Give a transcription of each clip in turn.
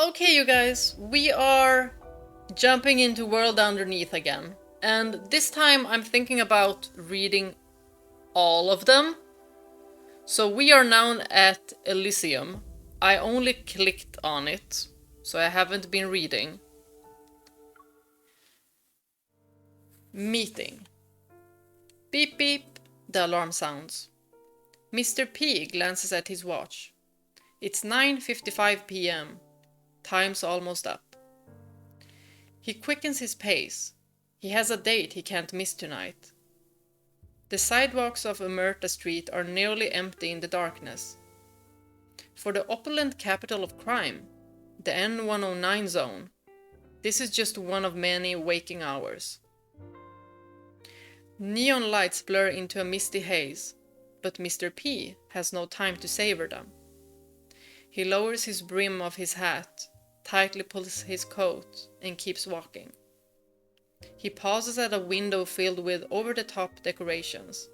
Okay, you guys, we are jumping into World Underneath again. And this time I'm thinking about reading all of them. So we are now at Elysium. I only clicked on it, so I haven't been reading. Meeting. Beep beep, the alarm sounds. Mr. P glances at his watch. It's 9:55 p.m. Time's almost up. He quickens his pace. He has a date he can't miss tonight. The sidewalks of Umerta Street are nearly empty in the darkness. For the opulent capital of crime, the N109 zone, this is just one of many waking hours. Neon lights blur into a misty haze, but Mr. P has no time to savor them. He lowers his brim of his hat, tightly pulls his coat, and keeps walking. He pauses at a window filled with over-the-top decorations.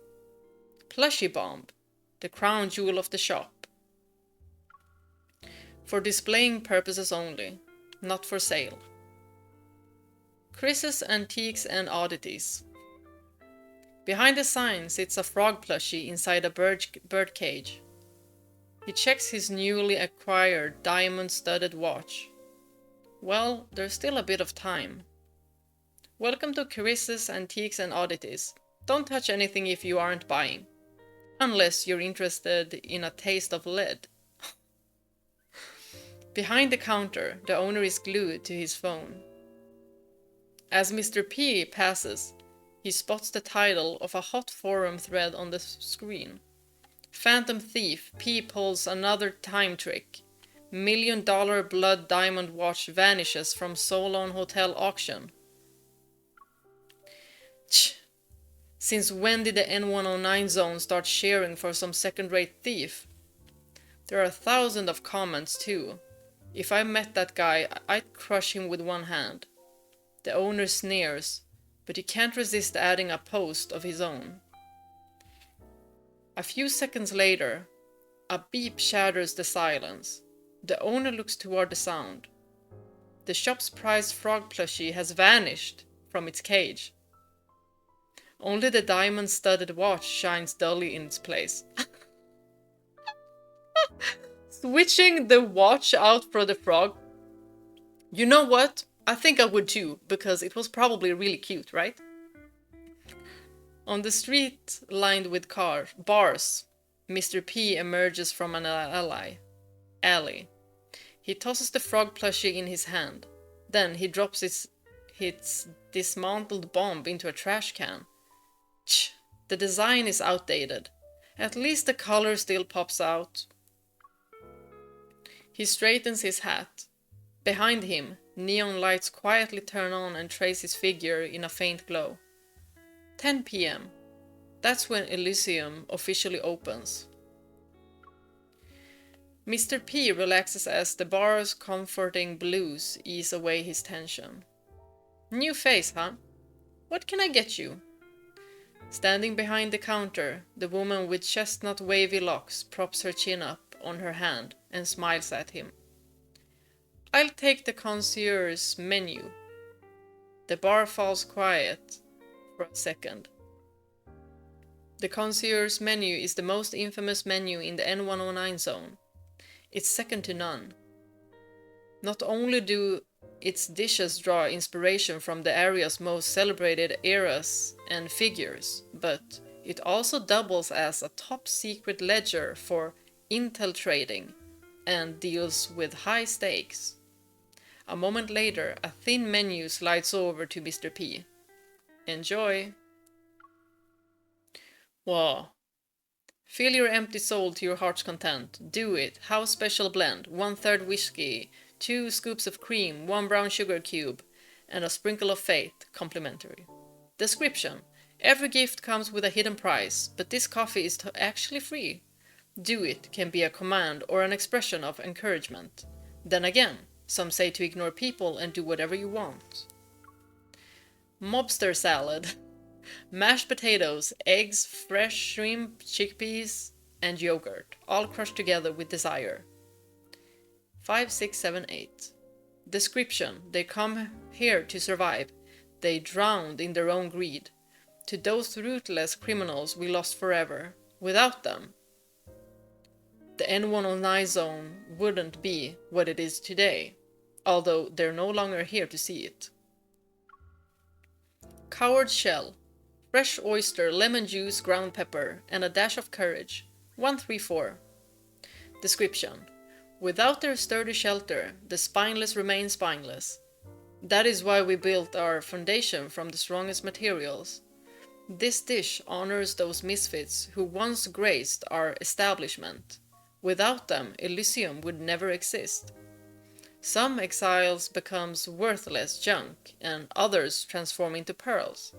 Plushy Bomb, the crown jewel of the shop. For displaying purposes only, not for sale. Chris's Antiques and Oddities. Behind the sign sits a frog plushie inside a bird cage. He checks his newly acquired diamond-studded watch. Well, there's still a bit of time. Welcome to Chris's Antiques and Oddities. Don't touch anything if you aren't buying. Unless you're interested in a taste of lead. Behind the counter, the owner is glued to his phone. As Mr. P passes, he spots the title of a hot forum thread on the screen. Phantom Thief P pulls another time trick. $1 million blood diamond watch vanishes from Solon Hotel auction. Since when did the N109 zone start sharing for some second-rate thief? There are thousands of comments too. If I met that guy, I'd crush him with one hand. The owner sneers, but he can't resist adding a post of his own. A few seconds later, a beep shatters the silence. The owner looks toward the sound. The shop's prized frog plushie has vanished from its cage. Only the diamond-studded watch shines dully in its place. Switching the watch out for the frog? You know what? I think I would too, because it was probably really cute, right? On the street lined with bars, Mr. P emerges from an alley. He tosses the frog plushie in his hand. Then he drops its dismantled bomb into a trash can. The design is outdated. At least the color still pops out. He straightens his hat. Behind him, neon lights quietly turn on and trace his figure in a faint glow. 10 p.m. That's when Elysium officially opens. Mr. P relaxes as the bar's comforting blues ease away his tension. New face, huh? What can I get you? Standing behind the counter, the woman with chestnut wavy locks props her chin up on her hand and smiles at him. I'll take the concierge's menu. The bar falls quiet for a second. The concierge's menu is the most infamous menu in the N109 zone. It's second to none. Not only do its dishes draw inspiration from the area's most celebrated eras and figures, but it also doubles as a top-secret ledger for intel trading and deals with high stakes. A moment later, a thin menu slides over to Mr. P. Enjoy! Wow. Fill your empty soul to your heart's content. Do it. House special blend, 1/3 whiskey, 2 scoops of cream, 1 brown sugar cube, and a sprinkle of faith, complimentary. Description. Every gift comes with a hidden price, but this coffee is actually free. Do it can be a command or an expression of encouragement. Then again, some say to ignore people and do whatever you want. Mobster salad. Mashed potatoes, eggs, fresh shrimp, chickpeas, and yogurt, all crushed together with desire. 5, 6, 7, 8. Description: they come here to survive. They drowned in their own greed. To those ruthless criminals we lost forever. Without them, the N109 zone wouldn't be what it is today, although they're no longer here to see it. Coward shell. Fresh oyster, lemon juice, ground pepper, and a dash of courage. 134. Description: without their sturdy shelter, the spineless remain spineless. That is why we built our foundation from the strongest materials. This dish honors those misfits who once graced our establishment. Without them, Elysium would never exist. Some exiles becomes worthless junk, and others transform into pearls.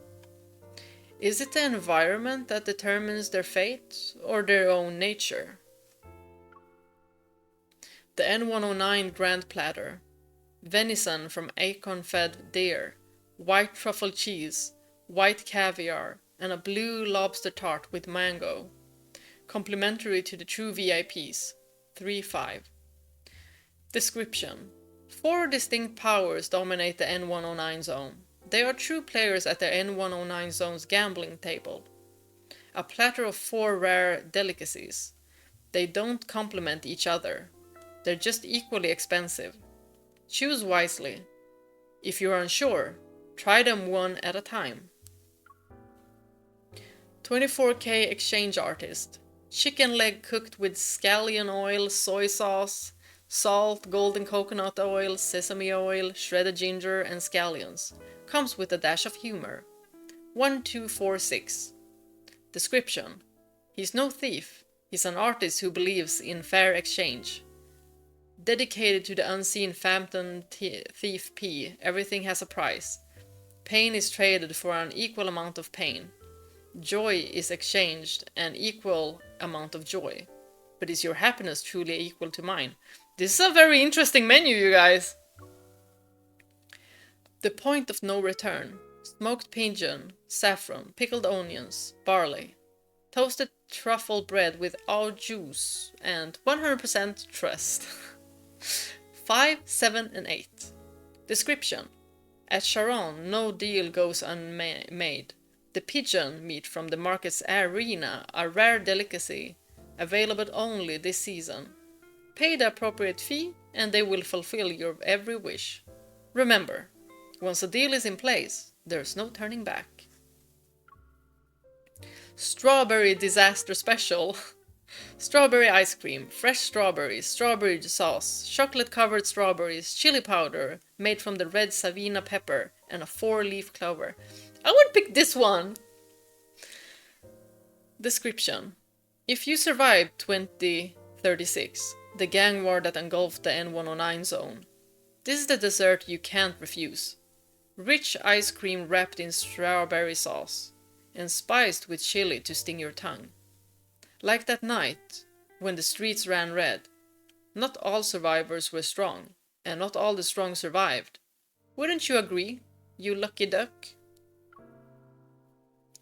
Is it the environment that determines their fate, or their own nature? The N109 Grand Platter. Venison from acorn-fed deer, white truffle cheese, white caviar, and a blue lobster tart with mango. Complimentary to the true VIPs. 3-5. Description: 4 distinct powers dominate the N109 zone. They are true players at the N109 zone's gambling table. A platter of 4 rare delicacies. They don't complement each other. They're just equally expensive. Choose wisely. If you're unsure, try them one at a time. 24K Exchange Artist. Chicken leg cooked with scallion oil, soy sauce, salt, golden coconut oil, sesame oil, shredded ginger, and scallions. Comes with a dash of humor. 1246. Description: he's no thief. He's an artist who believes in fair exchange. Dedicated to the unseen phantom thief P, everything has a price. Pain is traded for an equal amount of pain. Joy is exchanged an equal amount of joy. But is your happiness truly equal to mine? This is a very interesting menu, you guys. The point of no return. Smoked pigeon, saffron, pickled onions, barley. Toasted truffle bread with au juice and 100% trust. 5, 7, and 8. Description: at Sharon, no deal goes unmade. The pigeon meat from the market's arena, a rare delicacy, available only this season. Pay the appropriate fee, and they will fulfill your every wish. Remember, once a deal is in place, there's no turning back. Strawberry Disaster Special. Strawberry ice cream, fresh strawberries, strawberry sauce, chocolate-covered strawberries, chili powder, made from the red Savina pepper, and a 4-leaf clover. I would pick this one! Description: if you survive 2036, the gang war that engulfed the N109 zone, this is the dessert you can't refuse. Rich ice cream wrapped in strawberry sauce, and spiced with chili to sting your tongue. Like that night, when the streets ran red, not all survivors were strong, and not all the strong survived. Wouldn't you agree, you lucky duck?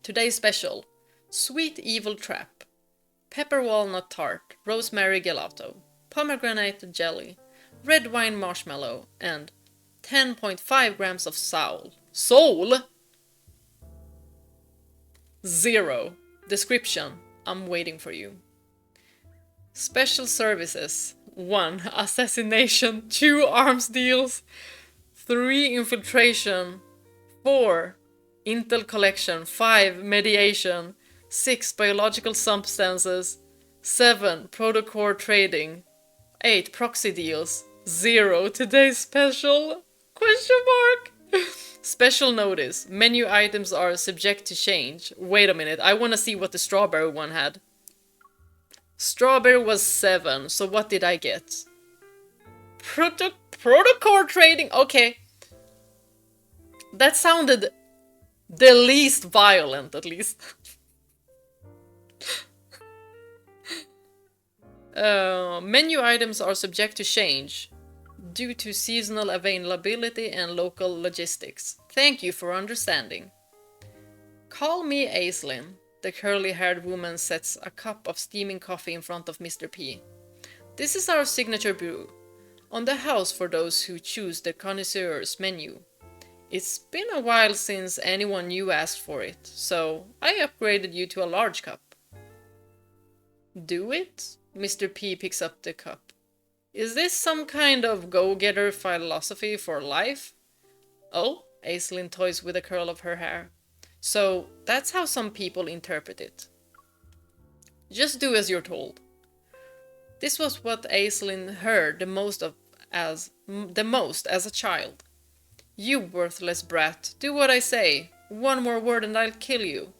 Today's special: Sweet Evil Trap, Pepper Walnut Tart, Rosemary Gelato, Pomegranate Jelly, Red Wine Marshmallow, and 10.5 grams of soul. Soul? 0. Description: I'm waiting for you. Special services: 1. Assassination, 2. Arms deals, 3. Infiltration, 4. Intel collection, 5. Mediation, 6. Biological substances, 7. Protocore trading, 8. Proxy deals, 0. Today's special? Question mark? Special notice: menu items are subject to change. Wait a minute, I want to see what the strawberry one had. Strawberry was 7, so what did I get? Protocore trading, okay. That sounded the least violent, at least. Menu items are subject to change due to seasonal availability and local logistics. Thank you for understanding. Call me Aislinn. The curly-haired woman sets a cup of steaming coffee in front of Mr. P. This is our signature brew. On the house for those who choose the connoisseur's menu. It's been a while since anyone new asked for it, so I upgraded you to a large cup. Do it? Mr. P picks up the cup. Is this some kind of go-getter philosophy for life? Oh, Aislinn toys with a curl of her hair. So that's how some people interpret it. Just do as you're told. This was what Aislinn heard the most as a child. You worthless brat, do what I say. One more word and I'll kill you.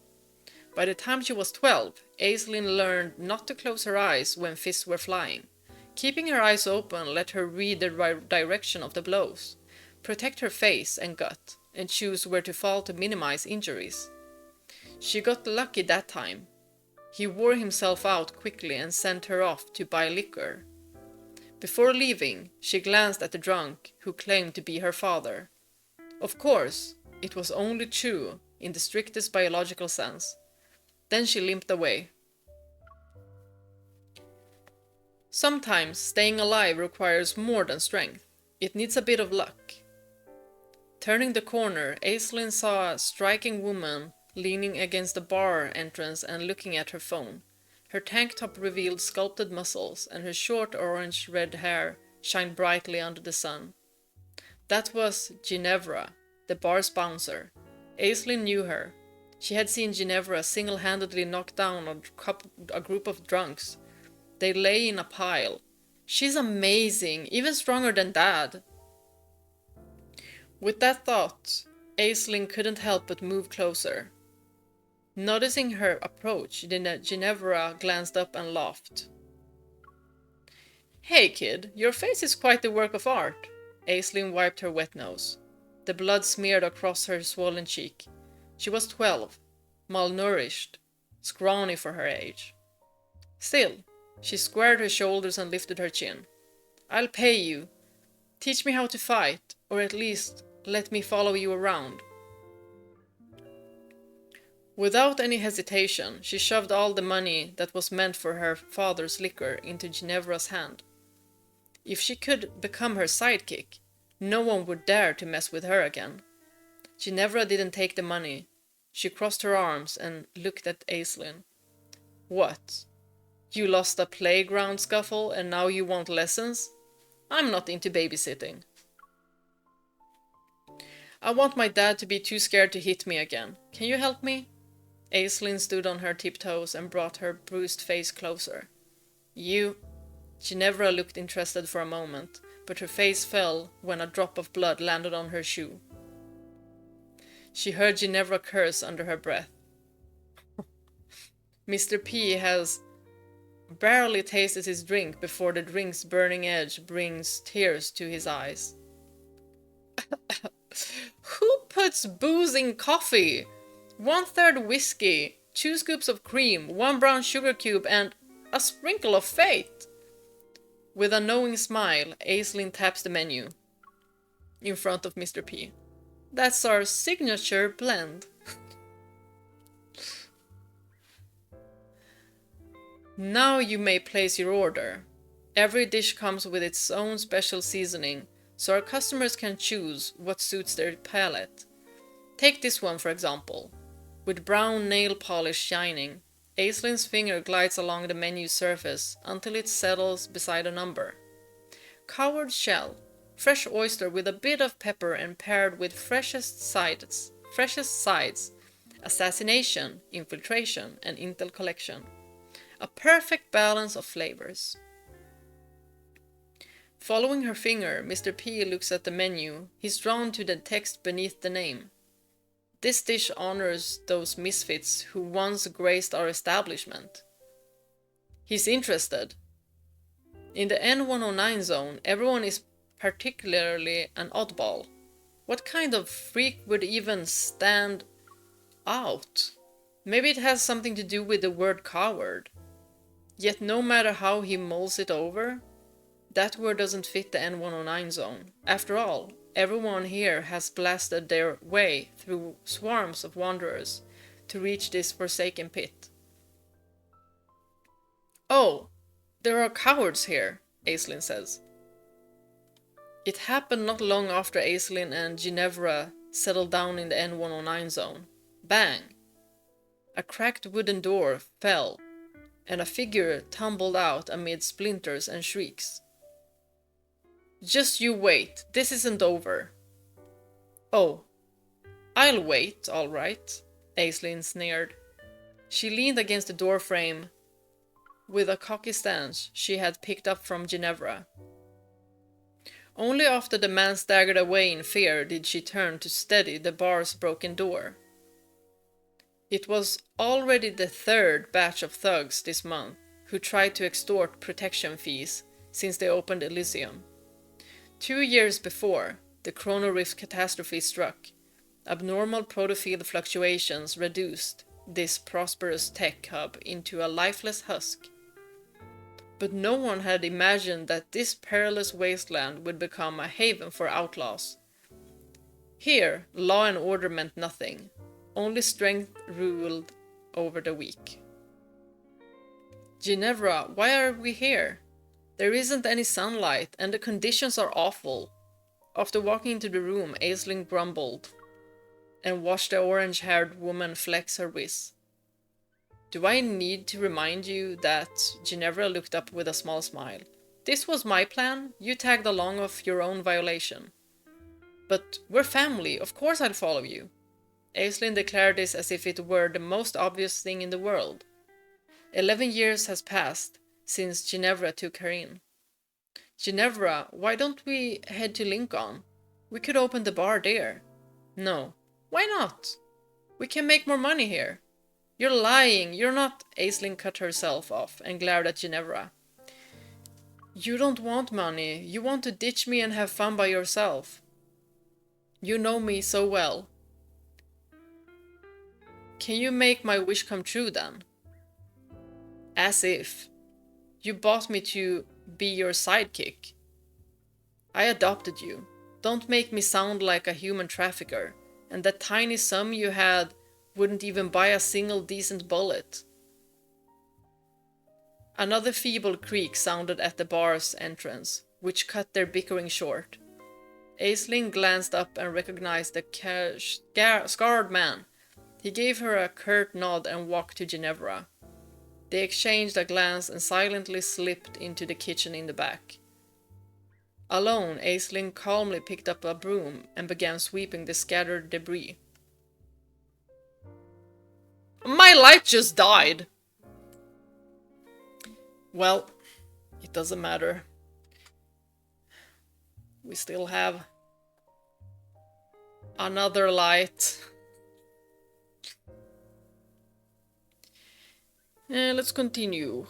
By the time she was 12, Aislinn learned not to close her eyes when fists were flying. Keeping her eyes open let her read the direction of the blows, protect her face and gut, and choose where to fall to minimize injuries. She got lucky that time. He wore himself out quickly and sent her off to buy liquor. Before leaving, she glanced at the drunk who claimed to be her father. Of course, it was only true in the strictest biological sense. Then she limped away. Sometimes staying alive requires more than strength. It needs a bit of luck. Turning the corner, Aislinn saw a striking woman leaning against the bar entrance and looking at her phone. Her tank top revealed sculpted muscles, and her short orange-red hair shined brightly under the sun. That was Ginevra, the bar's bouncer. Aislinn knew her. She had seen Ginevra single-handedly knock down a group of drunks. They lay in a pile. She's amazing, even stronger than Dad. With that thought, Aislinn couldn't help but move closer. Noticing her approach, Ginevra glanced up and laughed. Hey kid, your face is quite the work of art. Aislinn wiped her wet nose. The blood smeared across her swollen cheek. She was 12, malnourished, scrawny for her age. Still, she squared her shoulders and lifted her chin. I'll pay you. Teach me how to fight, or at least let me follow you around. Without any hesitation, she shoved all the money that was meant for her father's liquor into Ginevra's hand. If she could become her sidekick, no one would dare to mess with her again. Ginevra didn't take the money. She crossed her arms and looked at Aislinn. What? You lost a playground scuffle and now you want lessons? I'm not into babysitting. I want my dad to be too scared to hit me again. Can you help me? Aislinn stood on her tiptoes and brought her bruised face closer. You... Ginevra looked interested for a moment, but her face fell when a drop of blood landed on her shoe. She heard Ginevra curse under her breath. Mr. P has barely tasted his drink before the drink's burning edge brings tears to his eyes. Who puts booze in coffee? 1/3 whiskey, 2 scoops of cream, 1 brown sugar cube, and a sprinkle of fate. With a knowing smile, Aislinn taps the menu in front of Mr. P. That's our signature blend. Now you may place your order. Every dish comes with its own special seasoning, so our customers can choose what suits their palate. Take this one for example. With brown nail polish shining, Aislinn's finger glides along the menu's surface until it settles beside a number. Coward shell, fresh oyster with a bit of pepper and paired with freshest sides, assassination, infiltration, and intel collection. A perfect balance of flavors. Following her finger, Mr. P looks at the menu. He's drawn to the text beneath the name. This dish honors those misfits who once graced our establishment. He's interested. In the N109 zone, everyone is particularly an oddball. What kind of freak would even stand out? Maybe it has something to do with the word coward. Yet no matter how he mulls it over, that word doesn't fit the N109 zone. After all, everyone here has blasted their way through swarms of wanderers to reach this forsaken pit. Oh, there are cowards here, Aislinn says. It happened not long after Aislinn and Ginevra settled down in the N109 zone. Bang! A cracked wooden door fell, and a figure tumbled out amid splinters and shrieks. Just you wait, this isn't over. Oh, I'll wait, all right, Aislinn sneered. She leaned against the doorframe with a cocky stance she had picked up from Ginevra. Only after the man staggered away in fear did she turn to steady the bar's broken door. It was already the third batch of thugs this month who tried to extort protection fees since they opened Elysium. 2 years before, the Chrono Rift catastrophe struck. Abnormal protofield fluctuations reduced this prosperous tech hub into a lifeless husk. But no one had imagined that this perilous wasteland would become a haven for outlaws. Here, law and order meant nothing. Only strength ruled over the weak. Ginevra, why are we here? There isn't any sunlight, and the conditions are awful. After walking into the room, Aislinn grumbled and watched the orange-haired woman flex her whiz. Do I need to remind you that Ginevra looked up with a small smile? This was my plan. You tagged along of your own violation. But we're family. Of course I'll follow you. Aislinn declared this as if it were the most obvious thing in the world. 11 years has passed since Ginevra took her in. Ginevra, why don't we head to Linkon? We could open the bar there. No. Why not? We can make more money here. You're lying. You're not. Aislinn cut herself off and glared at Ginevra. You don't want money. You want to ditch me and have fun by yourself. You know me so well. Can you make my wish come true then? As if. You bought me to be your sidekick. I adopted you. Don't make me sound like a human trafficker, and that tiny sum you had wouldn't even buy a single decent bullet. Another feeble creak sounded at the bar's entrance, which cut their bickering short. Aislinn glanced up and recognized the scarred man. He gave her a curt nod and walked to Ginevra. They exchanged a glance and silently slipped into the kitchen in the back. Alone, Aislinn calmly picked up a broom and began sweeping the scattered debris. My light just died! Well, it doesn't matter. We still have another light. Let's continue.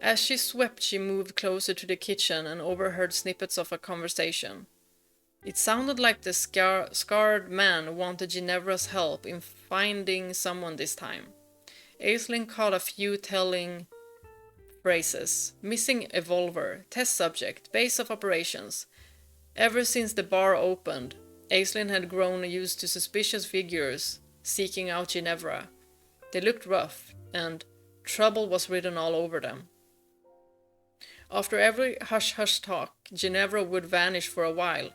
As she swept, she moved closer to the kitchen and overheard snippets of a conversation. It sounded like the scarred man wanted Ginevra's help in finding someone this time. Aislinn caught a few telling phrases. Missing evolver, test subject, base of operations. Ever since the bar opened, Aislinn had grown used to suspicious figures seeking out Ginevra. They looked rough, and trouble was written all over them. After every hush-hush talk, Ginevra would vanish for a while.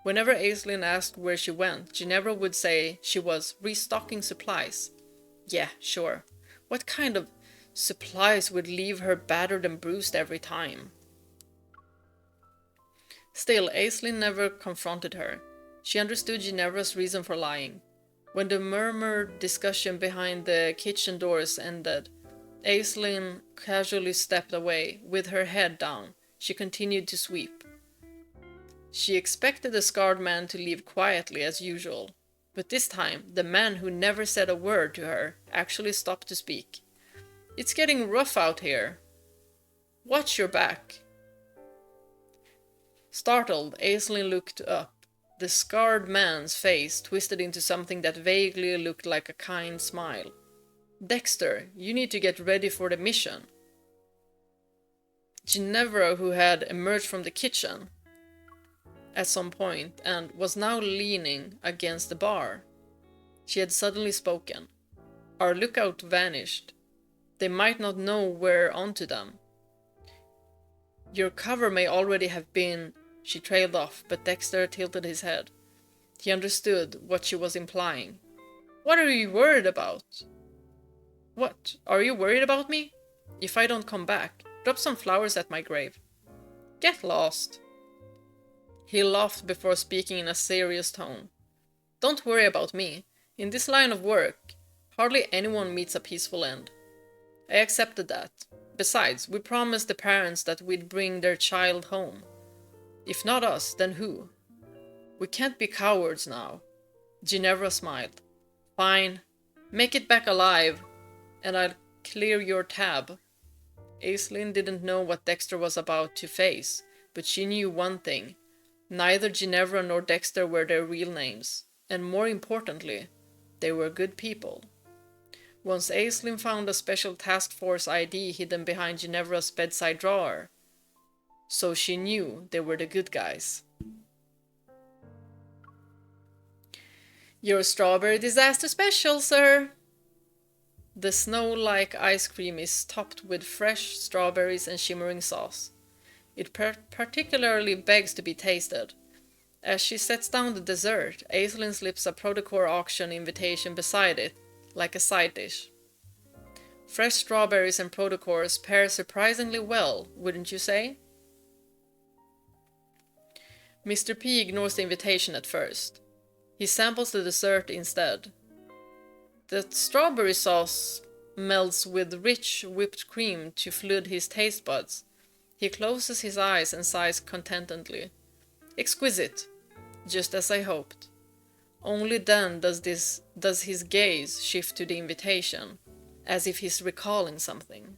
Whenever Aislinn asked where she went, Ginevra would say she was restocking supplies. Yeah, sure. What kind of supplies would leave her battered and bruised every time? Still, Aislinn never confronted her. She understood Ginevra's reason for lying. When the murmured discussion behind the kitchen doors ended, Aislinn casually stepped away, with her head down. She continued to sweep. She expected the scarred man to leave quietly as usual, but this time the man who never said a word to her actually stopped to speak. It's getting rough out here. Watch your back. Startled, Aislinn looked up. The scarred man's face twisted into something that vaguely looked like a kind smile. Dexter, you need to get ready for the mission. Ginevra, who had emerged from the kitchen at some point and was now leaning against the bar. She had suddenly spoken. Our lookout vanished. They might not know we're onto them. Your cover may already have been... She trailed off, but Dexter tilted his head. He understood what she was implying. What are you worried about? What? Are you worried about me? If I don't come back, drop some flowers at my grave. Get lost. He laughed before speaking in a serious tone. Don't worry about me. In this line of work, hardly anyone meets a peaceful end. I accepted that. Besides, we promised the parents that we'd bring their child home. If not us, then who? We can't be cowards now. Ginevra smiled. Fine. Make it back alive, and I'll clear your tab. Aislinn didn't know what Dexter was about to face, but she knew one thing. Neither Ginevra nor Dexter were their real names, and more importantly, they were good people. Once Aislinn found a special task force ID hidden behind Ginevra's bedside drawer, so she knew they were the good guys. Your strawberry disaster special, sir! The snow-like ice cream is topped with fresh strawberries and shimmering sauce. It particularly begs to be tasted. As she sets down the dessert, Aislinn slips a Protocore auction invitation beside it, like a side dish. Fresh strawberries and Protocores pair surprisingly well, wouldn't you say? Mr. P ignores the invitation at first. He samples the dessert instead. The strawberry sauce melts with rich whipped cream to flood his taste buds. He closes his eyes and sighs contentedly. Exquisite, just as I hoped. Only then does his gaze shift to the invitation, as if he's recalling something.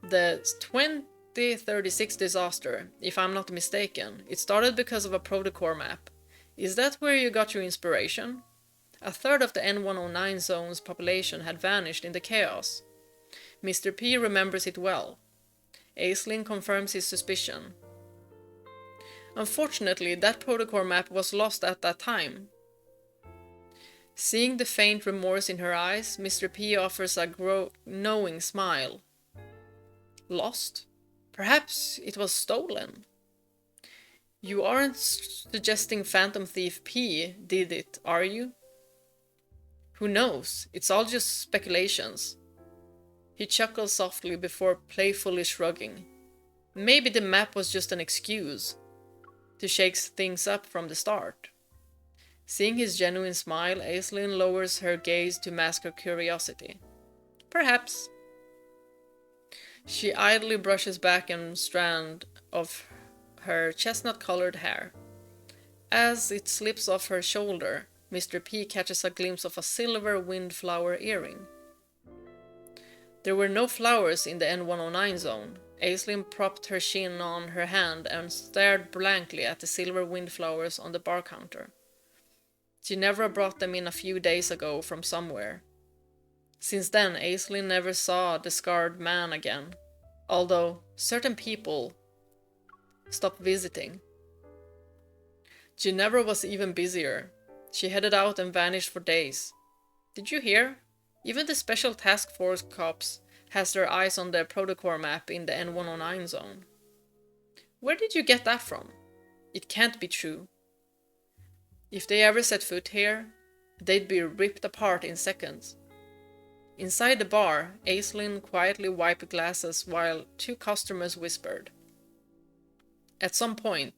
The 2036 disaster, if I'm not mistaken, it started because of a Protocore map. Is that where you got your inspiration? A third of the N109 zone's population had vanished in the chaos. Mr. P remembers it well. Aislinn confirms his suspicion. Unfortunately, that Protocore map was lost at that time. Seeing the faint remorse in her eyes, Mr. P offers a knowing smile. Lost? Perhaps it was stolen. You aren't suggesting Phantom Thief P did it, are you? Who knows? It's all just speculations. He chuckles softly before playfully shrugging. Maybe the map was just an excuse to shake things up from the start. Seeing his genuine smile, Aislinn lowers her gaze to mask her curiosity. Perhaps. She idly brushes back a strand of her chestnut-colored hair. As it slips off her shoulder, Mr. P catches a glimpse of a silver windflower earring. There were no flowers in the N109 zone. Aislinn propped her chin on her hand and stared blankly at the silver windflowers on the bar counter. Ginevra brought them in a few days ago from somewhere. Since then, Aislinn never saw the scarred man again, although certain people stopped visiting. Ginevra was even busier. She headed out and vanished for days. Did you hear? Even the Special Task Force cops has their eyes on the Protocore map in the N109 zone. Where did you get that from? It can't be true. If they ever set foot here, they'd be ripped apart in seconds. Inside the bar, Aislinn quietly wiped glasses while two customers whispered. At some point,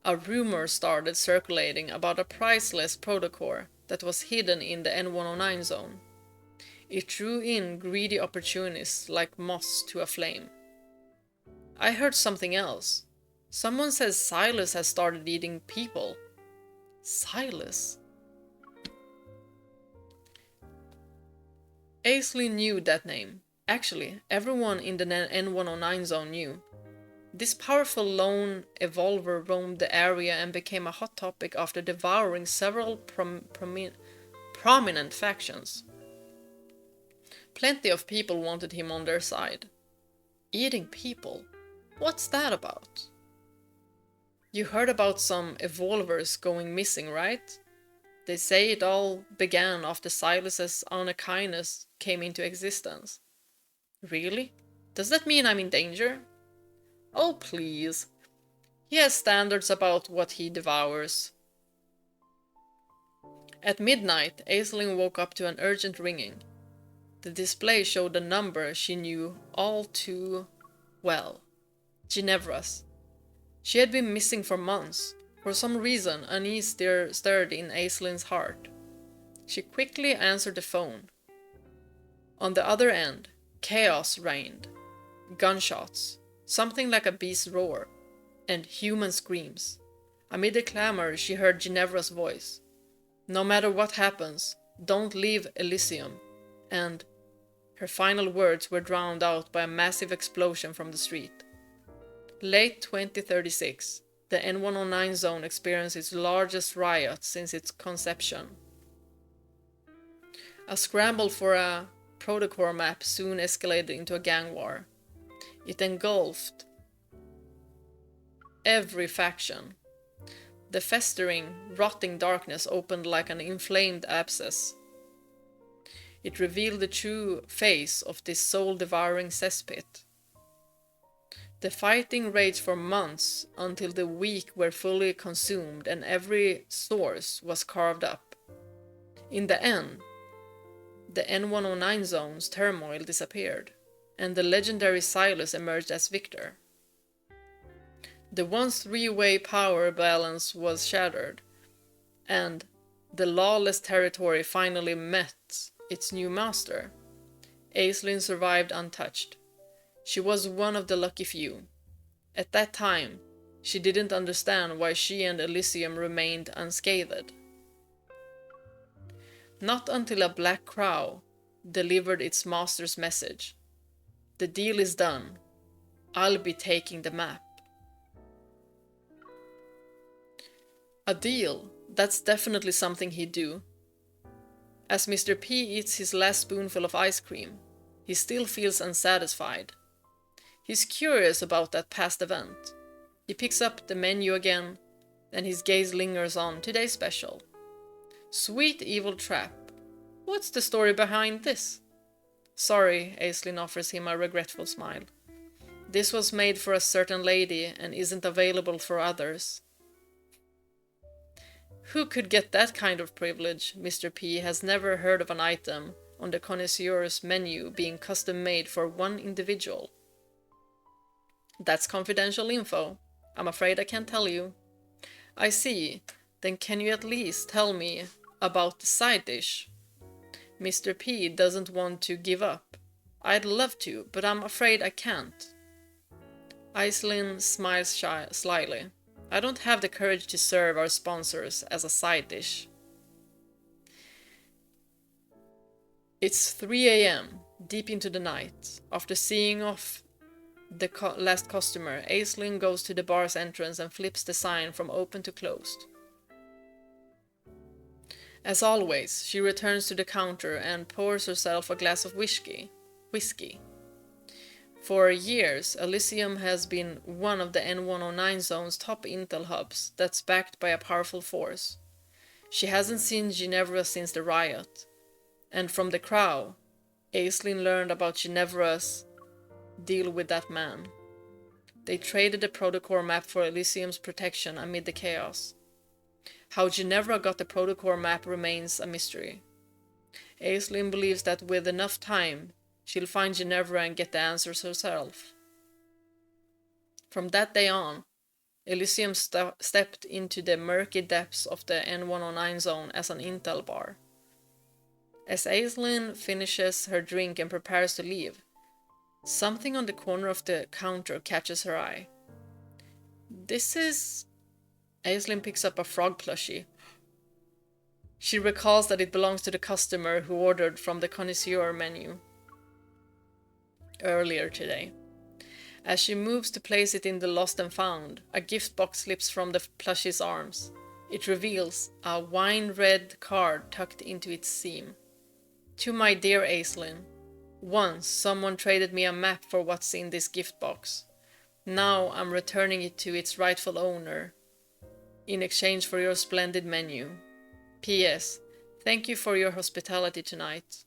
a rumor started circulating about a priceless Protocore that was hidden in the N109 zone. It drew in greedy opportunists like moths to a flame. I heard something else. Someone says Silas has started eating people. Silas? Aislinn knew that name. Actually, everyone in the N109 zone knew. This powerful lone evolver roamed the area and became a hot topic after devouring several prominent factions. Plenty of people wanted him on their side. Eating people? What's that about? You heard about some evolvers going missing, right? They say it all began after Silas's unkindness came into existence. Really? Does that mean I'm in danger? Oh, please. He has standards about what he devours. At midnight, Aisling woke up to an urgent ringing. The display showed a number she knew all too well. Ginevra's. She had been missing for months. For some reason, unease stirred in Aisling's heart. She quickly answered the phone. On the other end, chaos reigned. Gunshots, something like a beast's roar, and human screams. Amid the clamor, she heard Ginevra's voice. No matter what happens, don't leave Elysium. And her final words were drowned out by a massive explosion from the street. Late 2036, the N109 zone experienced its largest riot since its conception. A scramble for a protocol map soon escalated into a gang war. It engulfed every faction. The festering, rotting darkness opened like an inflamed abscess. It revealed the true face of this soul-devouring cesspit. The fighting raged for months until the weak were fully consumed and every source was carved up. In the end, the N109 zone's turmoil disappeared, and the legendary Silas emerged as victor. The once three-way power balance was shattered, and the lawless territory finally met its new master. Aisling survived untouched. She was one of the lucky few. At that time, she didn't understand why she and Elysium remained unscathed. Not until a black crow delivered its master's message. The deal is done. I'll be taking the map. A deal, that's definitely something he'd do. As Mr. P eats his last spoonful of ice cream, he still feels unsatisfied. He's curious about that past event. He picks up the menu again, and his gaze lingers on today's special. Sweet evil trap. What's the story behind this? Sorry, Aisling offers him a regretful smile. This was made for a certain lady and isn't available for others. Who could get that kind of privilege? Mr. P has never heard of an item on the connoisseur's menu being custom made for one individual. That's confidential info. I'm afraid I can't tell you. I see. Then can you at least tell me about the side dish? Mr. P doesn't want to give up. I'd love to, but I'm afraid I can't. Aisling smiles slyly. I don't have the courage to serve our sponsors as a side dish. It's 3 a.m., deep into the night. After seeing off the last customer, Aisling goes to the bar's entrance and flips the sign from open to closed. As always, she returns to the counter and pours herself a glass of whiskey. For years, Elysium has been one of the N109 zone's top intel hubs that's backed by a powerful force. She hasn't seen Ginevra since the riot, and from the crow, Aisling learned about Ginevra's deal with that man. They traded the protocol map for Elysium's protection amid the chaos. How Ginevra got the protocol map remains a mystery. Aisling believes that with enough time, she'll find Ginevra and get the answers herself. From that day on, Elysium stepped into the murky depths of the N109 zone as an intel bar. As Aisling finishes her drink and prepares to leave, something on the corner of the counter catches her eye. This is... Aisling picks up a frog plushie. She recalls that it belongs to the customer who ordered from the connoisseur menu earlier today. As she moves to place it in the lost and found, a gift box slips from the plushie's arms. It reveals a wine-red card tucked into its seam. To my dear Aisling, once someone traded me a map for what's in this gift box. Now I'm returning it to its rightful owner in exchange for your splendid menu. P.S. Thank you for your hospitality tonight.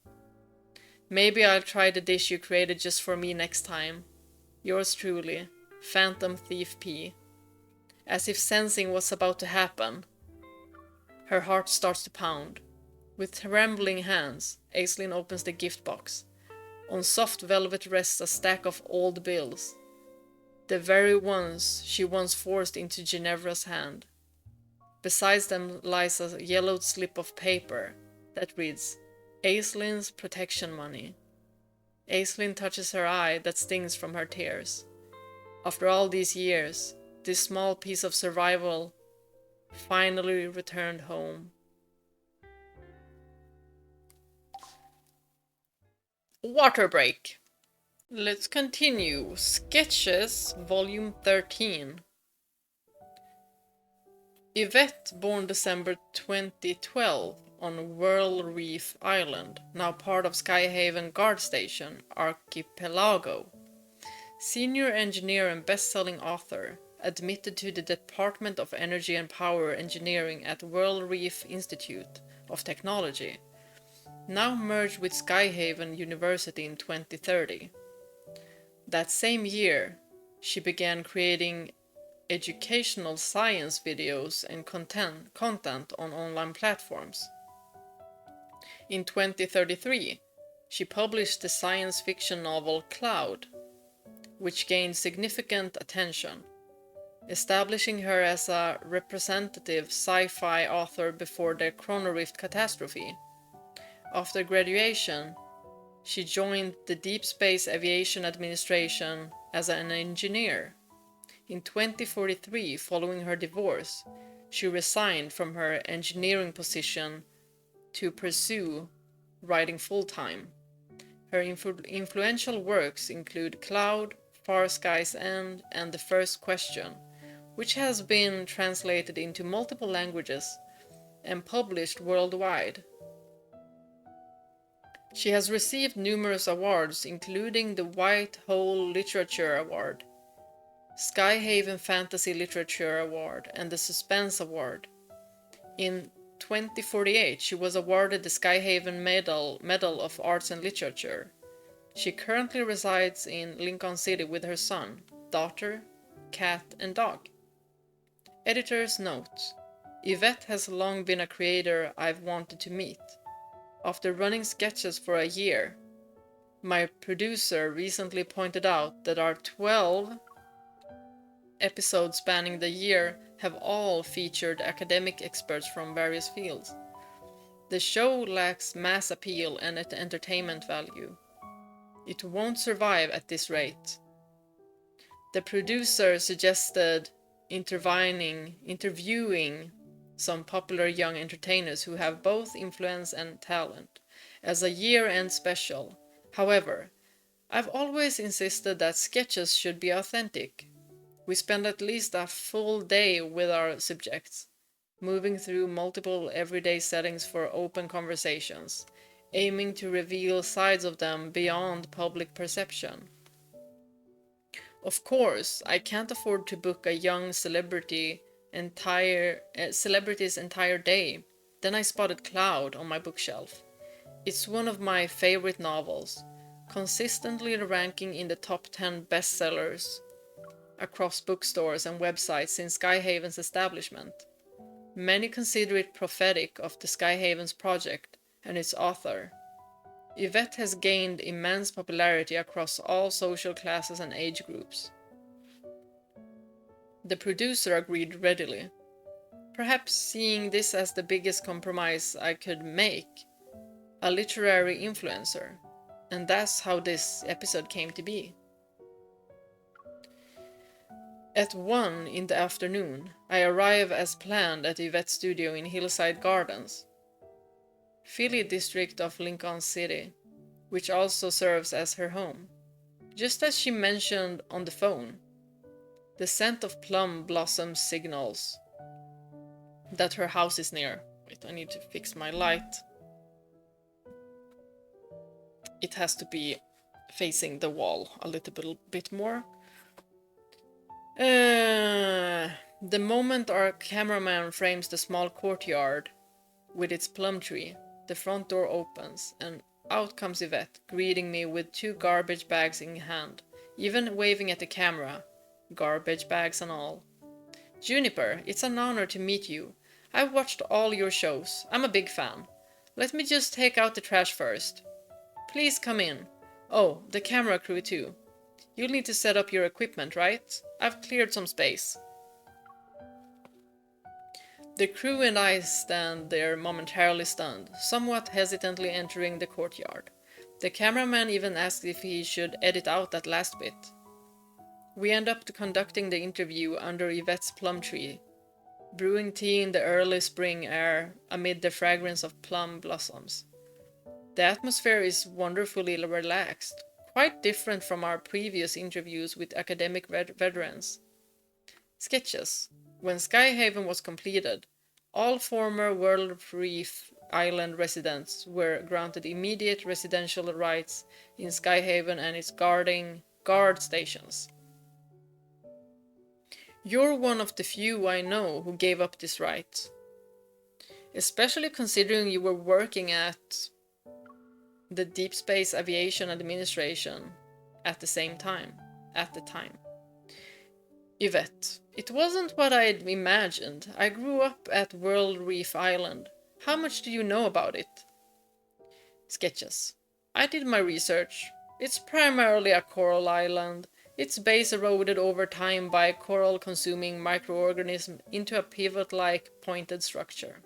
Maybe I'll try the dish you created just for me next time. Yours truly, Phantom Thief P. As if sensing what's about to happen, her heart starts to pound. With trembling hands, Aislinn opens the gift box. On soft velvet rests a stack of old bills, the very ones she once forced into Ginevra's hand. Besides them lies a yellowed slip of paper that reads, Aislinn's protection money. Aislinn touches her eye that stings from her tears. After all these years, this small piece of survival finally returned home. Water break. Let's continue. Sketches, Volume 13. Yvette, born December 2012 on Whirl Reef Island, now part of Skyhaven Guard Station, Archipelago. Senior engineer and best-selling author, admitted to the Department of Energy and Power Engineering at Whirl Reef Institute of Technology, now merged with Skyhaven University in 2030. That same year, she began creating educational science videos and content on online platforms. In 2033, she published the science fiction novel Cloud, which gained significant attention, establishing her as a representative sci-fi author before the Chronorift catastrophe. After graduation, she joined the Deepspace Aviation Administration as an engineer. In 2043, following her divorce, she resigned from her engineering position to pursue writing full-time. Her influential works include Cloud, Far Sky's End, and The First Question, which has been translated into multiple languages and published worldwide. She has received numerous awards, including the White Hole Literature Award, Skyhaven Fantasy Literature Award, and the Suspense Award. In 2048, she was awarded the Skyhaven Medal of Arts and Literature. She currently resides in Linkon City with her son, daughter, cat, and dog. Editor's note: Yvette has long been a creator I've wanted to meet. After running sketches for a year, my producer recently pointed out that our 12 episodes spanning the year have all featured academic experts from various fields. The show lacks mass appeal and entertainment value. It won't survive at this rate. The producer suggested interviewing some popular young entertainers who have both influence and talent as a year-end special. However, I've always insisted that sketches should be authentic. We spend at least a full day with our subjects, moving through multiple everyday settings for open conversations, aiming to reveal sides of them beyond public perception. Of course, I can't afford to book a young celebrity's entire day. Then I spotted Cloud on my bookshelf. It's one of my favorite novels, consistently ranking in the top 10 bestsellers across bookstores and websites since Skyhaven's establishment. Many consider it prophetic of the Skyhaven's project and its author. Yvette has gained immense popularity across all social classes and age groups. The producer agreed readily, perhaps seeing this as the biggest compromise I could make, a literary influencer, and that's how this episode came to be. At 1 in the afternoon, I arrive as planned at Yvette's studio in Hillside Gardens, Philly district of Linkon City, which also serves as her home. Just as she mentioned on the phone, the scent of plum blossoms signals that her house is near. Wait, I need to fix my light. It has to be facing the wall a little bit more. The moment our cameraman frames the small courtyard with its plum tree, the front door opens and out comes Yvette, greeting me with 2 garbage bags in hand, even waving at the camera, garbage bags and all. Juniper, it's an honor to meet you. I've watched all your shows. I'm a big fan. Let me just take out the trash first. Please come in. Oh, the camera crew too. You'll need to set up your equipment, right? I've cleared some space. The crew and I stand there momentarily stunned, somewhat hesitantly entering the courtyard. The cameraman even asks if he should edit out that last bit. We end up conducting the interview under Yvette's plum tree, brewing tea in the early spring air amid the fragrance of plum blossoms. The atmosphere is wonderfully relaxed, quite different from our previous interviews with academic veterans. Sketches. When Skyhaven was completed, all former World Reef Island residents were granted immediate residential rights in Skyhaven and its guard stations. You're one of the few I know who gave up this right, especially considering you were working at the Deepspace Aviation Administration at the time. Yvette, it wasn't what I'd imagined. I grew up at World Reef Island. How much do you know about it? Sketches. I did my research. It's primarily a coral island. Its base eroded over time by coral-consuming microorganisms into a pivot-like pointed structure.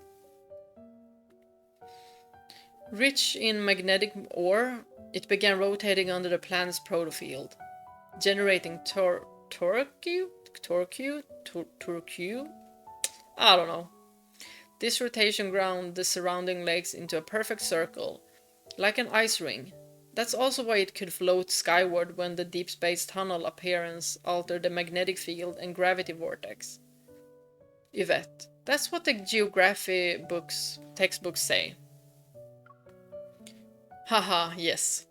Rich in magnetic ore, it began rotating under the planet's protofield, generating torque? I don't know. This rotation ground the surrounding lakes into a perfect circle, like an ice ring. That's also why it could float skyward when the deep space tunnel appearance altered the magnetic field and gravity vortex. Yvette, that's what the geography textbooks say. Haha, yes.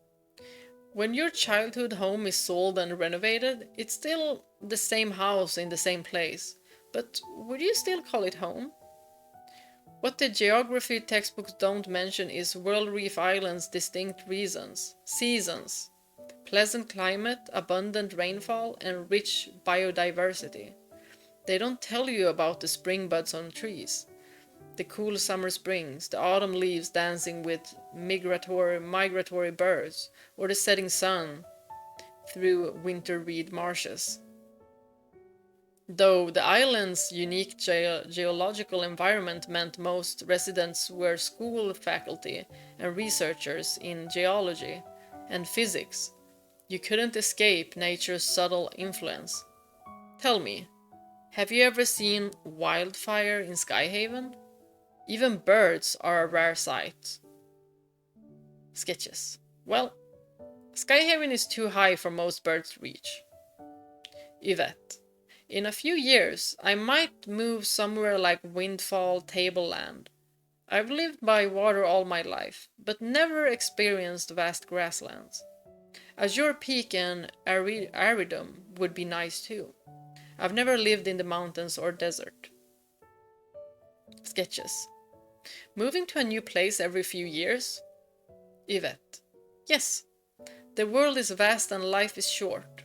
When your childhood home is sold and renovated, it's still the same house in the same place. But would you still call it home? What the geography textbooks don't mention is World Reef Island's distinct seasons, pleasant climate, abundant rainfall, and rich biodiversity. They don't tell you about the spring buds on trees, the cool summer springs, the autumn leaves dancing with migratory birds, or the setting sun through winter reed marshes. Though the island's unique geological environment meant most residents were school faculty and researchers in geology and physics, you couldn't escape nature's subtle influence. Tell me, have you ever seen wildfire in Skyhaven? Even birds are a rare sight. Sketches. Well, Skyhaven is too high for most birds to reach. Yvette. In a few years, I might move somewhere like Windfall Tableland. I've lived by water all my life, but never experienced vast grasslands. Azure Peak and Aridum would be nice too. I've never lived in the mountains or desert. Sketches. Moving to a new place every few years? Yvette. Yes. The world is vast and life is short.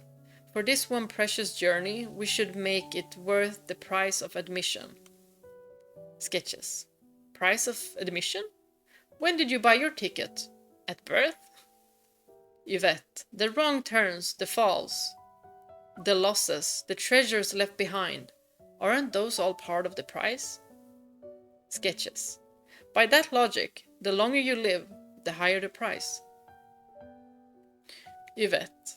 For this one precious journey, we should make it worth the price of admission. Sketches. Price of admission? When did you buy your ticket? At birth? Yvette. The wrong turns, the falls, the losses, the treasures left behind. Aren't those all part of the price? Sketches. By that logic, the longer you live, the higher the price. Yvette.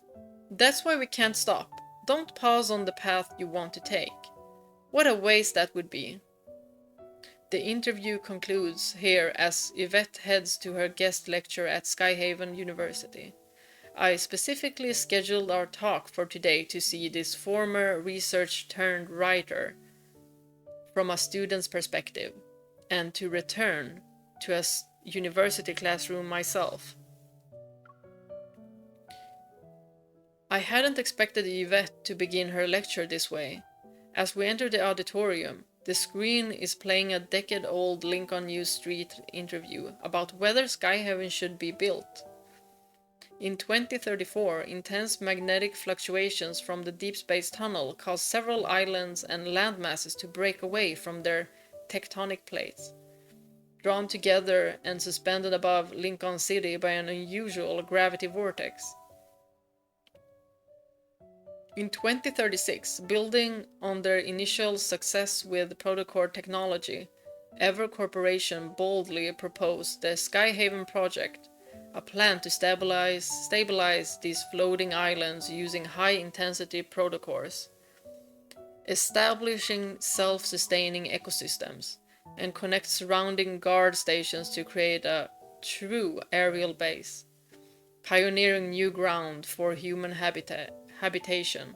That's why we can't stop. Don't pause on the path you want to take. What a waste that would be. The interview concludes here as Yvette heads to her guest lecture at Skyhaven University. I specifically scheduled our talk for today to see this former research-turned-writer from a student's perspective, and to return to a university classroom myself. I hadn't expected Yvette to begin her lecture this way. As we entered the auditorium, The screen is playing a decade-old Linkon News Street interview about whether Skyhaven should be built. In 2034, intense magnetic fluctuations from the deep space tunnel caused several islands and landmasses to break away from their tectonic plates, drawn together and suspended above Linkon City by an unusual gravity vortex. In 2036, building on their initial success with protocore technology, Ever Corporation boldly proposed the Skyhaven project, a plan to stabilize these floating islands using high-intensity protocores, establishing self-sustaining ecosystems, and connect surrounding guard stations to create a true aerial base, pioneering new ground for human habitation.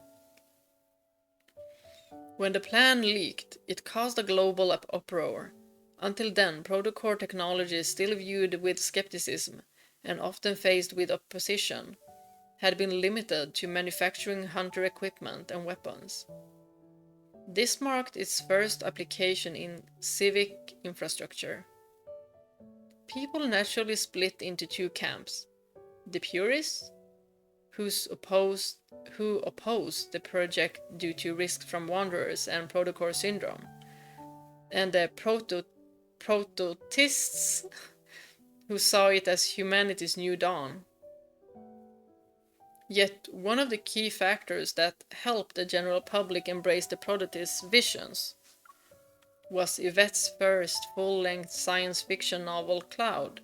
When the plan leaked, it caused a global uproar. Until then, protocore technology, still viewed with skepticism and often faced with opposition, had been limited to manufacturing hunter equipment and weapons. This marked its first application in civic infrastructure. People naturally split into two camps: the purists, who opposed the project due to risks from wanderers and protocore syndrome, and the prototists, who saw it as humanity's new dawn. Yet, one of the key factors that helped the general public embrace the prototist's visions was Yvette's first full-length science fiction novel, Cloud,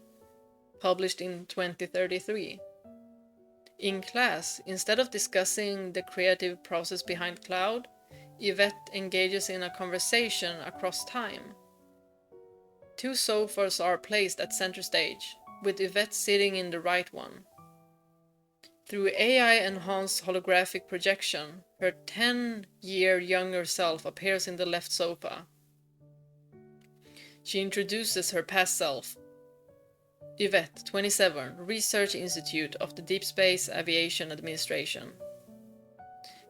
published in 2033. In class, instead of discussing the creative process behind Cloud, Yvette engages in a conversation across time. Two sofas are placed at center stage, with Yvette sitting in the right one. Through AI-enhanced holographic projection, her 10-year younger self appears in the left sofa. She introduces her past self. Yvette, 27, Research Institute of the Deepspace Aviation Administration.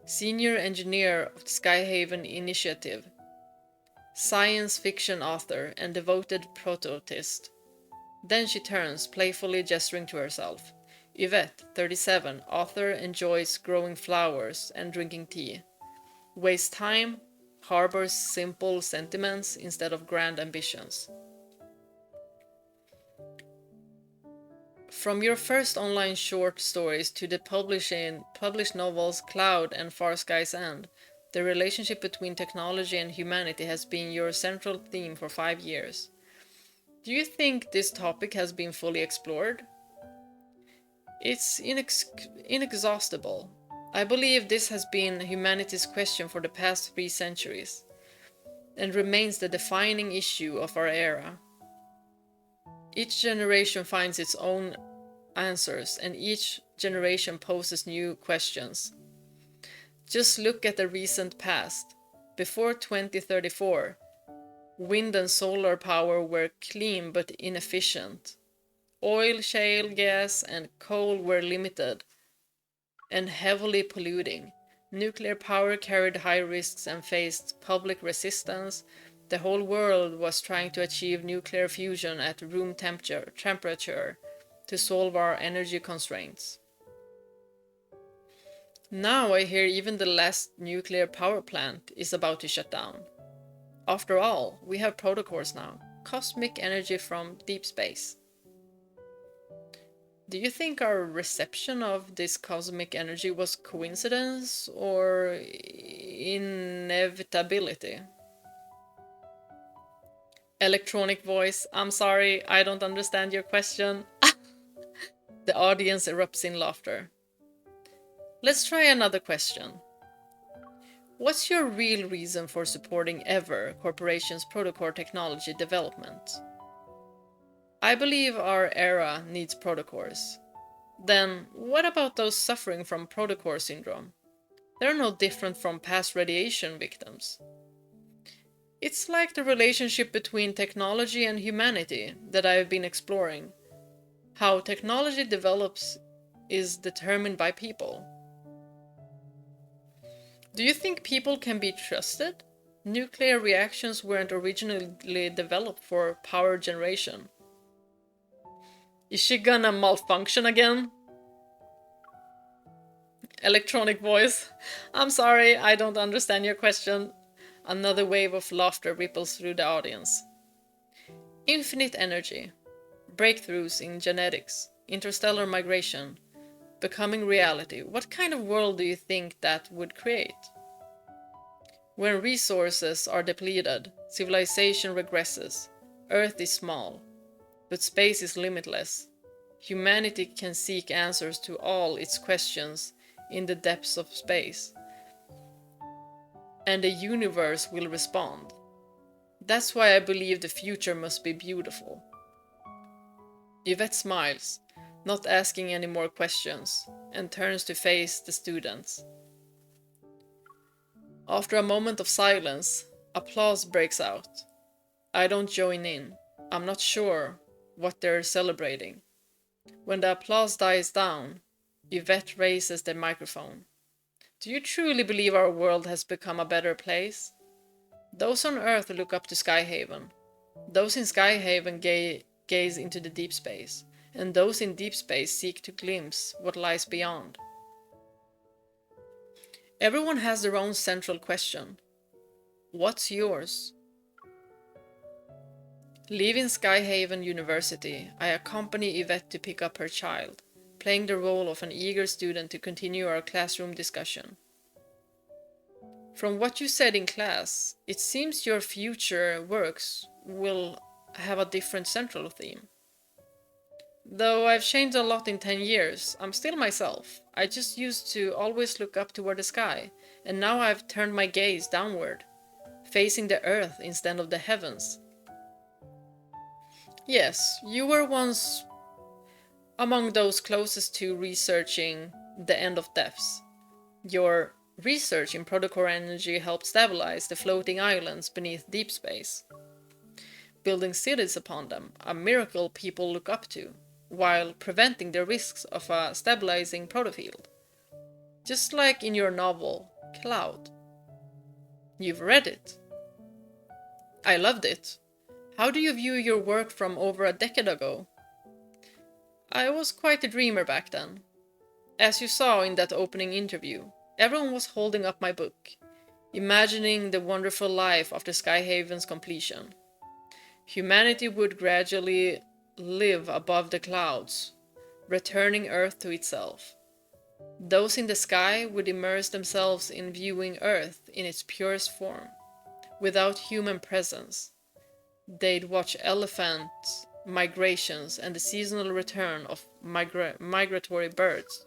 Senior Engineer of the Skyhaven Initiative. Science fiction author and devoted prototist. Then she turns, playfully gesturing to herself. Yvette, 37, author, enjoys growing flowers and drinking tea. Wastes time, harbors simple sentiments instead of grand ambitions. From your first online short stories to the published novels Cloud and Far Sky's End, the relationship between technology and humanity has been your central theme for 5 years. Do you think this topic has been fully explored? It's inexhaustible. I believe this has been humanity's question for the past 3 centuries, and remains the defining issue of our era. Each generation finds its own answers, and each generation poses new questions. Just look at the recent past. Before 2034, wind and solar power were clean but inefficient. Oil, shale gas, and coal were limited and heavily polluting. Nuclear power carried high risks and faced public resistance. The whole world was trying to achieve nuclear fusion at room temperature to solve our energy constraints. Now I hear even the last nuclear power plant is about to shut down. After all, we have protocores now, cosmic energy from deep space. Do you think our reception of this cosmic energy was coincidence or inevitability? Electronic voice, I'm sorry, I don't understand your question. The audience erupts in laughter. Let's try another question. What's your real reason for supporting Ever Corporation's protocore technology development? I believe our era needs protocores. Then, what about those suffering from protocore syndrome? They're no different from past radiation victims. It's like the relationship between technology and humanity that I've been exploring. How technology develops is determined by people. Do you think people can be trusted? Nuclear reactions weren't originally developed for power generation. Is she gonna malfunction again? Electronic voice. I'm sorry, I don't understand your question. Another wave of laughter ripples through the audience. Infinite energy. Breakthroughs in genetics. Interstellar migration. Becoming reality. What kind of world do you think that would create? When resources are depleted, civilization regresses. Earth is small, but space is limitless. Humanity can seek answers to all its questions in the depths of space. And the universe will respond. That's why I believe the future must be beautiful. Yvette smiles, not asking any more questions, and turns to face the students. After a moment of silence, applause breaks out. I don't join in. I'm not sure what they're celebrating. When the applause dies down, Yvette raises the microphone. Do you truly believe our world has become a better place? Those on Earth look up to Skyhaven. Those in Skyhaven gaze into the deep space, and those in deep space seek to glimpse what lies beyond. Everyone has their own central question. What's yours? Leaving Skyhaven University, I accompany Yvette to pick up her child, playing the role of an eager student to continue our classroom discussion. From what you said in class, it seems your future works will have a different central theme. Though I've changed a lot in 10 years, I'm still myself. I just used to always look up toward the sky, and now I've turned my gaze downward, facing the earth instead of the heavens. Yes, you were once among those closest to researching the end of deaths. Your research in protocore energy helped stabilize the floating islands beneath deep space, building cities upon them, a miracle people look up to, while preventing the risks of a stabilizing protofield. Just like in your novel, Cloud. You've read it. I loved it. How do you view your work from over a decade ago? I was quite a dreamer back then. As you saw in that opening interview, everyone was holding up my book, imagining the wonderful life after Skyhaven's completion. Humanity would gradually live above the clouds, returning Earth to itself. Those in the sky would immerse themselves in viewing Earth in its purest form, without human presence. They'd watch elephant migrations and the seasonal return of migratory birds.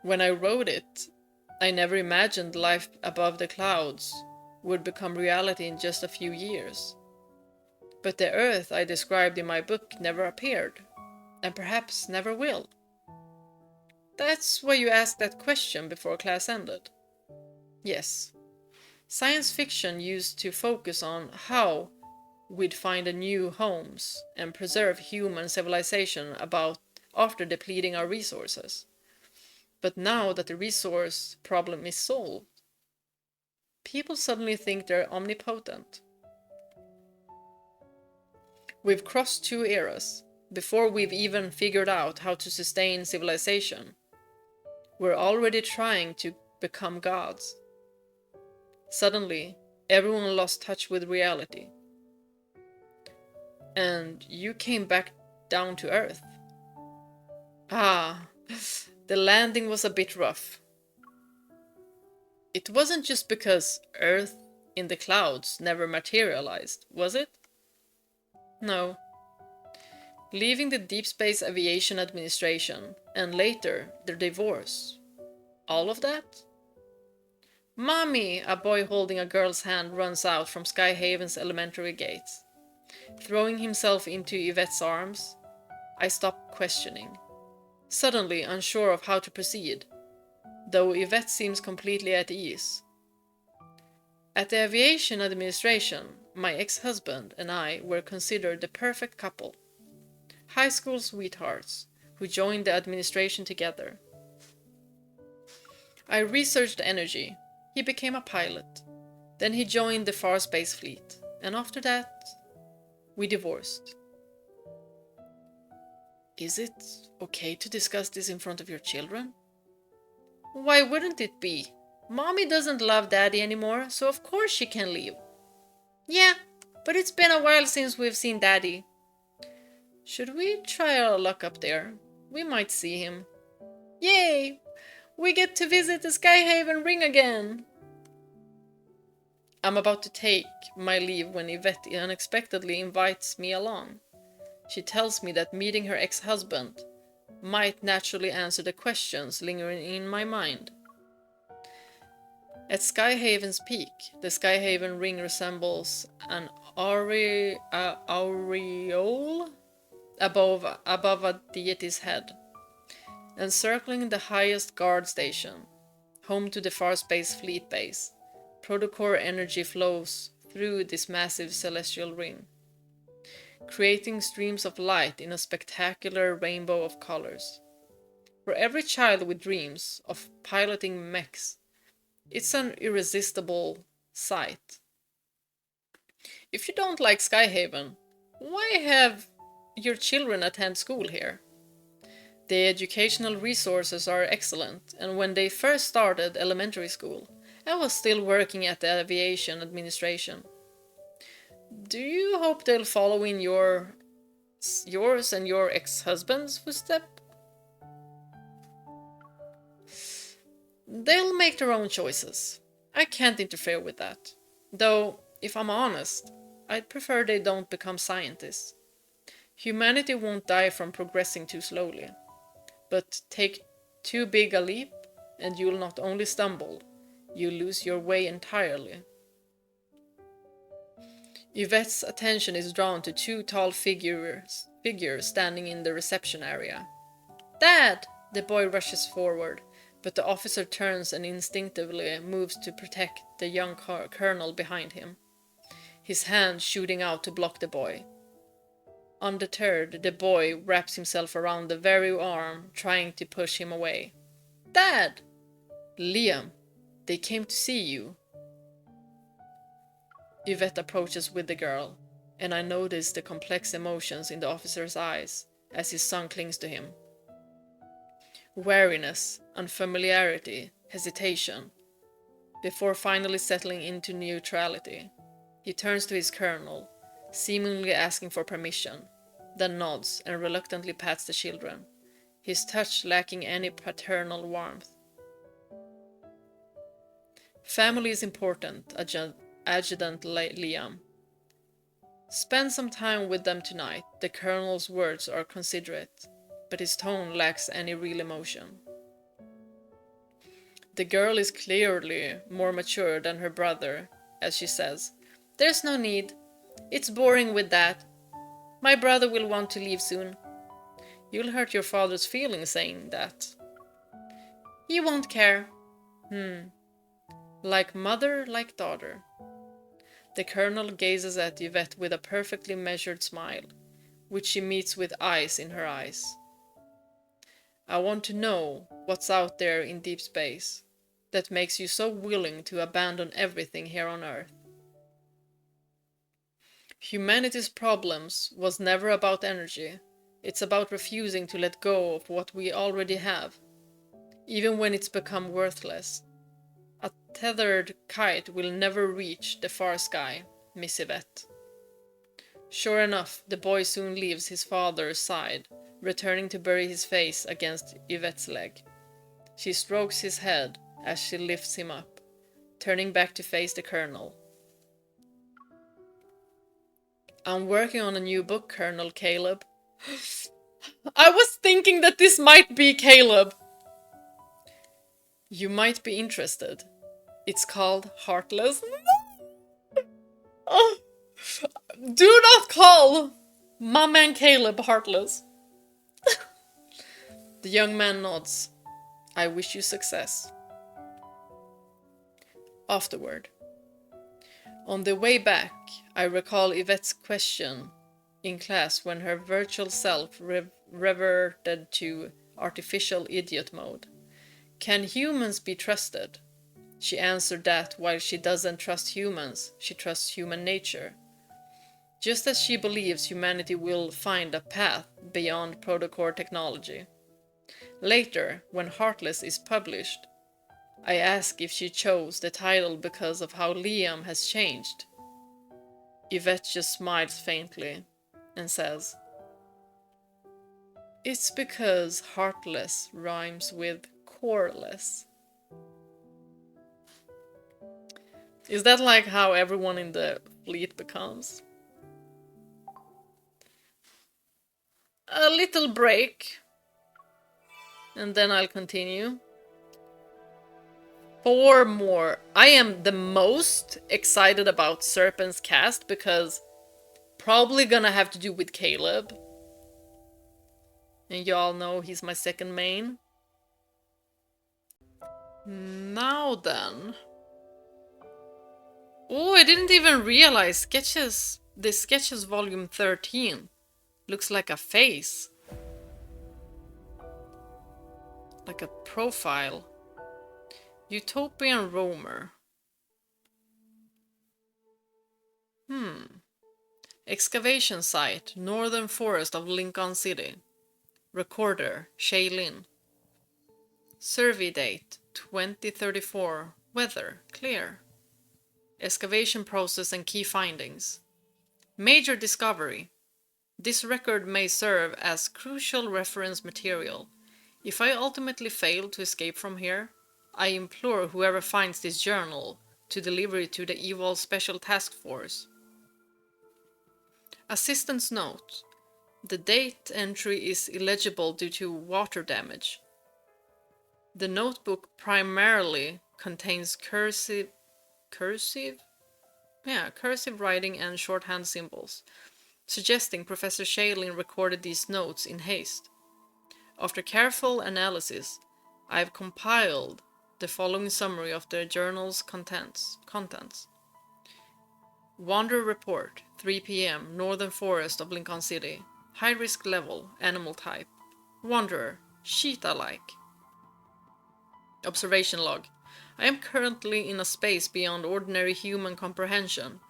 When I wrote it, I never imagined life above the clouds would become reality in just a few years. But the Earth I described in my book never appeared, and perhaps never will. That's why you asked that question before class ended. Yes, science fiction used to focus on how we'd find a new homes and preserve human civilization after depleting our resources. But now that the resource problem is solved, people suddenly think they're omnipotent. We've crossed two eras, before we've even figured out how to sustain civilization. We're already trying to become gods. Suddenly, everyone lost touch with reality. And you came back down to Earth. Ah, the landing was a bit rough. It wasn't just because Earth in the clouds never materialized, was it? No. Leaving the Deep Space Aviation Administration, and later their divorce. All of that? Mommy! A boy holding a girl's hand runs out from Skyhaven's elementary gates. Throwing himself into Yvette's arms, I stop questioning, suddenly unsure of how to proceed, though Yvette seems completely at ease. At the Aviation Administration, my ex-husband and I were considered the perfect couple. High school sweethearts who joined the administration together. I researched energy. He became a pilot. Then he joined the Far Space Fleet, and after that, we divorced. Is it okay to discuss this in front of your children? Why wouldn't it be? Mommy doesn't love Daddy anymore, so of course she can leave. Yeah, but it's been a while since we've seen Daddy. Should we try our luck up there? We might see him. Yay! We get to visit the Skyhaven ring again! I'm about to take my leave when Yvette unexpectedly invites me along. She tells me that meeting her ex-husband might naturally answer the questions lingering in my mind. At Skyhaven's peak, the Skyhaven ring resembles an aureole above a deity's head. Encircling the highest guard station, home to the Far Space Fleet base, protocore energy flows through this massive celestial ring, creating streams of light in a spectacular rainbow of colors. For every child with dreams of piloting mechs, it's an irresistible sight. If you don't like Skyhaven, why have your children attend school here? The educational resources are excellent, and when they first started elementary school, I was still working at the aviation administration. Do you hope they'll follow in yours and your ex-husband's footsteps? They'll make their own choices. I can't interfere with that. Though, if I'm honest, I'd prefer they don't become scientists. Humanity won't die from progressing too slowly. But take too big a leap, and you'll not only stumble, you'll lose your way entirely. Yvette's attention is drawn to two tall figures standing in the reception area. Dad! The boy rushes forward, but the officer turns and instinctively moves to protect the young colonel behind him, his hand shooting out to block the boy. Undeterred, the boy wraps himself around the very arm, trying to push him away. Dad! Liam, they came to see you. Yvette approaches with the girl, and I notice the complex emotions in the officer's eyes as his son clings to him. Wariness, unfamiliarity, hesitation, before finally settling into neutrality. He turns to his colonel, seemingly asking for permission, then nods and reluctantly pats the children, his touch lacking any paternal warmth. Family is important, Adjutant Liam. Spend some time with them tonight. The colonel's words are considerate, but his tone lacks any real emotion. The girl is clearly more mature than her brother, as she says, "There's no need. It's boring with that. My brother will want to leave soon." You'll hurt your father's feelings saying that. He won't care. Like mother, like daughter. The colonel gazes at Yvette with a perfectly measured smile, which she meets with ice in her eyes. I want to know what's out there in deep space that makes you so willing to abandon everything here on Earth. Humanity's problems was never about energy. It's about refusing to let go of what we already have, even when it's become worthless. A tethered kite will never reach the far sky, Miss Yvette. Sure enough, the boy soon leaves his father's side, returning to bury his face against Yvette's leg. She strokes his head as she lifts him up, turning back to face the colonel. I'm working on a new book, Colonel Caleb. I was thinking that this might be Caleb. You might be interested. It's called Heartless. Oh, do not call my man Caleb heartless. The young man nods. I wish you success. Afterward. On the way back, I recall Yvette's question in class when her virtual self reverted to artificial idiot mode. Can humans be trusted? She answered that while she doesn't trust humans, she trusts human nature. Just as she believes humanity will find a path beyond protocore technology. Later, when Heartless is published, I ask if she chose the title because of how Liam has changed. Yvette just smiles faintly and says, "It's because Heartless rhymes with coreless." Is that like how everyone in the fleet becomes? A little break, and then I'll continue. 4 more. I am the most excited about Serpent's cast because probably gonna have to do with Caleb. And y'all know he's my second main. Now then. Oh, I didn't even realize sketches. This sketches volume 13 looks like a face. Like a profile. Utopian Roamer. Excavation site, northern forest of Linkon City. Recorder, Shaylin. Survey date, 2034. Weather, clear. Excavation process and key findings. Major discovery. This record may serve as crucial reference material. If I ultimately fail to escape from here, I implore whoever finds this journal to deliver it to the Evil Special Task Force. Assistant's note. The date entry is illegible due to water damage. The notebook primarily contains cursive writing and shorthand symbols, suggesting Professor Shaylin recorded these notes in haste. After careful analysis, I have compiled the following summary of the journal's contents. Wanderer report, 3 p.m., northern forest of Linkon City. High risk level, animal type. Wanderer, cheetah-like. Observation log. I am currently in a space beyond ordinary human comprehension,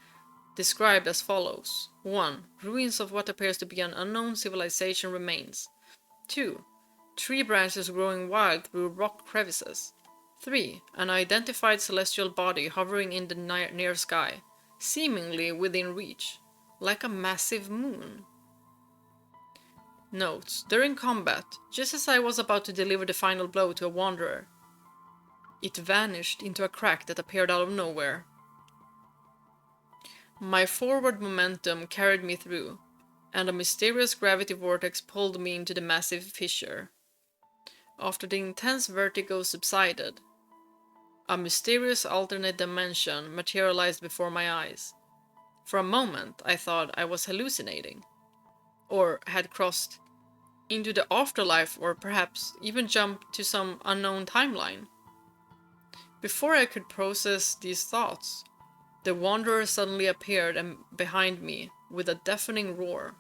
described as follows. 1. Ruins of what appears to be an unknown civilization remains. 2. Tree branches growing wild through rock crevices. 3. An identified celestial body hovering in the near sky, seemingly within reach, like a massive moon. Notes. During combat, just as I was about to deliver the final blow to a wanderer, it vanished into a crack that appeared out of nowhere. My forward momentum carried me through, and a mysterious gravity vortex pulled me into the massive fissure. After the intense vertigo subsided, a mysterious alternate dimension materialized before my eyes. For a moment, I thought I was hallucinating, or had crossed into the afterlife, or perhaps even jumped to some unknown timeline. Before I could process these thoughts, the Wanderer suddenly appeared behind me with a deafening roar.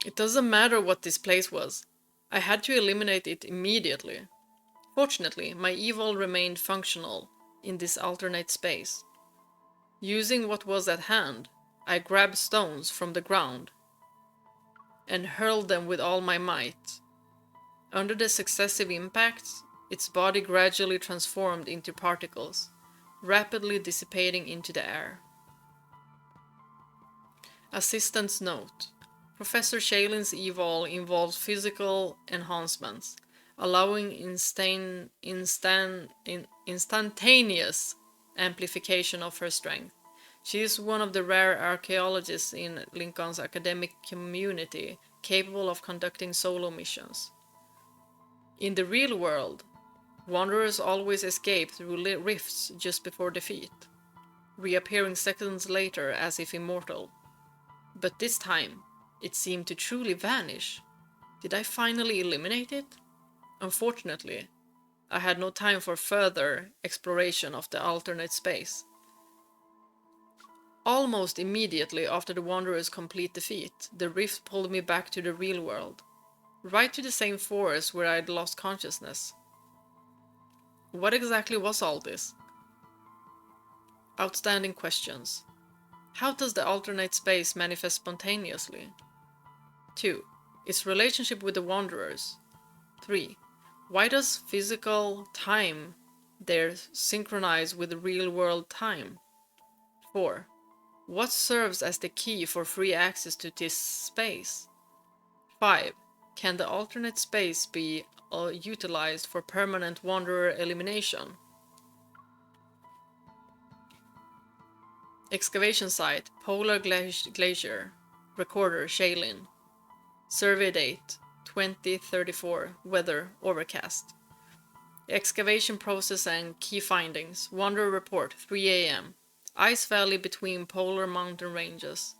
It doesn't matter what this place was. I had to eliminate it immediately. Fortunately, my evil remained functional in this alternate space. Using what was at hand, I grabbed stones from the ground and hurled them with all my might. Under the successive impacts, its body gradually transformed into particles, rapidly dissipating into the air. Assistant's note. Professor Shaylin's evil involves physical enhancements, allowing instantaneous amplification of her strength. She is one of the rare archaeologists in Lincoln's academic community capable of conducting solo missions. In the real world, wanderers always escape through rifts just before defeat, reappearing seconds later as if immortal. But this time, it seemed to truly vanish. Did I finally eliminate it? Unfortunately, I had no time for further exploration of the alternate space. Almost immediately after the Wanderer's complete defeat, the rift pulled me back to the real world, right to the same forest where I had lost consciousness. What exactly was all this? Outstanding questions. How does the alternate space manifest spontaneously? 2. Its relationship with the Wanderers. 3. Why does physical time there synchronize with real-world time? 4. What serves as the key for free access to this space? 5. Can the alternate space be utilized for permanent Wanderer elimination? Excavation site, Polar Glacier. Recorder, Shailin. Survey date, 2034. Weather, overcast. Excavation process and key findings. Wanderer report, 3 a.m. Ice valley between polar mountain ranges.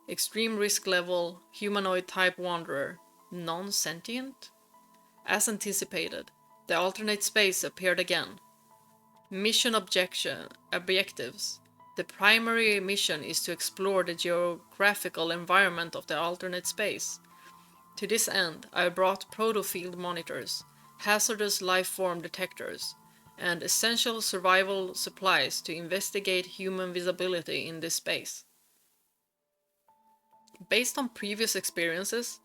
Extreme risk level, humanoid type wanderer. Non-sentient? As anticipated, the alternate space appeared again. Mission objectives. The primary mission is to explore the geographical environment of the alternate space. To this end, I brought protofield monitors, hazardous life form detectors, and essential survival supplies to investigate human visibility in this space. Based on previous experiences,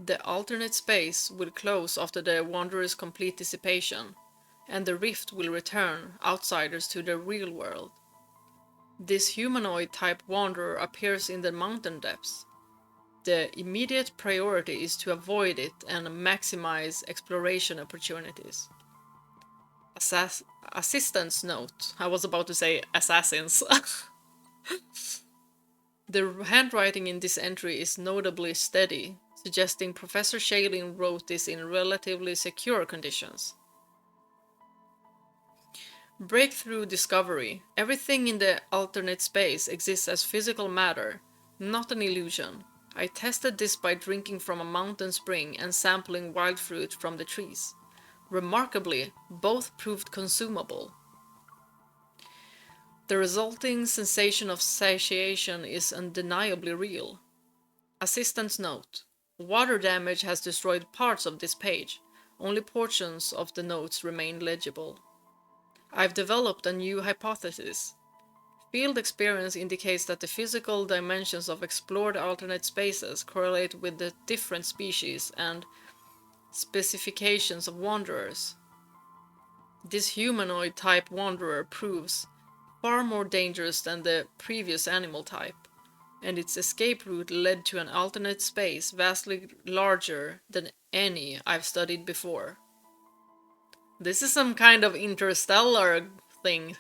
the alternate space will close after the Wanderer's complete dissipation, and the rift will return outsiders to the real world. This humanoid-type Wanderer appears in the mountain depths. The immediate priority is to avoid it and maximize exploration opportunities. Assistance note. I was about to say assassins. The handwriting in this entry is notably steady, suggesting Professor Shailin wrote this in relatively secure conditions. Breakthrough discovery. Everything in the alternate space exists as physical matter, not an illusion. I tested this by drinking from a mountain spring and sampling wild fruit from the trees. Remarkably, both proved consumable. The resulting sensation of satiation is undeniably real. Assistant's note. Water damage has destroyed parts of this page. Only portions of the notes remain legible. I've developed a new hypothesis. Field experience indicates that the physical dimensions of explored alternate spaces correlate with the different species and specifications of wanderers. This humanoid-type wanderer proves far more dangerous than the previous animal type, and its escape route led to an alternate space vastly larger than any I've studied before. This is some kind of interstellar thing.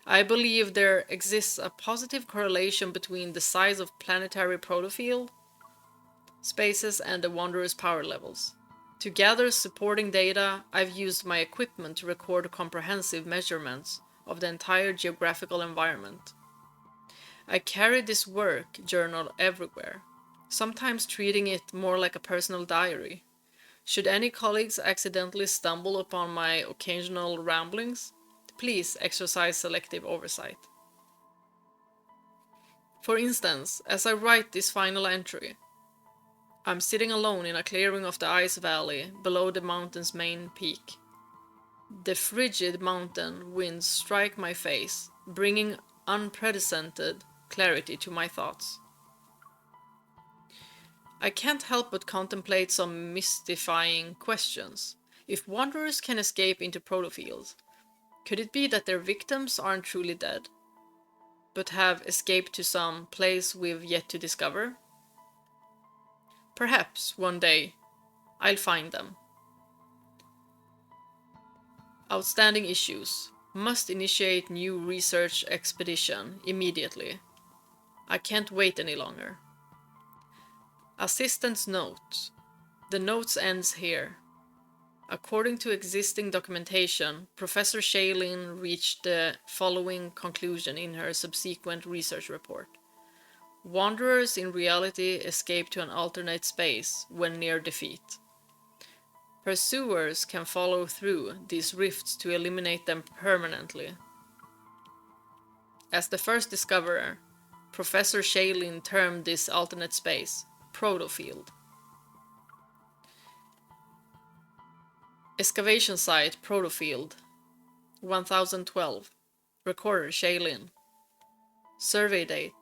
I believe there exists a positive correlation between the size of planetary protofield spaces and the Wanderer's power levels. To gather supporting data, I've used my equipment to record comprehensive measurements of the entire geographical environment. I carry this work journal everywhere, sometimes treating it more like a personal diary. Should any colleagues accidentally stumble upon my occasional ramblings, please exercise selective oversight. For instance, as I write this final entry, I'm sitting alone in a clearing of the ice valley below the mountain's main peak. The frigid mountain winds strike my face, bringing unprecedented clarity to my thoughts. I can't help but contemplate some mystifying questions. If wanderers can escape into protofields, could it be that their victims aren't truly dead, but have escaped to some place we've yet to discover? Perhaps, one day, I'll find them. Outstanding issues. Must initiate new research expedition immediately. I can't wait any longer. Assistant's note. The notes ends here. According to existing documentation, Professor Shailin reached the following conclusion in her subsequent research report. Wanderers in reality escape to an alternate space when near defeat. Pursuers can follow through these rifts to eliminate them permanently. As the first discoverer, Professor Shailin termed this alternate space protofield. Excavation site, Protofield. 1012. Recorder, Shaylin. Survey date.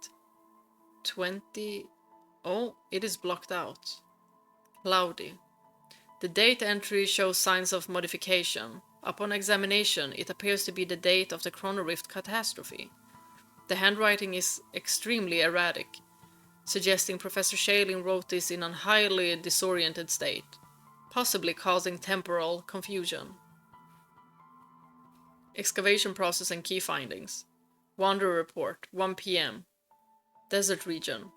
20... Oh, it is blocked out. Cloudy. The date entry shows signs of modification. Upon examination, it appears to be the date of the chronorift catastrophe. The handwriting is extremely erratic, suggesting Professor Shaylin wrote this in a highly disoriented state, possibly causing temporal confusion. Excavation process and key findings. Wanderer report, 1 p.m. Desert region.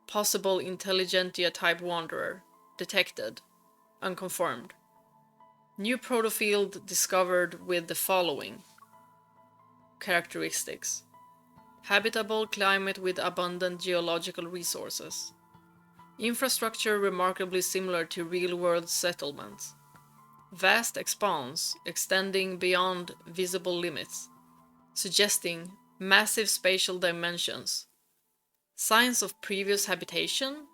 Possible intelligentsia type wanderer. Detected. Unconfirmed. New protofield discovered with the following characteristics. Habitable climate with abundant geological resources. Infrastructure remarkably similar to real-world settlements. Vast expanse extending beyond visible limits, suggesting massive spatial dimensions. Signs of previous habitation?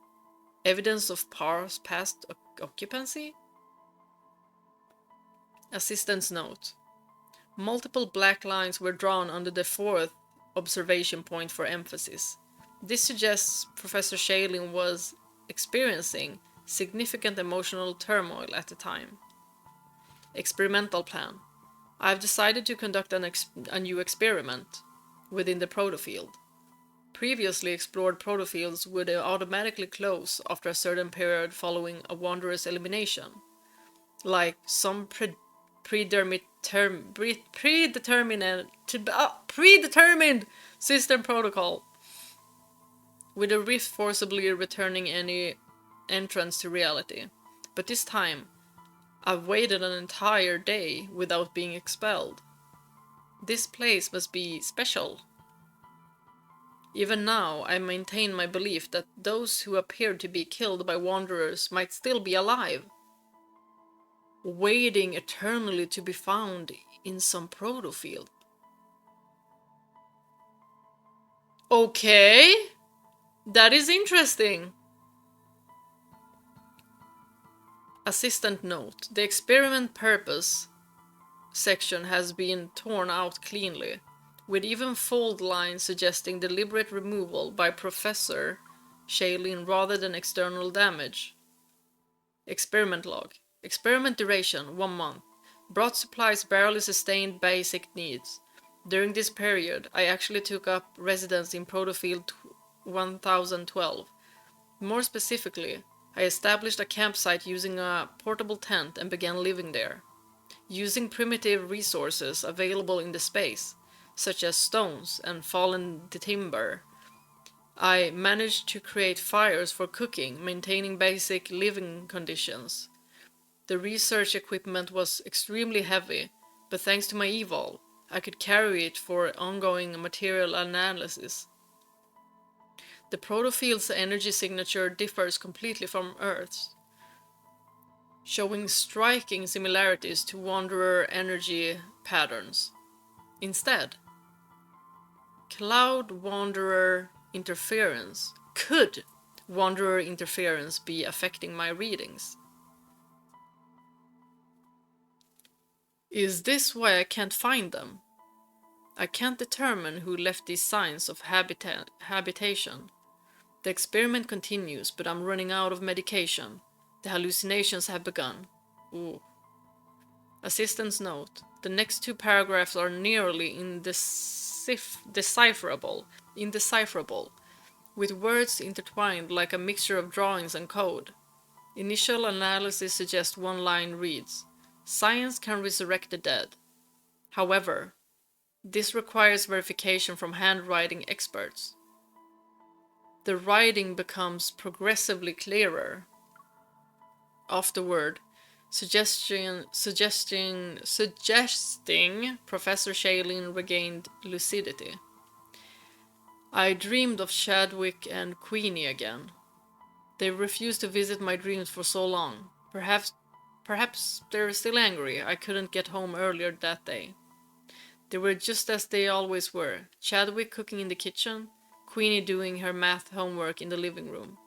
Evidence of past occupancy? Assistant's note. Multiple black lines were drawn under the fourth observation point for emphasis. This suggests Professor Shaylin was experiencing significant emotional turmoil at the time. Experimental plan. I have decided to conduct a new experiment within the protofield. Previously explored protofields would automatically close after a certain period following a wanderer's elimination, like some predetermined system protocol, with a rift forcibly returning any entrance to reality. But this time, I've waited an entire day without being expelled. This place must be special. Even now, I maintain my belief that those who appeared to be killed by wanderers might still be alive, waiting eternally to be found in some protofield. Okay, that is interesting. Assistant note. The experiment purpose section has been torn out cleanly, with even fold lines suggesting deliberate removal by Professor Shaylin rather than external damage. Experiment log. Experiment duration, 1 month. Brought supplies barely sustained basic needs. During this period, I actually took up residence in Protofield 1012. More specifically, I established a campsite using a portable tent and began living there. Using primitive resources available in the space, such as stones and fallen timber, I managed to create fires for cooking, maintaining basic living conditions. The research equipment was extremely heavy, but thanks to my evolve, I could carry it for ongoing material analysis. The protofield's energy signature differs completely from Earth's, showing striking similarities to Wanderer energy patterns. Instead, Cloud Wanderer interference. Could Wanderer interference be affecting my readings? Is this why I can't find them? I can't determine who left these signs of habitation. The experiment continues, but I'm running out of medication. The hallucinations have begun. Ooh. Assistant's note. The next 2 paragraphs are nearly indecipherable, with words intertwined like a mixture of drawings and code. Initial analysis suggests one line reads, "Science can resurrect the dead. However, this requires verification from handwriting experts." The writing becomes progressively clearer afterward, suggesting Professor Shaylin regained lucidity. I dreamed of Chadwick and Queenie again. They refused to visit my dreams for so long. Perhaps they're still angry I couldn't get home earlier that day. They were just as they always were. Chadwick cooking in the kitchen, Queenie doing her math homework in the living room.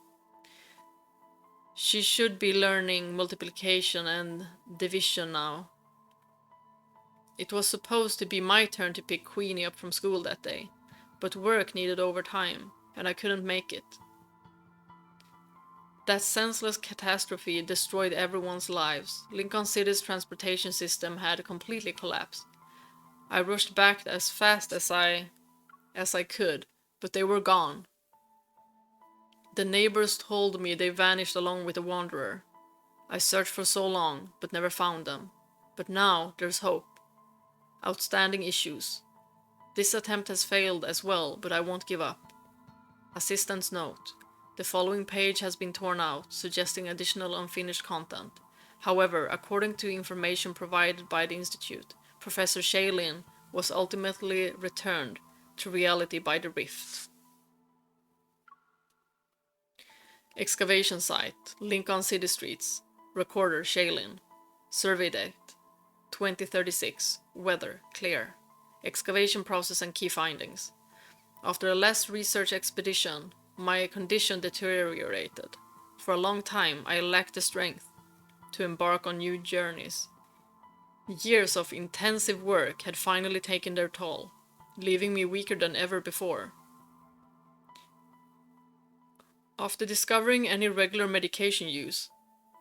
She should be learning multiplication and division now. It was supposed to be my turn to pick Queenie up from school that day, but work needed overtime, and I couldn't make it. That senseless catastrophe destroyed everyone's lives. Linkon City's transportation system had completely collapsed. I rushed back as fast as I could, but they were gone. The neighbors told me they vanished along with the Wanderer. I searched for so long, but never found them. But now there's hope. Outstanding issues. This attempt has failed as well, but I won't give up. Assistant's note. The following page has been torn out, suggesting additional unfinished content. However, according to information provided by the Institute, Professor Shaylin was ultimately returned to reality by the rift. Excavation site, Linkon City Streets. Recorder Shaylin. Survey date 2036. Weather clear. Excavation process and key findings. After a last research expedition, my condition deteriorated. For a long time, I lacked the strength to embark on new journeys. Years of intensive work had finally taken their toll, leaving me weaker than ever before. After discovering an irregular medication use,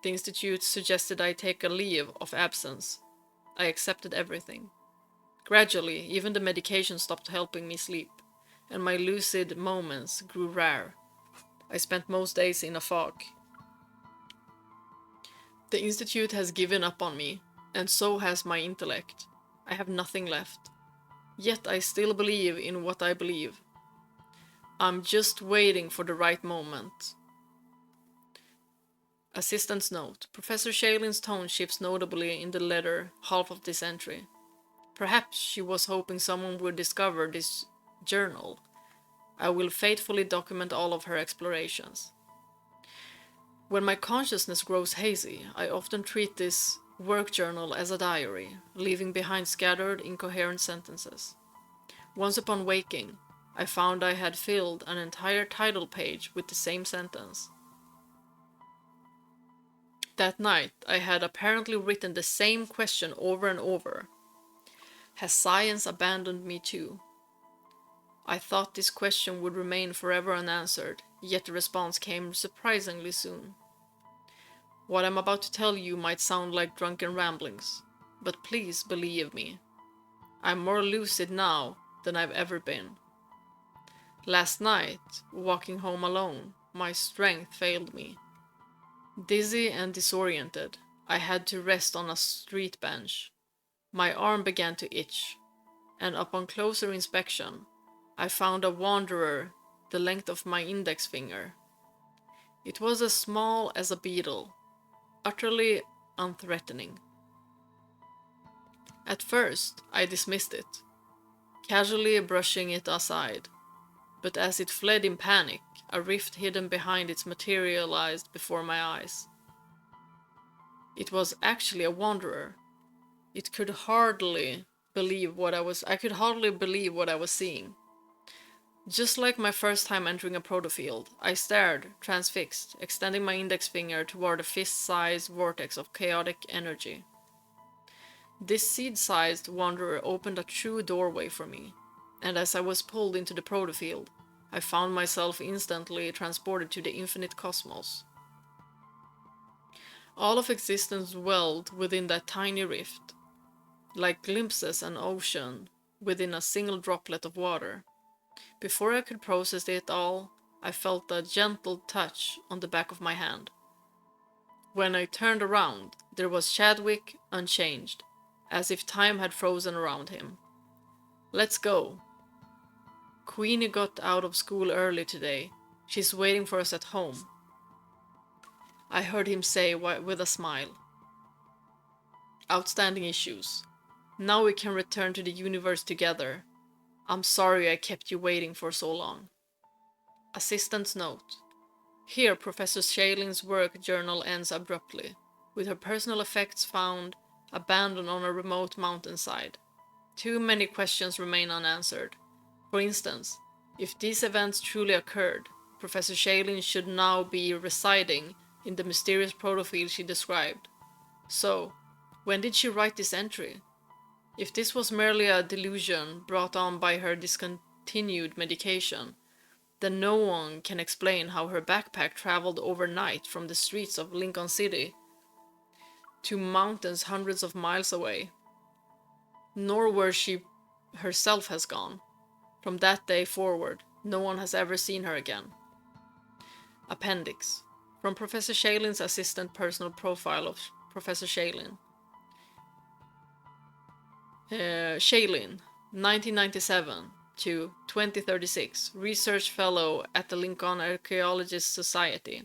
the Institute suggested I take a leave of absence. I accepted everything. Gradually, even the medication stopped helping me sleep, and my lucid moments grew rare. I spent most days in a fog. The Institute has given up on me, and so has my intellect. I have nothing left. Yet I still believe in what I believe. I'm just waiting for the right moment. Assistant's note. Professor Shaylin's tone shifts notably in the latter half of this entry. Perhaps she was hoping someone would discover this journal. I will faithfully document all of her explorations. When my consciousness grows hazy, I often treat this work journal as a diary, leaving behind scattered, incoherent sentences. Once upon waking, I found I had filled an entire title page with the same sentence. That night, I had apparently written the same question over and over. Has science abandoned me too? I thought this question would remain forever unanswered, yet the response came surprisingly soon. What I'm about to tell you might sound like drunken ramblings, but please believe me. I'm more lucid now than I've ever been. Last night, walking home alone, my strength failed me. Dizzy and disoriented, I had to rest on a street bench. My arm began to itch, and upon closer inspection, I found a wanderer the length of my index finger. It was as small as a beetle, utterly unthreatening. At first, I dismissed it, casually brushing it aside, but as it fled in panic, a rift hidden behind it materialized before my eyes. It was actually a wanderer. I could hardly believe what I was seeing. Just like my first time entering a protofield, I stared, transfixed, extending my index finger toward a fist-sized vortex of chaotic energy. This seed-sized wanderer opened a true doorway for me, and as I was pulled into the protofield, I found myself instantly transported to the infinite cosmos. All of existence dwelled within that tiny rift, like glimpses an ocean within a single droplet of water. Before I could process it all, I felt a gentle touch on the back of my hand. When I turned around, there was Chadwick unchanged, as if time had frozen around him. Let's go. Queenie got out of school early today. She's waiting for us at home, I heard him say with a smile. Outstanding issues. Now we can return to the universe together. I'm sorry I kept you waiting for so long. Assistant's note. Here Professor Shaylin's work journal ends abruptly, with her personal effects found abandoned on a remote mountainside. Too many questions remain unanswered. For instance, if these events truly occurred, Professor Shaylin should now be residing in the mysterious protofield she described. So, when did she write this entry? If this was merely a delusion brought on by her discontinued medication, then no one can explain how her backpack traveled overnight from the streets of Linkon City to mountains hundreds of miles away, nor where she herself has gone. From that day forward, no one has ever seen her again. Appendix. From Professor Shalin's assistant personal profile of Professor Shalin. Shalin, 1997 to 2036, Research Fellow at the Linkon Archaeologist Society.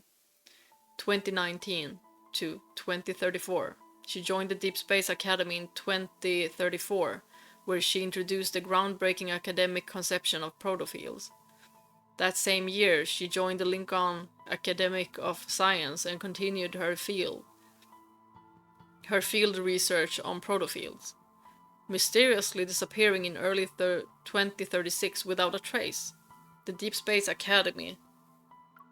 2019 to 2034. She joined the Deepspace Academy in 2034, where she introduced the groundbreaking academic conception of protofields. That same year, she joined the Linkon Academy of Science and continued her field research on protofields, mysteriously disappearing in early 2036 without a trace. The Deepspace Academy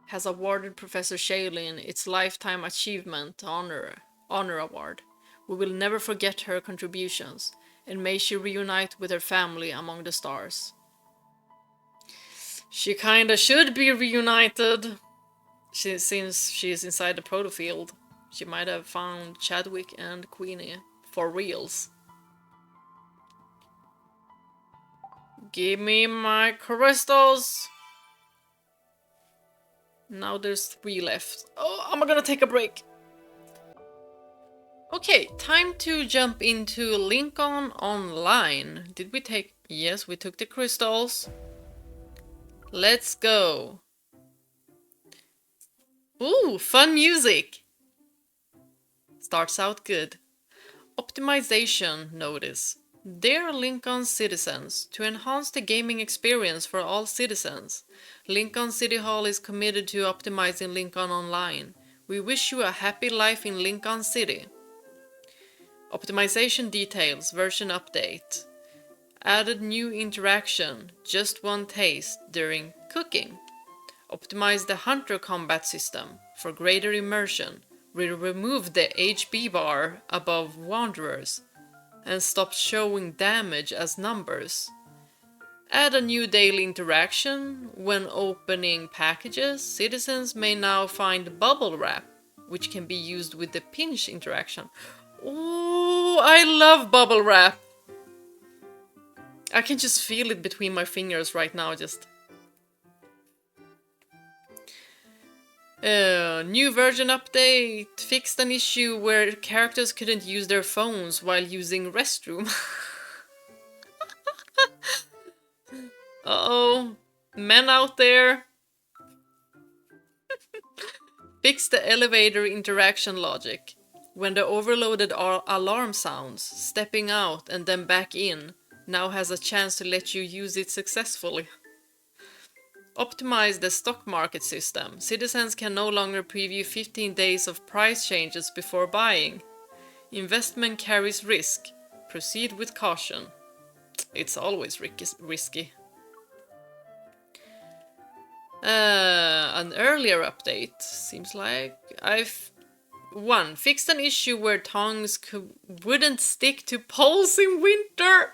has awarded Professor Shalin its Lifetime Achievement Honor Award. We will never forget her contributions, and may she reunite with her family among the stars. She kinda should be reunited. Since she is inside the protofield, she might have found Chadwick and Queenie for reals. Give me my crystals! Now there's 3 left. Oh, I'm gonna take a break. Okay, time to jump into Linkon Online. Did we take... Yes, we took the crystals. Let's go. Ooh, fun music! Starts out good. Optimization notice. Dear Linkon citizens, to enhance the gaming experience for all citizens, Linkon City Hall is committed to optimizing Linkon Online. We wish you a happy life in Linkon City. Optimization details, version update. Added new interaction, just one taste during cooking. Optimize the hunter combat system for greater immersion. We removed the HB bar above wanderers and stopped showing damage as numbers. Add a new daily interaction. When opening packages, citizens may now find bubble wrap, which can be used with the pinch interaction. Ooh, I love bubble wrap! I can just feel it between my fingers right now, just... New version update. Fixed an issue where characters couldn't use their phones while using restroom. Uh-oh. Men out there. Fix the elevator interaction logic. When the overloaded alarm sounds, stepping out and then back in now has a chance to let you use it successfully. Optimize the stock market system. Citizens can no longer preview 15 days of price changes before buying. Investment carries risk. Proceed with caution. It's always risky. An earlier update, seems like. Fixed an issue where tongues wouldn't stick to poles in winter.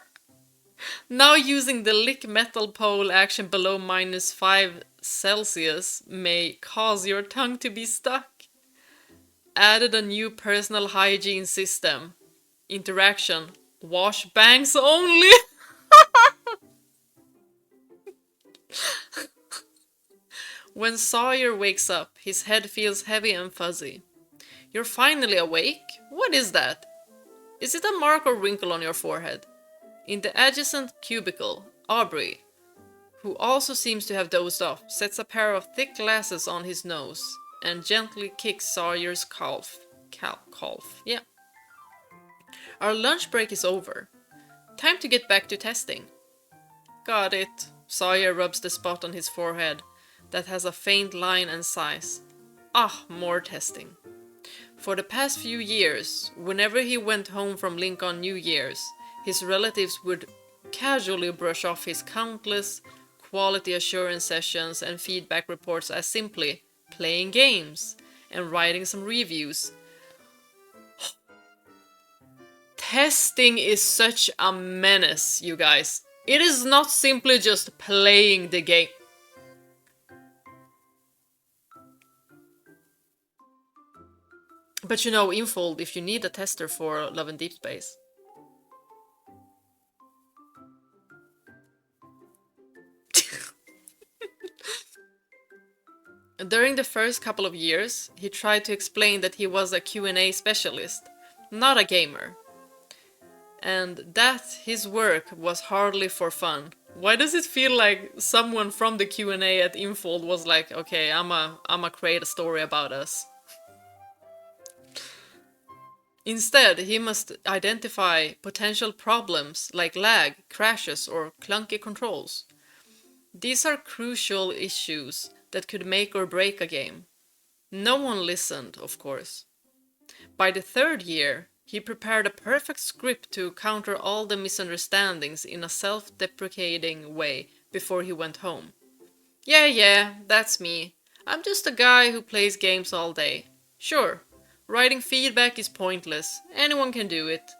Now using the lick metal pole action below -5 Celsius may cause your tongue to be stuck. Added a new personal hygiene system. Interaction. Wash bangs only. When Sawyer wakes up, his head feels heavy and fuzzy. You're finally awake? What is that? Is it a mark or wrinkle on your forehead? In the adjacent cubicle, Aubrey, who also seems to have dozed off, sets a pair of thick glasses on his nose and gently kicks Sawyer's calf. Yeah. Our lunch break is over. Time to get back to testing. Got it. Sawyer rubs the spot on his forehead that has a faint line and size. Ah, more testing. For the past few years, whenever he went home from Linkon New Year's, his relatives would casually brush off his countless quality assurance sessions and feedback reports as simply playing games, and writing some reviews. Testing is such a menace, you guys. It is not simply just playing the game. But you know, Infold, if you need a tester for Love and Deepspace. During the first couple of years, he tried to explain that he was a Q&A specialist, not a gamer. And that his work was hardly for fun. Why does it feel like someone from the Q&A at Infold was like, okay, I'ma create a story about us. Instead, he must identify potential problems like lag, crashes, or clunky controls. These are crucial issues that could make or break a game. No one listened, of course. By the third year, he prepared a perfect script to counter all the misunderstandings in a self-deprecating way before he went home. Yeah, that's me. I'm just a guy who plays games all day. Sure, writing feedback is pointless. Anyone can do it.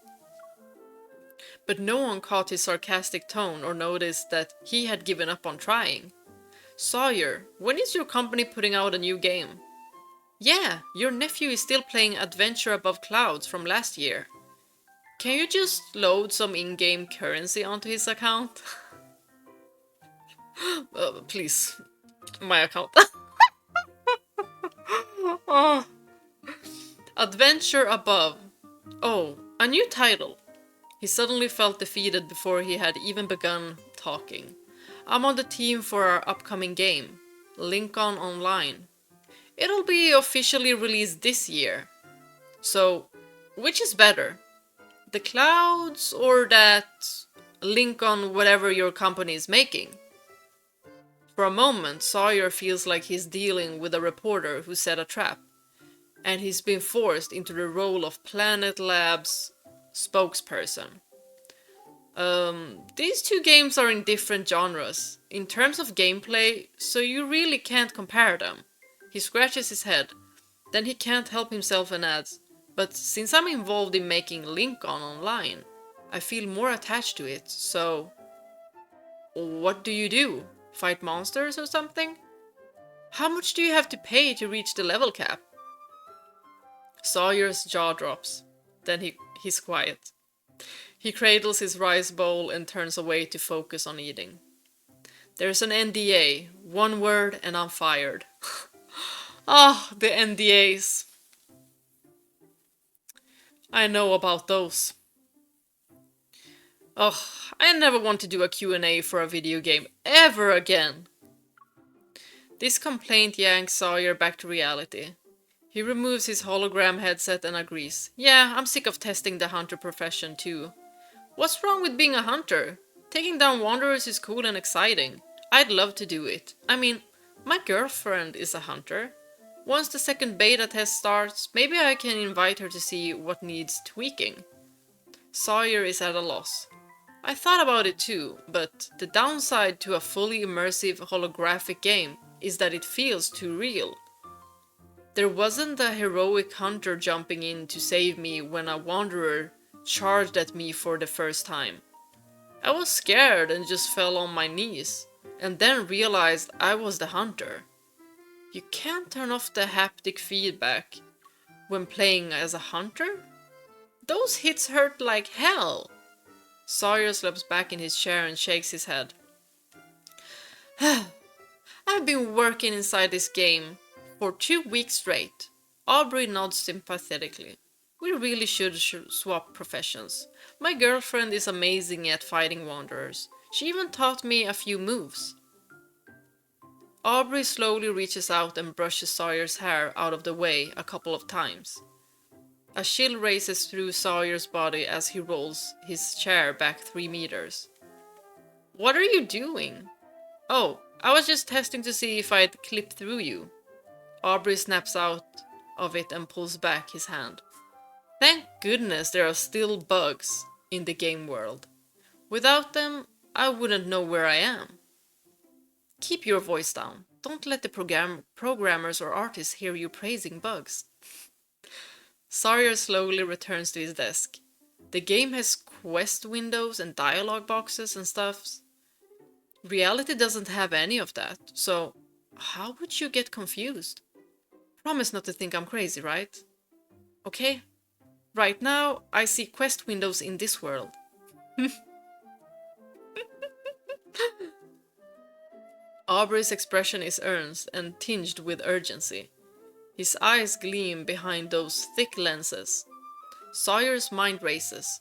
But no one caught his sarcastic tone or noticed that he had given up on trying. Sawyer, when is your company putting out a new game? Yeah, your nephew is still playing Adventure Above Clouds from last year. Can you just load some in-game currency onto his account? Please, my account. Oh. Adventure Above. Oh, a new title. He suddenly felt defeated before he had even begun talking. I'm on the team for our upcoming game, Linkon Online. It'll be officially released this year. So, which is better? The clouds or that Linkon whatever your company is making? For a moment, Sawyer feels like he's dealing with a reporter who set a trap, and he's been forced into the role of Planet Lab's spokesperson. These two games are in different genres, in terms of gameplay, so you really can't compare them. He scratches his head, then he can't help himself and adds, but since I'm involved in making Linkon Online, I feel more attached to it, so... What do you do? Fight monsters or something? How much do you have to pay to reach the level cap? Sawyer's jaw drops. Then he's quiet. He cradles his rice bowl and turns away to focus on eating. There's an NDA, one word and I'm fired. Ah, the NDAs. I know about those. Ugh, I never want to do a Q&A for a video game ever again. This complaint yanks Sawyer back to reality. He removes his hologram headset and agrees. Yeah, I'm sick of testing the hunter profession too. What's wrong with being a hunter? Taking down wanderers is cool and exciting. I'd love to do it. I mean, my girlfriend is a hunter. Once the second beta test starts, maybe I can invite her to see what needs tweaking. Sawyer is at a loss. I thought about it too, but the downside to a fully immersive holographic game is that it feels too real. There wasn't a heroic hunter jumping in to save me when a wanderer charged at me for the first time. I was scared and just fell on my knees, and then realized I was the hunter. You can't turn off the haptic feedback when playing as a hunter? Those hits hurt like hell! Sawyer slips back in his chair and shakes his head. I've been working inside this game for 2 weeks straight. Aubrey nods sympathetically. We really should swap professions. My girlfriend is amazing at fighting wanderers. She even taught me a few moves. Aubrey slowly reaches out and brushes Sawyer's hair out of the way a couple of times. A chill races through Sawyer's body as he rolls his chair back 3 meters. What are you doing? Oh, I was just testing to see if I'd clip through you. Aubrey snaps out of it and pulls back his hand. Thank goodness there are still bugs in the game world. Without them, I wouldn't know where I am. Keep your voice down. Don't let the programmers or artists hear you praising bugs. Sawyer slowly returns to his desk. The game has quest windows and dialogue boxes and stuff. Reality doesn't have any of that, so how would you get confused? Promise not to think I'm crazy, right? Okay? Right now, I see quest windows in this world. Aubrey's expression is earnest and tinged with urgency. His eyes gleam behind those thick lenses. Sawyer's mind races.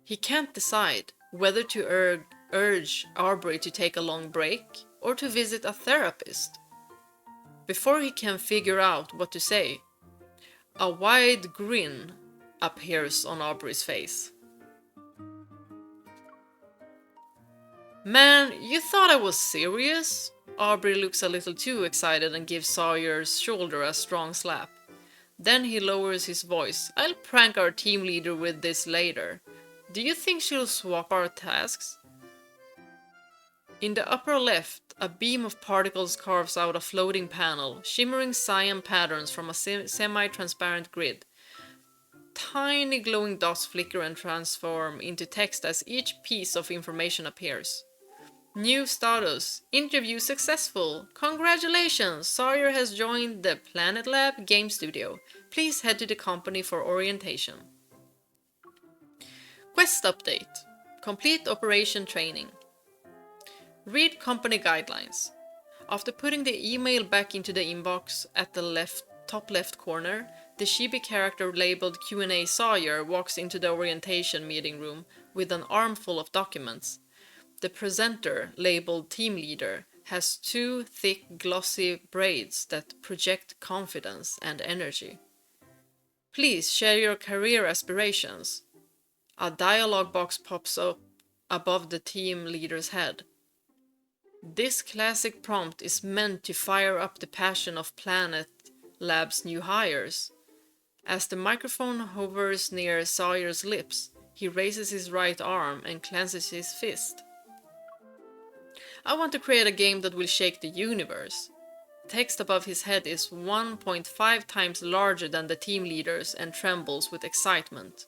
He can't decide whether to urge Aubrey to take a long break or to visit a therapist. Before he can figure out what to say, a wide grin appears on Aubrey's face. Man, you thought I was serious? Aubrey looks a little too excited and gives Sawyer's shoulder a strong slap. Then he lowers his voice. I'll prank our team leader with this later. Do you think she'll swap our tasks? In the upper left, a beam of particles carves out a floating panel, shimmering cyan patterns from a semi-transparent grid. Tiny glowing dots flicker and transform into text as each piece of information appears. New status. Interview successful. Congratulations! Sawyer has joined the Planet Lab game studio. Please head to the company for orientation. Quest update. Complete operation training. Read company guidelines. After putting the email back into the inbox at the top left corner, the chibi character labeled Q&A Sawyer walks into the orientation meeting room with an armful of documents. The presenter, labeled Team Leader, has two thick glossy braids that project confidence and energy. Please share your career aspirations. A dialogue box pops up above the team leader's head. This classic prompt is meant to fire up the passion of Planet Lab's new hires. As the microphone hovers near Sawyer's lips, he raises his right arm and clenches his fist. I want to create a game that will shake the universe. Text above his head is 1.5 times larger than the team leader's and trembles with excitement.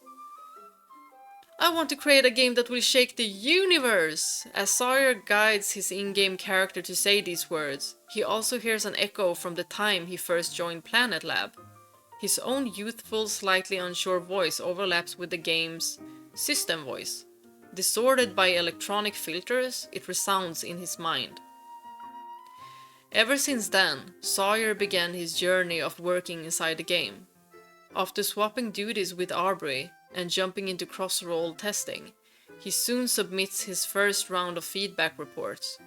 I want to create a game that will shake the universe! As Sawyer guides his in-game character to say these words, he also hears an echo from the time he first joined Planet Lab. His own youthful, slightly unsure voice overlaps with the game's system voice. Distorted by electronic filters, it resounds in his mind. Ever since then, Sawyer began his journey of working inside the game. After swapping duties with Aubrey and jumping into cross-role testing, he soon submits his first round of feedback reports.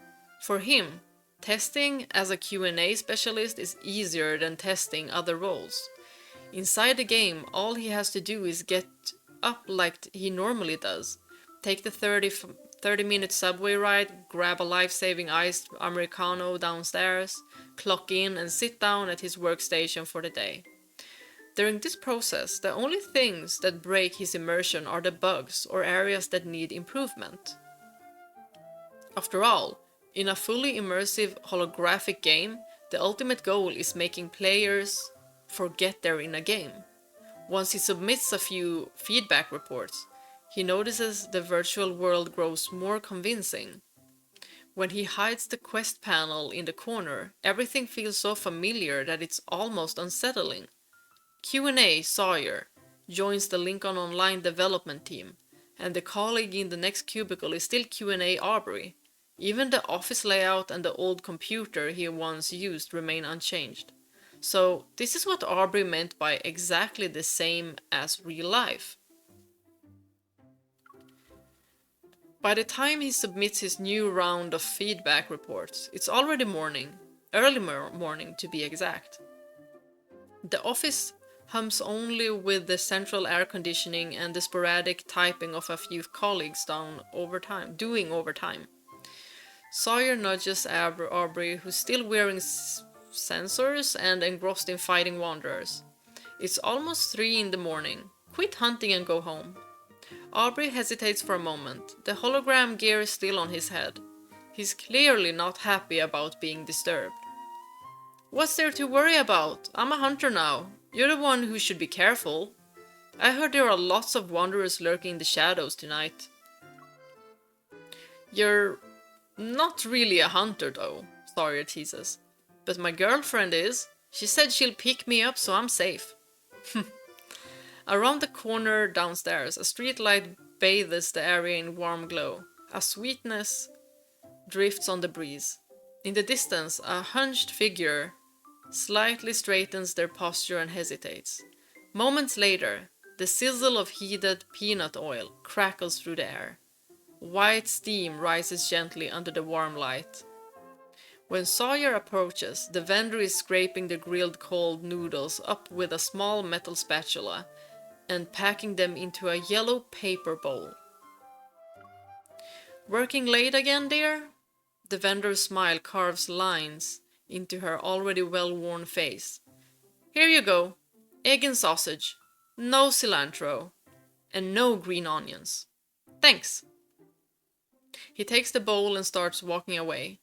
For him, testing as a Q&A specialist is easier than testing other roles. Inside the game, all he has to do is get up like he normally does. Take the 30-minute subway ride, grab a life-saving iced Americano downstairs, clock in and sit down at his workstation for the day. During this process, the only things that break his immersion are the bugs or areas that need improvement. After all, in a fully immersive holographic game, the ultimate goal is making players forget they're in a game. Once he submits a few feedback reports, he notices the virtual world grows more convincing. When he hides the quest panel in the corner, everything feels so familiar that it's almost unsettling. Q&A Sawyer joins the Linkon Online development team, and the colleague in the next cubicle is still Q&A Aubrey. Even the office layout and the old computer he once used remain unchanged. So this is what Aubrey meant by exactly the same as real life. By the time he submits his new round of feedback reports, it's already morning, early morning to be exact. The office hums only with the central air conditioning and the sporadic typing of a few colleagues doing overtime. Sawyer nudges Aubrey, who's still wearing sensors and engrossed in fighting wanderers. It's almost 3 in the morning. Quit hunting and go home. Aubrey hesitates for a moment. The hologram gear is still on his head. He's clearly not happy about being disturbed. What's there to worry about? I'm a hunter now. You're the one who should be careful. I heard there are lots of wanderers lurking in the shadows tonight. You're not really a hunter though, Sawyer teases. But my girlfriend is. She said she'll pick me up so I'm safe. Around the corner downstairs, a streetlight bathes the area in warm glow. A sweetness drifts on the breeze. In the distance, a hunched figure slightly straightens their posture and hesitates. Moments later, the sizzle of heated peanut oil crackles through the air. White steam rises gently under the warm light. When Sawyer approaches, the vendor is scraping the grilled cold noodles up with a small metal spatula and packing them into a yellow paper bowl. Working late again, dear? The vendor's smile carves lines into her already well-worn face. Here you go. Egg and sausage. No cilantro. And no green onions. Thanks. He takes the bowl and starts walking away.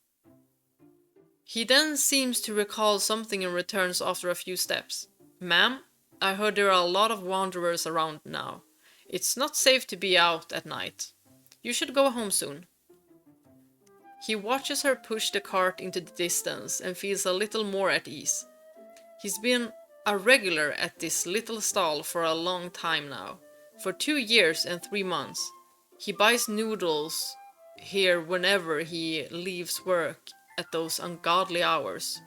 He then seems to recall something and returns after a few steps. Ma'am, I heard there are a lot of wanderers around now. It's not safe to be out at night. You should go home soon. He watches her push the cart into the distance and feels a little more at ease. He's been a regular at this little stall for a long time now. For 2 years and 3 months. He buys noodles here whenever he leaves work at those ungodly hours.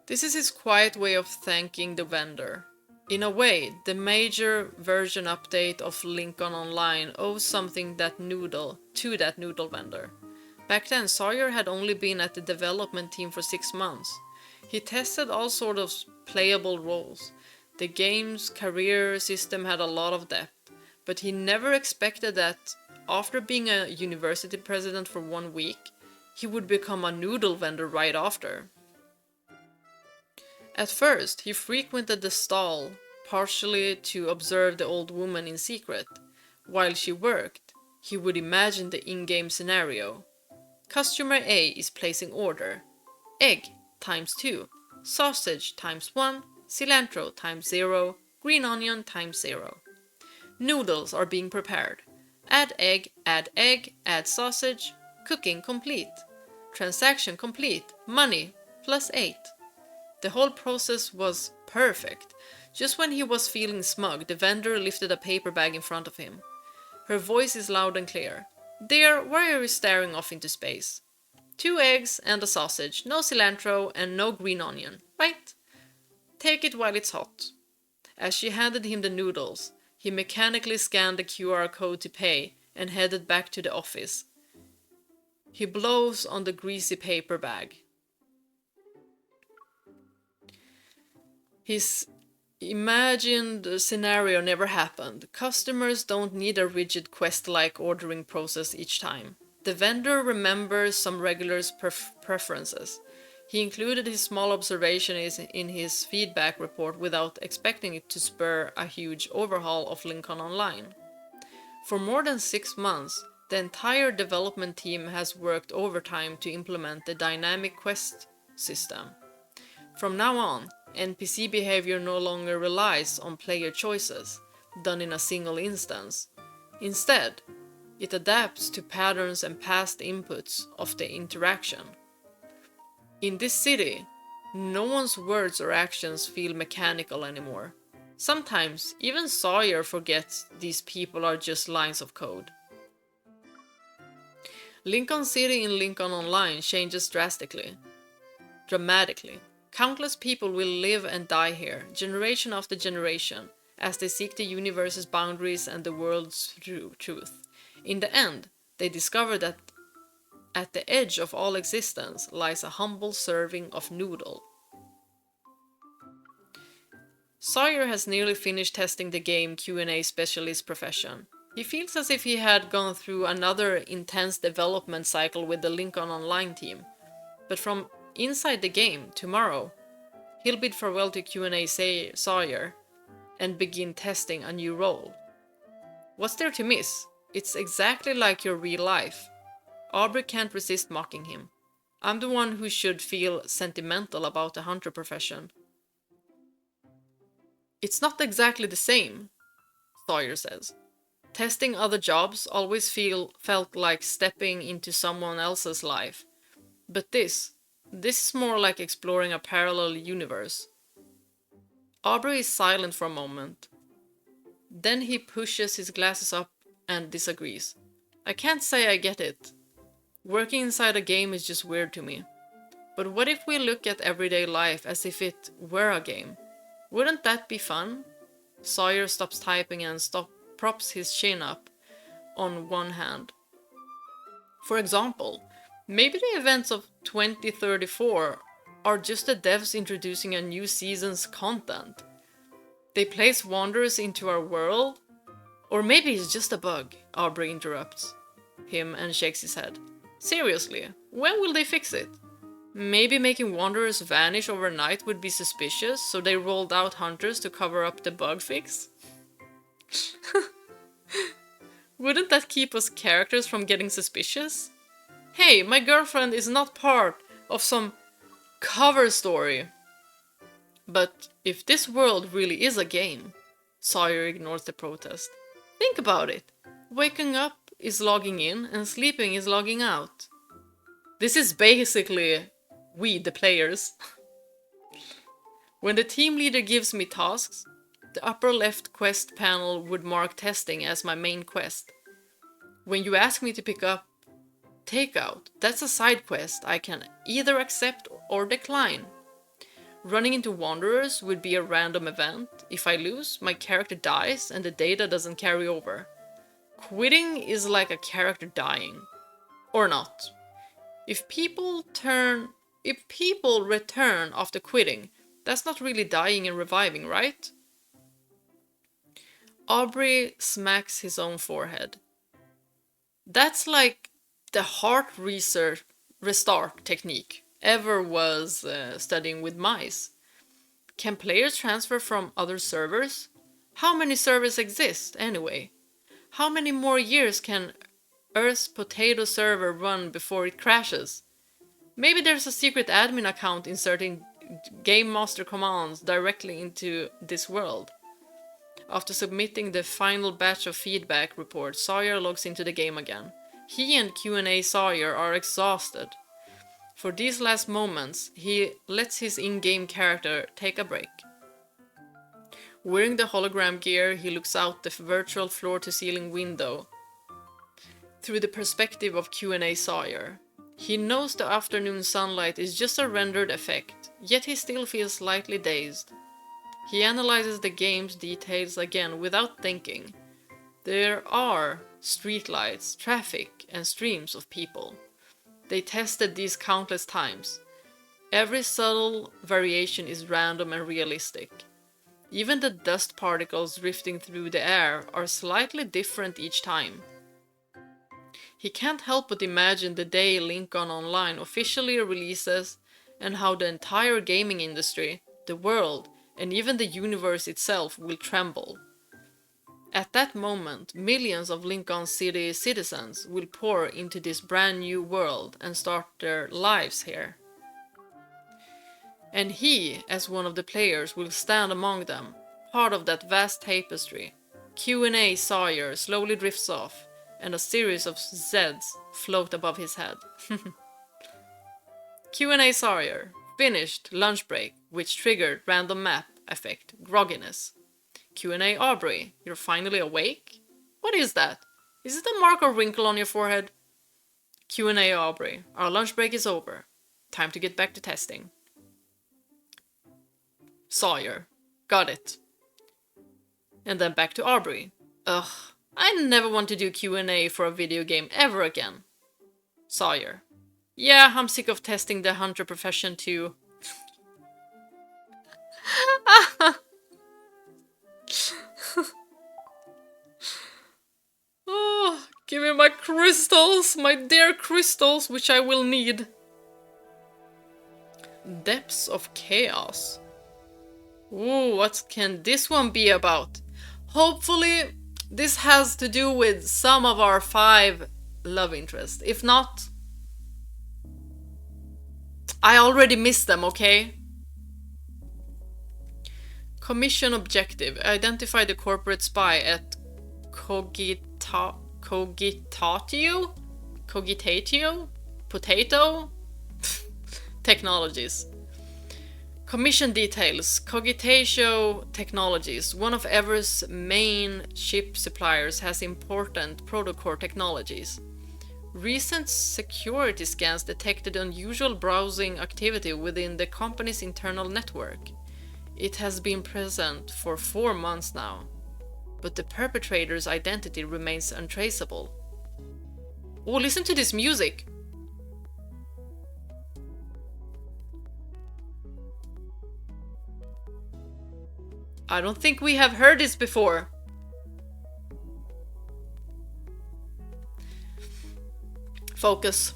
This is his quiet way of thanking the vendor. In a way, the major version update of Linkon Online owes something to that noodle vendor. Back then, Sawyer had only been at the development team for 6 months. He tested all sorts of playable roles. The game's career system had a lot of depth, but he never expected that after being a university president for 1 week, he would become a noodle vendor right after. At first, he frequented the stall, partially to observe the old woman in secret. While she worked, he would imagine the in-game scenario. Customer A is placing order. Egg times 2, sausage times 1, cilantro times 0, green onion times 0. Noodles are being prepared. Add egg, add sausage. Cooking complete. Transaction complete. Money +8. The whole process was perfect. Just when he was feeling smug, the vendor lifted a paper bag in front of him. Her voice is loud and clear. Dear, why are you staring off into space? 2 eggs and a sausage, no cilantro and no green onion, right? Take it while it's hot. As she handed him the noodles, he mechanically scanned the QR code to pay and headed back to the office. He blows on the greasy paper bag. His imagined scenario never happened. Customers don't need a rigid quest-like ordering process each time. The vendor remembers some regulars' preferences. He included his small observations in his feedback report without expecting it to spur a huge overhaul of Linkon Online. For more than 6 months, the entire development team has worked overtime to implement the dynamic quest system. From now on, NPC behavior no longer relies on player choices, done in a single instance. Instead, it adapts to patterns and past inputs of the interaction. In this city, no one's words or actions feel mechanical anymore. Sometimes, even Sawyer forgets these people are just lines of code. Linkon City in Linkon Online changes dramatically. Countless people will live and die here, generation after generation, as they seek the universe's boundaries and the world's truth. In the end, they discover that at the edge of all existence lies a humble serving of noodle. Sawyer has nearly finished testing the game Q&A specialist profession. He feels as if he had gone through another intense development cycle with the Linkon Online team. But from inside the game, tomorrow, he'll bid farewell to Q&A Sawyer and begin testing a new role. What's there to miss? It's exactly like your real life. Aubrey can't resist mocking him. I'm the one who should feel sentimental about the hunter profession. It's not exactly the same, Sawyer says. Testing other jobs always felt like stepping into someone else's life. But this is more like exploring a parallel universe. Aubrey is silent for a moment. Then he pushes his glasses up and disagrees. I can't say I get it. Working inside a game is just weird to me. But what if we look at everyday life as if it were a game? Wouldn't that be fun? Sawyer stops typing and props his chin up on one hand. For example, maybe the events of 2034 are just the devs introducing a new season's content. They place wanderers into our world? Or maybe it's just a bug, Aubrey interrupts him and shakes his head. Seriously, when will they fix it? Maybe making wanderers vanish overnight would be suspicious, so they rolled out hunters to cover up the bug fix? Wouldn't that keep us characters from getting suspicious? Hey, my girlfriend is not part of some cover story. But if this world really is a game, Sawyer ignores the protest. Think about it. Waking up is logging in and sleeping is logging out. This is basically we, the players. When the team leader gives me tasks, the upper left quest panel would mark testing as my main quest. When you ask me to pick up takeout, that's a side quest I can either accept or decline. Running into wanderers would be a random event. If I lose, my character dies and the data doesn't carry over. Quitting is like a character dying. Or not. If people return after quitting, that's not really dying and reviving, right? Aubrey smacks his own forehead. That's like the heart restart technique ever was studying with mice. Can players transfer from other servers? How many servers exist anyway? How many more years can Earth's potato server run before it crashes? Maybe there's a secret admin account inserting game master commands directly into this world. After submitting the final batch of feedback reports, Sawyer logs into the game again. He and Q&A Sawyer are exhausted. For these last moments, he lets his in-game character take a break. Wearing the hologram gear, he looks out the virtual floor-to-ceiling window through the perspective of Q&A Sawyer. He knows the afternoon sunlight is just a rendered effect, yet he still feels slightly dazed. He analyzes the game's details again without thinking. There are streetlights, traffic, and streams of people. They tested these countless times. Every subtle variation is random and realistic. Even the dust particles drifting through the air are slightly different each time. He can't help but imagine the day Linkon Online officially releases and how the entire gaming industry, the world, and even the universe itself will tremble. At that moment, millions of Linkon City citizens will pour into this brand new world and start their lives here. And he, as one of the players, will stand among them, part of that vast tapestry. Q&A Sawyer slowly drifts off, and a series of Zs float above his head. Q&A Sawyer, finished lunch break, which triggered random map effect, grogginess. Q&A Aubrey, you're finally awake? What is that? Is it a mark or wrinkle on your forehead? Q&A Aubrey, our lunch break is over. Time to get back to testing. Sawyer, got it. And then back to Aubrey. Ugh, I never want to do Q&A for a video game ever again. Sawyer, yeah, I'm sick of testing the hunter profession too. Oh, give me my crystals, my dear crystals, which I will need. Depths of Chaos. Ooh, what can this one be about? Hopefully, this has to do with some of our 5 love interest. If not, I already missed them, okay? Commission objective. Identify the corporate spy at Cogitatio? Potato? Technologies. Commission details. Cogitatio Technologies, one of Ever's main chip suppliers, has important protocore technologies. Recent security scans detected unusual browsing activity within the company's internal network. It has been present for 4 months now, but the perpetrator's identity remains untraceable. Oh, listen to this music! I don't think we have heard this before. Focus.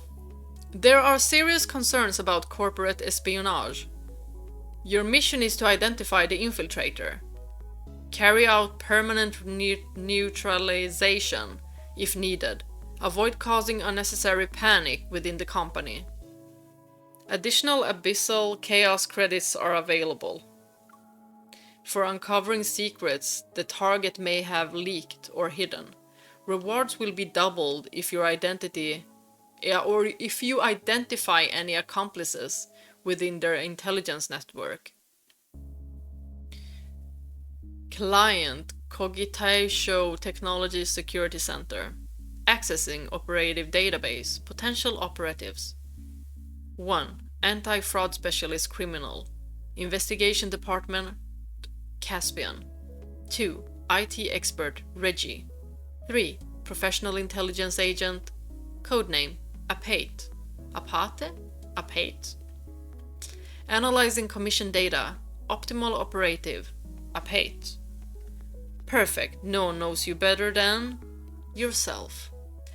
There are serious concerns about corporate espionage. Your mission is to identify the infiltrator. Carry out permanent neutralization if needed. Avoid causing unnecessary panic within the company. Additional Abyssal Chaos credits are available. For uncovering secrets the target may have leaked or hidden. Rewards will be doubled if your identity or if you identify any accomplices within their intelligence network. Client Cogitatio Technology Security Center. Accessing operative database. Potential operatives. 1. Anti-fraud specialist criminal. Investigation department Caspian. 2. IT expert Reggie. 3. Professional intelligence agent. Codename Apate. Apate? Analyzing commission data. Optimal operative Apate. Perfect. No one knows you better than yourself.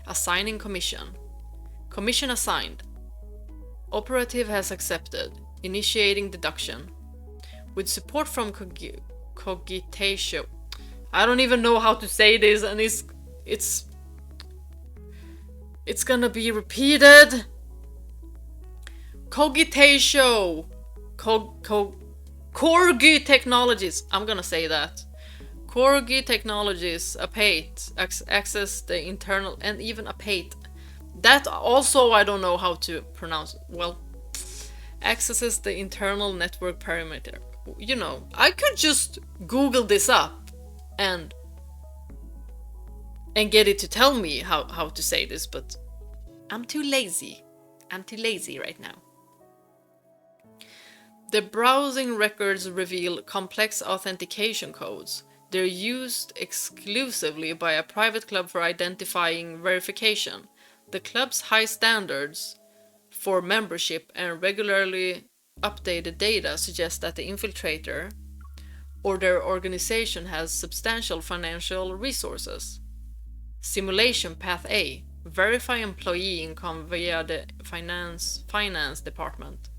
Assigning commission. Commission assigned. Operative has accepted. Initiating deduction. With support from Cogitatio. I don't even know how to say this, and it's gonna be repeated. Cogitatio. Corgi Technologies. I'm gonna say that. Corgi Technologies. Apate. Access the internal and even Apate. That also I don't know how to pronounce. Well, accesses the internal network perimeter. You know, I could just Google this up and get it to tell me how to say this, but I'm too lazy. I'm too lazy right now. The browsing records reveal complex authentication codes. They're used exclusively by a private club for identifying verification. The club's high standards for membership and regularly updated data suggest that the infiltrator or their organization has substantial financial resources. Simulation Path A. Verify employee income via the finance department.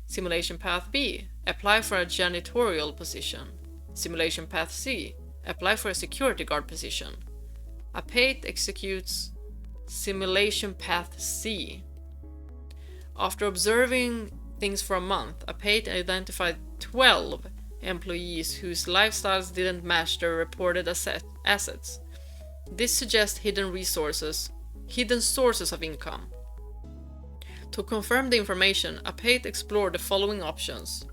Simulation Path B. Apply for a janitorial position. Simulation Path C. Apply for a security guard position. Apate executes Simulation Path C. After observing things for a month, Apate identified 12 employees whose lifestyles didn't match their reported assets. This suggests hidden sources of income. To confirm the information, Apate explored the following options.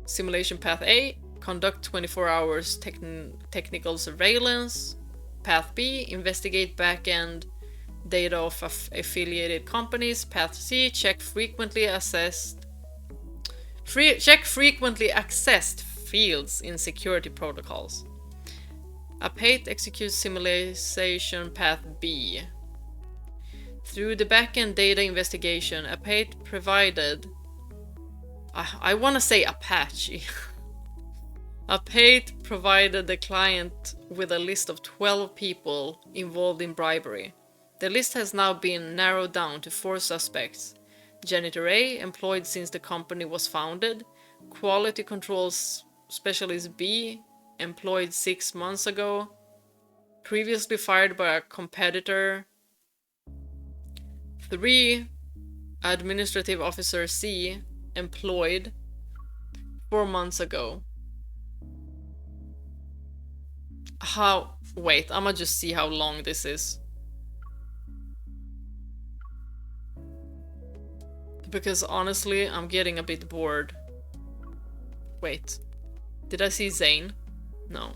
Simulation Path A. Conduct 24 hours technical surveillance. Path B. Investigate back-end data of affiliated companies. Path C. Check frequently accessed fields in security protocols. Apate executes Simulation Path B. Through the back-end data investigation, Apate provided... I want to say Apache. Apate provided the client with a list of 12 people involved in bribery. The list has now been narrowed down to 4 suspects. Janitor A, employed since the company was founded. Quality Controls Specialist B, employed 6 months ago. Previously fired by a competitor. 3. Administrative Officer C. Employed 4 months ago. How? Wait, I'ma just see how long this is. Because honestly, I'm getting a bit bored. Wait. Did I see Zane? No.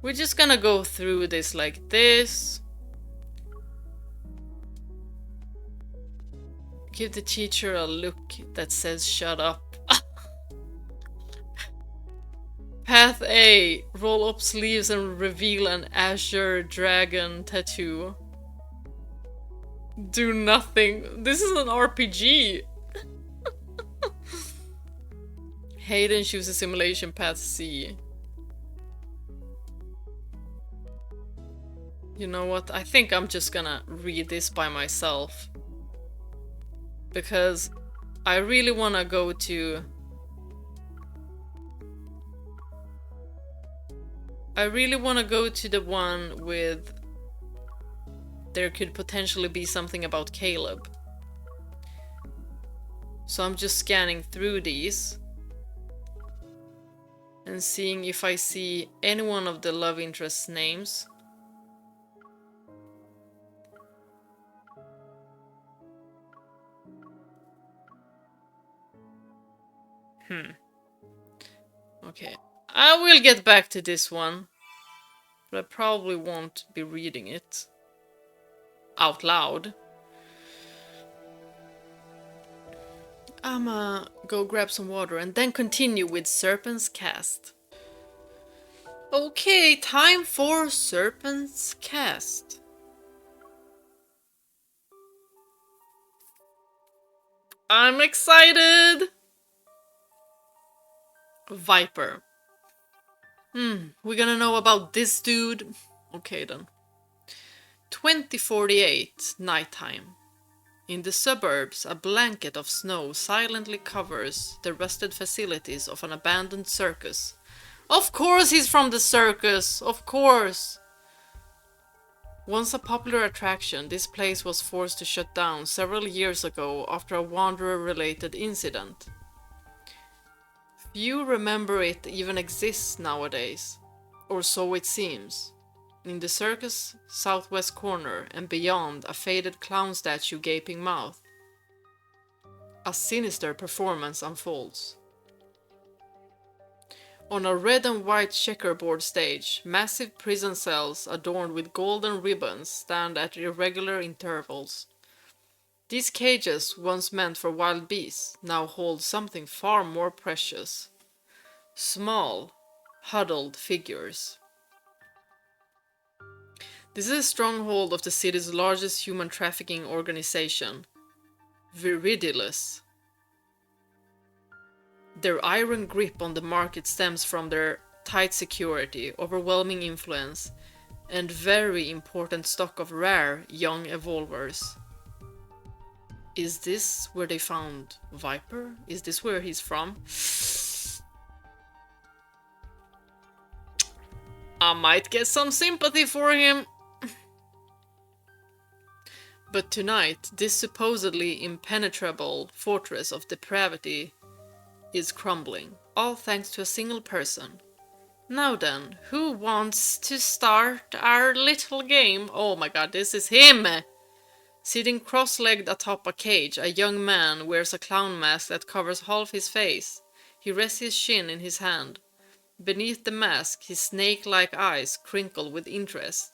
We're just gonna go through this like this. Give the teacher a look that says shut up. Path A. Roll up sleeves and reveal an Azure Dragon tattoo. Do nothing. This is an RPG. Hayden chooses simulation path C. You know what? I think I'm just gonna read this by myself. Because I really wanna go to... I really wanna go to the one with... There could potentially be something about Caleb. So I'm just scanning through these. And seeing if I see any one of the love interest names. Okay. I will get back to this one. But I probably won't be reading it out loud. I'ma go grab some water and then continue with Serpent's cast. Okay, time for Serpent's cast. I'm excited! Viper. We're gonna know about this dude. Okay then. 2048, nighttime. In the suburbs, a blanket of snow silently covers the rusted facilities of an abandoned circus. Of course he's from the circus! Of course! Once a popular attraction, this place was forced to shut down several years ago after a wanderer-related incident. Few remember it even exists nowadays, or so it seems. In the circus' southwest corner and beyond a faded clown statue gaping mouth, a sinister performance unfolds. On a red and white checkerboard stage, massive prison cells adorned with golden ribbons stand at irregular intervals. These cages, once meant for wild beasts, now hold something far more precious. Small, huddled figures. This is a stronghold of the city's largest human trafficking organization, Viridilus. Their iron grip on the market stems from their tight security, overwhelming influence, and very important stock of rare young evolvers. Is this where they found Viper? Is this where he's from? I might get some sympathy for him. But tonight, this supposedly impenetrable fortress of depravity is crumbling, all thanks to a single person. Now then, who wants to start our little game? Oh my god, this is him! Sitting cross-legged atop a cage, a young man wears a clown mask that covers half his face. He rests his chin in his hand. Beneath the mask, his snake-like eyes crinkle with interest.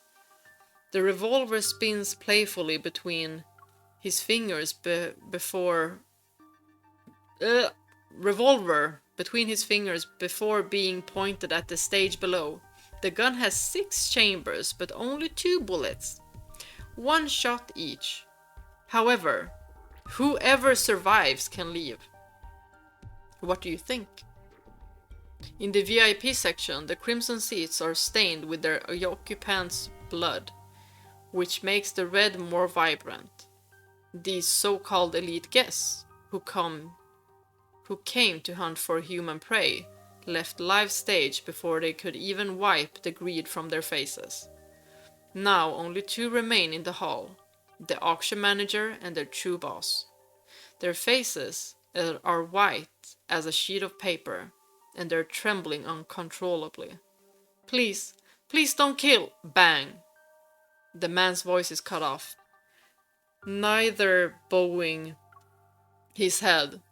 The revolver spins playfully between his fingers before being pointed at the stage below. The gun has 6 chambers, but only 2 bullets. 1 shot each. However, whoever survives can leave. What do you think? In the VIP section, the crimson seats are stained with their occupants' blood, which makes the red more vibrant. These so-called elite guests, who came to hunt for human prey, left live stage before they could even wipe the greed from their faces. Now only two remain in the hall, the auction manager and their true boss. Their faces are white as a sheet of paper, and they're trembling uncontrollably. Please, please don't kill! Bang! The man's voice is cut off. Neither bowing his head,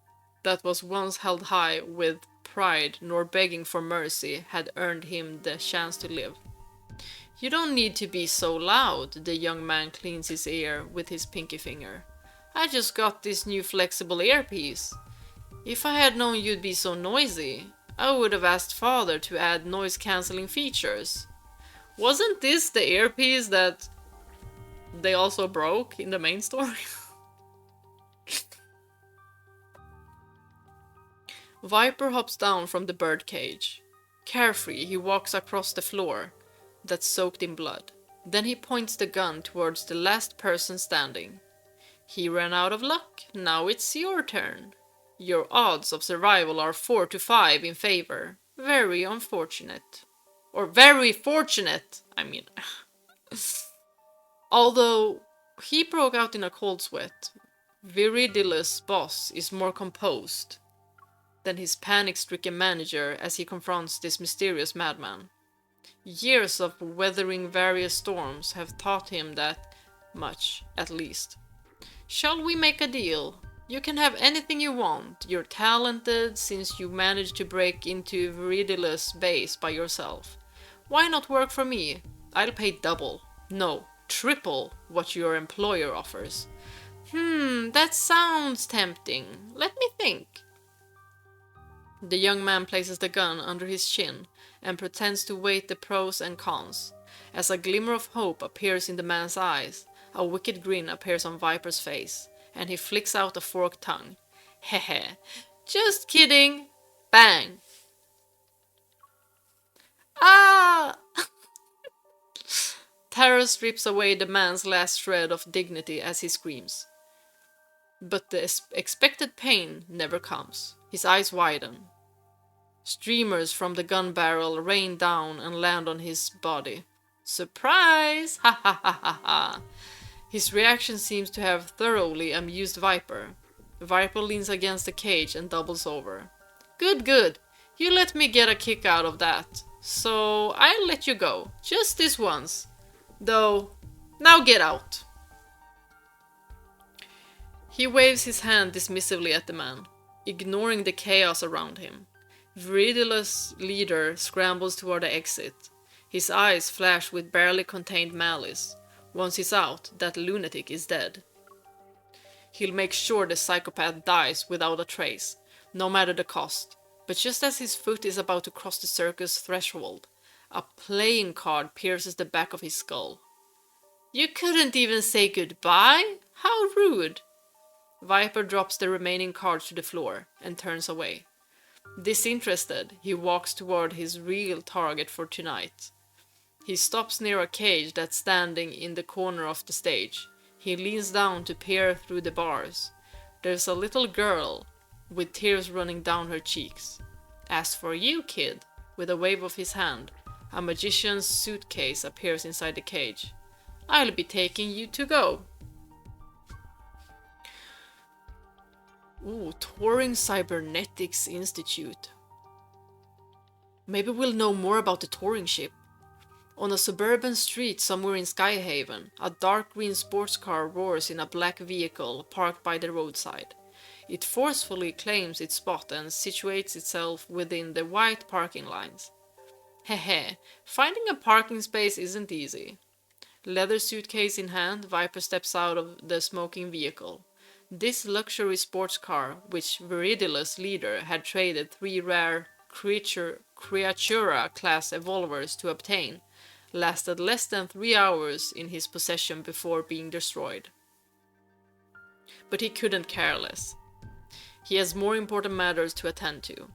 that was once held high with pride, nor begging for mercy, had earned him the chance to live. You don't need to be so loud, the young man cleans his ear with his pinky finger. I just got this new flexible earpiece. If I had known you'd be so noisy, I would have asked Father to add noise-cancelling features. Wasn't this the earpiece that they also broke in the main story? Viper hops down from the birdcage. Carefree, he walks across the floor that's soaked in blood. Then he points the gun towards the last person standing. He ran out of luck, now it's your turn. Your odds of survival are 4 to 5 in favor. Very unfortunate. Or very fortunate, I mean. Although he broke out in a cold sweat, Viridilus' boss is more composed than his panic-stricken manager as he confronts this mysterious madman. Years of weathering various storms have taught him that much, at least. Shall we make a deal? You can have anything you want. You're talented since you managed to break into Viridilus' base by yourself. Why not work for me? I'll pay double. No, triple what your employer offers. That sounds tempting. Let me think. The young man places the gun under his chin and pretends to weigh the pros and cons. As a glimmer of hope appears in the man's eyes, a wicked grin appears on Viper's face, and he flicks out a forked tongue. Hehe, just kidding. Bang! Ah! Terror strips away the man's last shred of dignity as he screams. But the expected pain never comes. His eyes widen. Streamers from the gun barrel rain down and land on his body. Surprise! Ha ha ha ha ha! His reaction seems to have thoroughly amused Viper. Viper leans against the cage and doubles over. Good, good. You let me get a kick out of that. So I'll let you go. Just this once. Though, now get out. He waves his hand dismissively at the man, ignoring the chaos around him. Viridilus' leader scrambles toward the exit. His eyes flash with barely contained malice. Once he's out, that lunatic is dead. He'll make sure the psychopath dies without a trace, no matter the cost. But just as his foot is about to cross the circus threshold, a playing card pierces the back of his skull. You couldn't even say goodbye? How rude! Viper drops the remaining cards to the floor and turns away. Disinterested, he walks toward his real target for tonight. He stops near a cage that's standing in the corner of the stage. He leans down to peer through the bars. There's a little girl with tears running down her cheeks. As for you, kid, with a wave of his hand, a magician's suitcase appears inside the cage. I'll be taking you to go. Ooh, Touring Cybernetics Institute. Maybe we'll know more about the touring ship. On a suburban street somewhere in Skyhaven, a dark green sports car roars in a black vehicle parked by the roadside. It forcefully claims its spot and situates itself within the white parking lines. Hehe, finding a parking space isn't easy. Leather suitcase in hand, Viper steps out of the smoking vehicle. This luxury sports car, which Viridilus' leader had traded 3 rare Creatura-class evolvers to obtain, lasted less than 3 hours in his possession before being destroyed. But he couldn't care less. He has more important matters to attend to.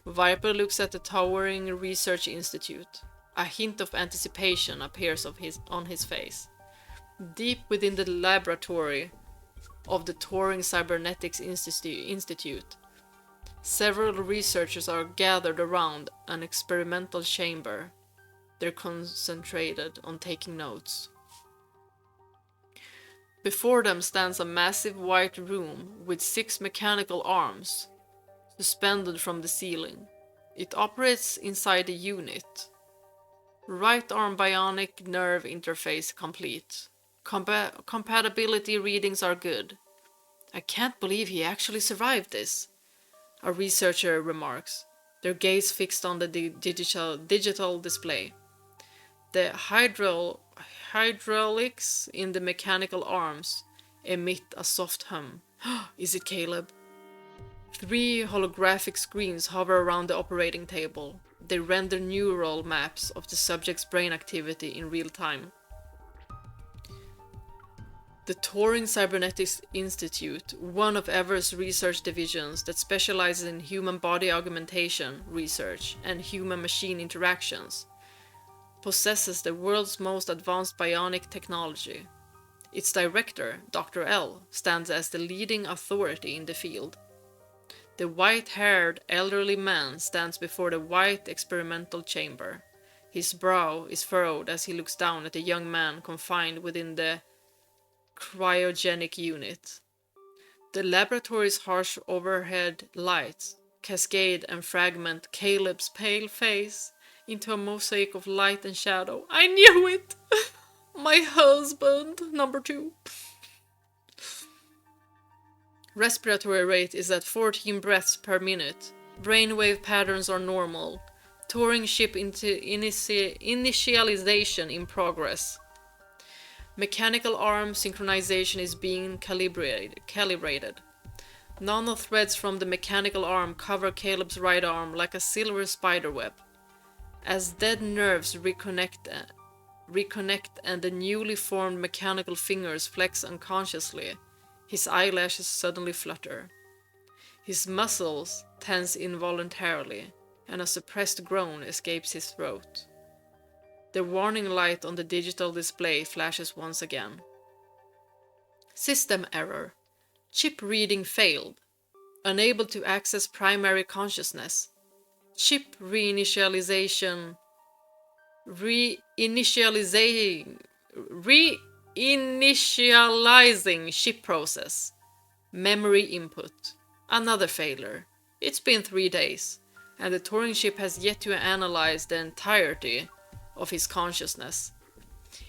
Viper looks at the towering research institute. A hint of anticipation appears on his face. Deep within the laboratory of the Touring Cybernetics Institute Several researchers are gathered around an experimental chamber. They're concentrated on taking notes. Before them stands a massive white room with 6 mechanical arms suspended from the ceiling. It operates inside a unit. Right arm bionic nerve interface complete. Compatibility readings are good. I can't believe he actually survived this, a researcher remarks, their gaze fixed on the digital display. The hydraulics in the mechanical arms emit a soft hum. Is it Caleb? 3 holographic screens hover around the operating table. They render neural maps of the subject's brain activity in real time. The Turing Cybernetics Institute, one of Everest's research divisions that specializes in human body augmentation research and human-machine interactions, possesses the world's most advanced bionic technology. Its director, Dr. L, stands as the leading authority in the field. The white-haired elderly man stands before the white experimental chamber. His brow is furrowed as he looks down at the young man confined within the cryogenic unit. The laboratory's harsh overhead lights cascade and fragment Caleb's pale face into a mosaic of light and shadow. I knew it! My husband, number 2. Respiratory rate is at 14 breaths per minute. Brainwave patterns are normal. Turing ship into initialization in progress. Mechanical arm synchronization is being calibrated. Nanothreads from the mechanical arm cover Caleb's right arm like a silver spiderweb. As dead nerves reconnect and the newly formed mechanical fingers flex unconsciously, his eyelashes suddenly flutter. His muscles tense involuntarily, and a suppressed groan escapes his throat. The warning light on the digital display flashes once again. System error. Chip reading failed. Unable to access primary consciousness. Chip reinitializing chip process. Memory input. Another failure. It's been 3 days, and the Turing chip has yet to analyze the entirety of his consciousness.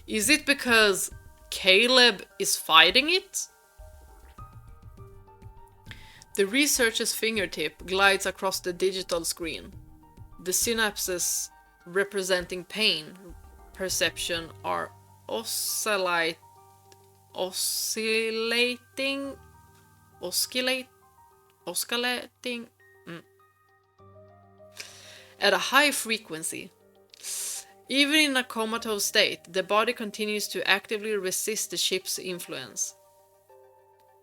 Is it because Caleb is fighting it? The researcher's fingertip glides across the digital screen. The synapses representing pain perception are oscillating at a high frequency. Even in a comatose state, the body continues to actively resist the chip's influence.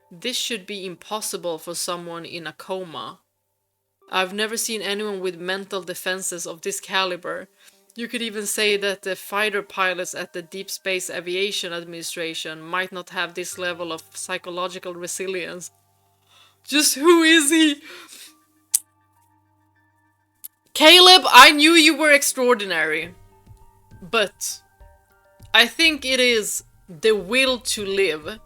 This should be impossible for someone in a coma. I've never seen anyone with mental defenses of this caliber. You could even say that the fighter pilots at the Deepspace Aviation Administration might not have this level of psychological resilience. Just who is he? Caleb, I knew you were extraordinary. But I think it is the will to live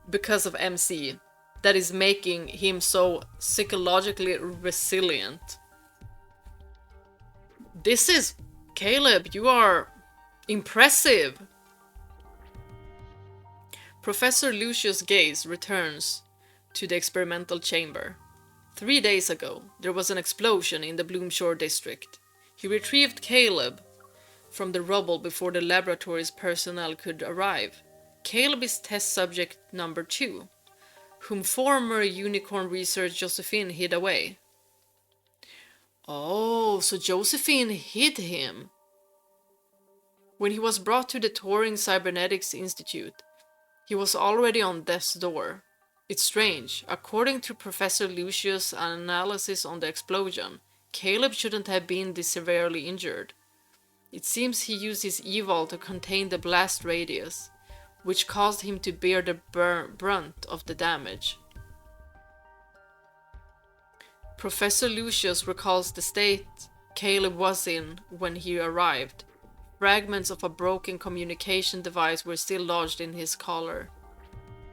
because of MC that is making him so psychologically resilient. This is Caleb, you are impressive. Professor Lucius' gaze returns to the experimental chamber. 3 days ago, there was an explosion in the Bloomshore district. He retrieved Caleb from the rubble before the laboratory's personnel could arrive. Caleb is test subject number 2, whom former unicorn researcher Josephine hid away. Oh, so Josephine hid him. When he was brought to the Turing Cybernetics Institute, he was already on death's door. It's strange. According to Professor Lucius' analysis on the explosion, Caleb shouldn't have been this severely injured. It seems he used his evil to contain the blast radius, which caused him to bear the brunt of the damage. Professor Lucius recalls the state Caleb was in when he arrived. Fragments of a broken communication device were still lodged in his collar,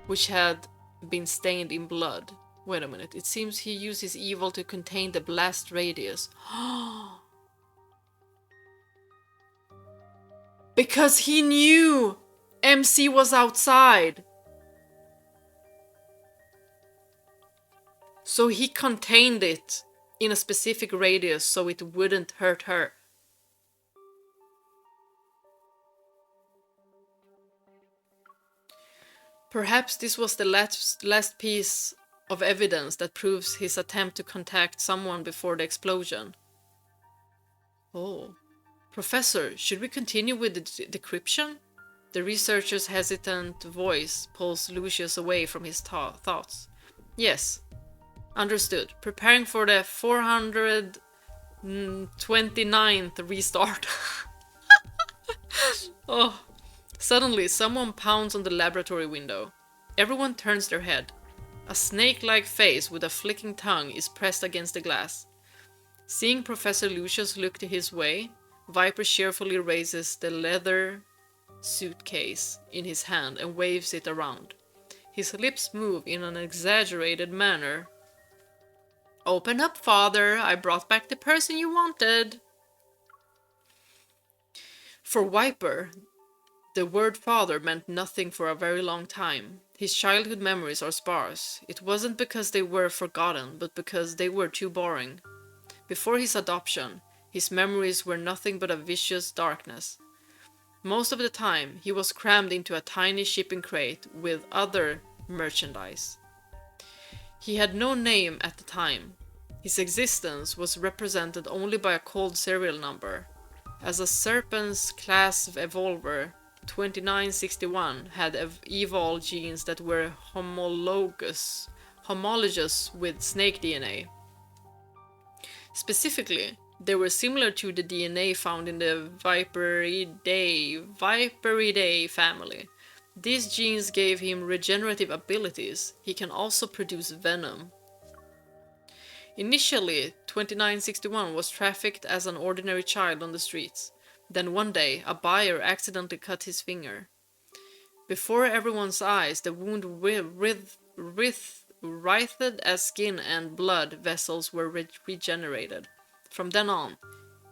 which had been stained in blood. Wait a minute, it seems he used his evil to contain the blast radius. Because he knew MC was outside. So he contained it in a specific radius so it wouldn't hurt her. Perhaps this was the last piece of evidence that proves his attempt to contact someone before the explosion. Oh. Professor, should we continue with the decryption? The researcher's hesitant voice pulls Lucius away from his thoughts. Yes. Understood. Preparing for the 429th restart. Oh. Suddenly, someone pounds on the laboratory window. Everyone turns their head. A snake-like face with a flicking tongue is pressed against the glass. Seeing Professor Lucius look to his way, Viper cheerfully raises the leather suitcase in his hand and waves it around. His lips move in an exaggerated manner. Open up, father. I brought back the person you wanted. For Viper, the word father meant nothing for a very long time. His childhood memories are sparse. It wasn't because they were forgotten, but because they were too boring. Before his adoption, his memories were nothing but a vicious darkness. Most of the time, he was crammed into a tiny shipping crate with other merchandise. He had no name at the time. His existence was represented only by a cold serial number. As a Serpent's class evolver, 2961 had evolved genes that were homologous with snake DNA. Specifically, they were similar to the DNA found in the Viperidae family. These genes gave him regenerative abilities. He can also produce venom. Initially, 2961 was trafficked as an ordinary child on the streets. Then one day, a buyer accidentally cut his finger. Before everyone's eyes, the wound writhed as skin and blood vessels were regenerated. From then on,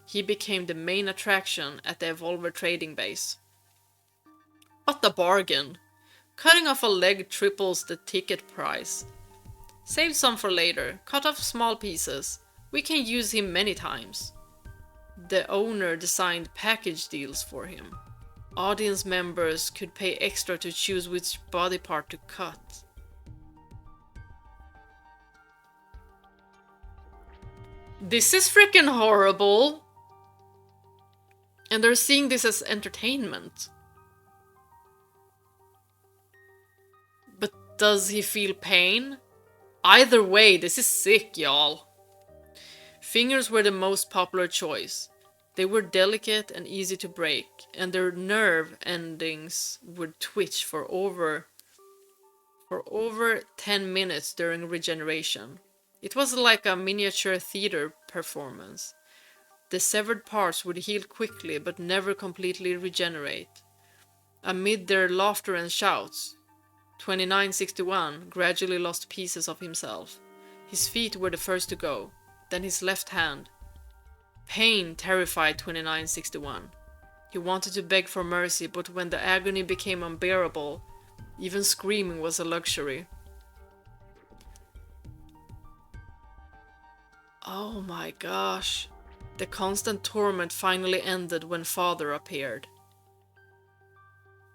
he became the main attraction at the Evolver trading base. What a bargain! Cutting off a leg triples the ticket price. Save some for later, cut off small pieces. We can use him many times. The owner designed package deals for him. Audience members could pay extra to choose which body part to cut. This is freaking horrible! And they're seeing this as entertainment. But does he feel pain? Either way, this is sick, y'all. Fingers were the most popular choice. They were delicate and easy to break, and their nerve endings would twitch for over 10 minutes during regeneration. It was like a miniature theater performance. The severed parts would heal quickly but never completely regenerate. Amid their laughter and shouts, 2961 gradually lost pieces of himself. His feet were the first to go, then his left hand. Pain terrified 2961. He wanted to beg for mercy, but when the agony became unbearable, even screaming was a luxury. Oh my gosh. The constant torment finally ended when Father appeared.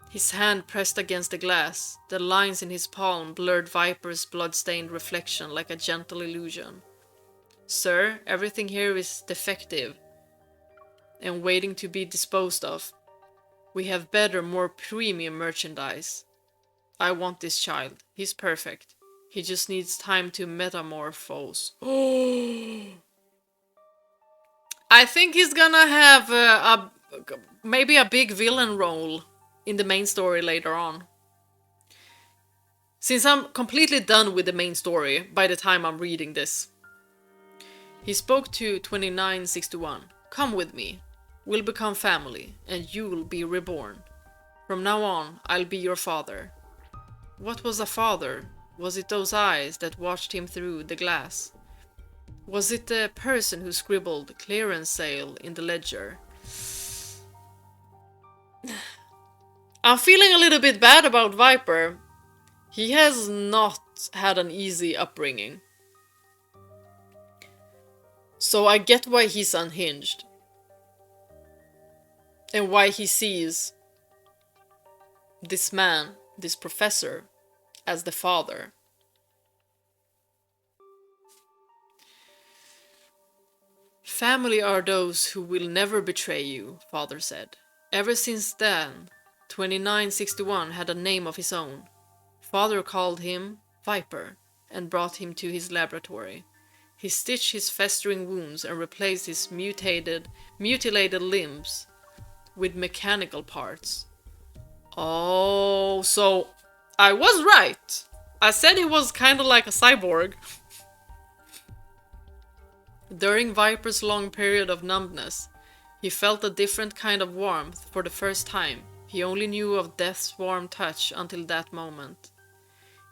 His hand pressed against the glass. The lines in his palm blurred Viper's blood-stained reflection like a gentle illusion. Sir, everything here is defective and waiting to be disposed of. We have better, more premium merchandise. I want this child. He's perfect. He just needs time to metamorphose. I think he's gonna have maybe a big villain role in the main story later on. Since I'm completely done with the main story by the time I'm reading this. He spoke to 2961. Come with me. We'll become family, and you'll be reborn. From now on, I'll be your father. What was a father? Was it those eyes that watched him through the glass? Was it the person who scribbled clearance sale in the ledger? I'm feeling a little bit bad about Viper. He has not had an easy upbringing. So I get why he's unhinged. And why he sees this man, this professor, as the father. Family are those who will never betray you, father said. Ever since then, 2961 had a name of his own. Father called him Viper and brought him to his laboratory. He stitched his festering wounds and replaced his mutilated limbs with mechanical parts. Oh, so I was right. I said he was kind of like a cyborg. During Viper's long period of numbness, he felt a different kind of warmth for the first time. He only knew of death's warm touch until that moment.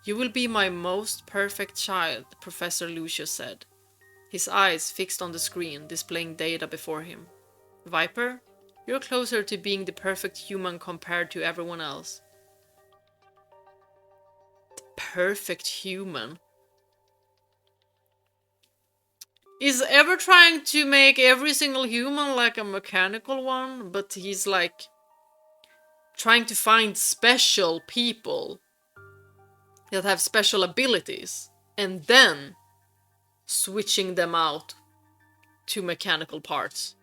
You will be my most perfect child, Professor Lucius said, his eyes fixed on the screen displaying data before him. Viper, you're closer to being the perfect human compared to everyone else. The perfect human? Is ever trying to make every single human like a mechanical one, but he's like trying to find special people that have special abilities and then switching them out to mechanical parts.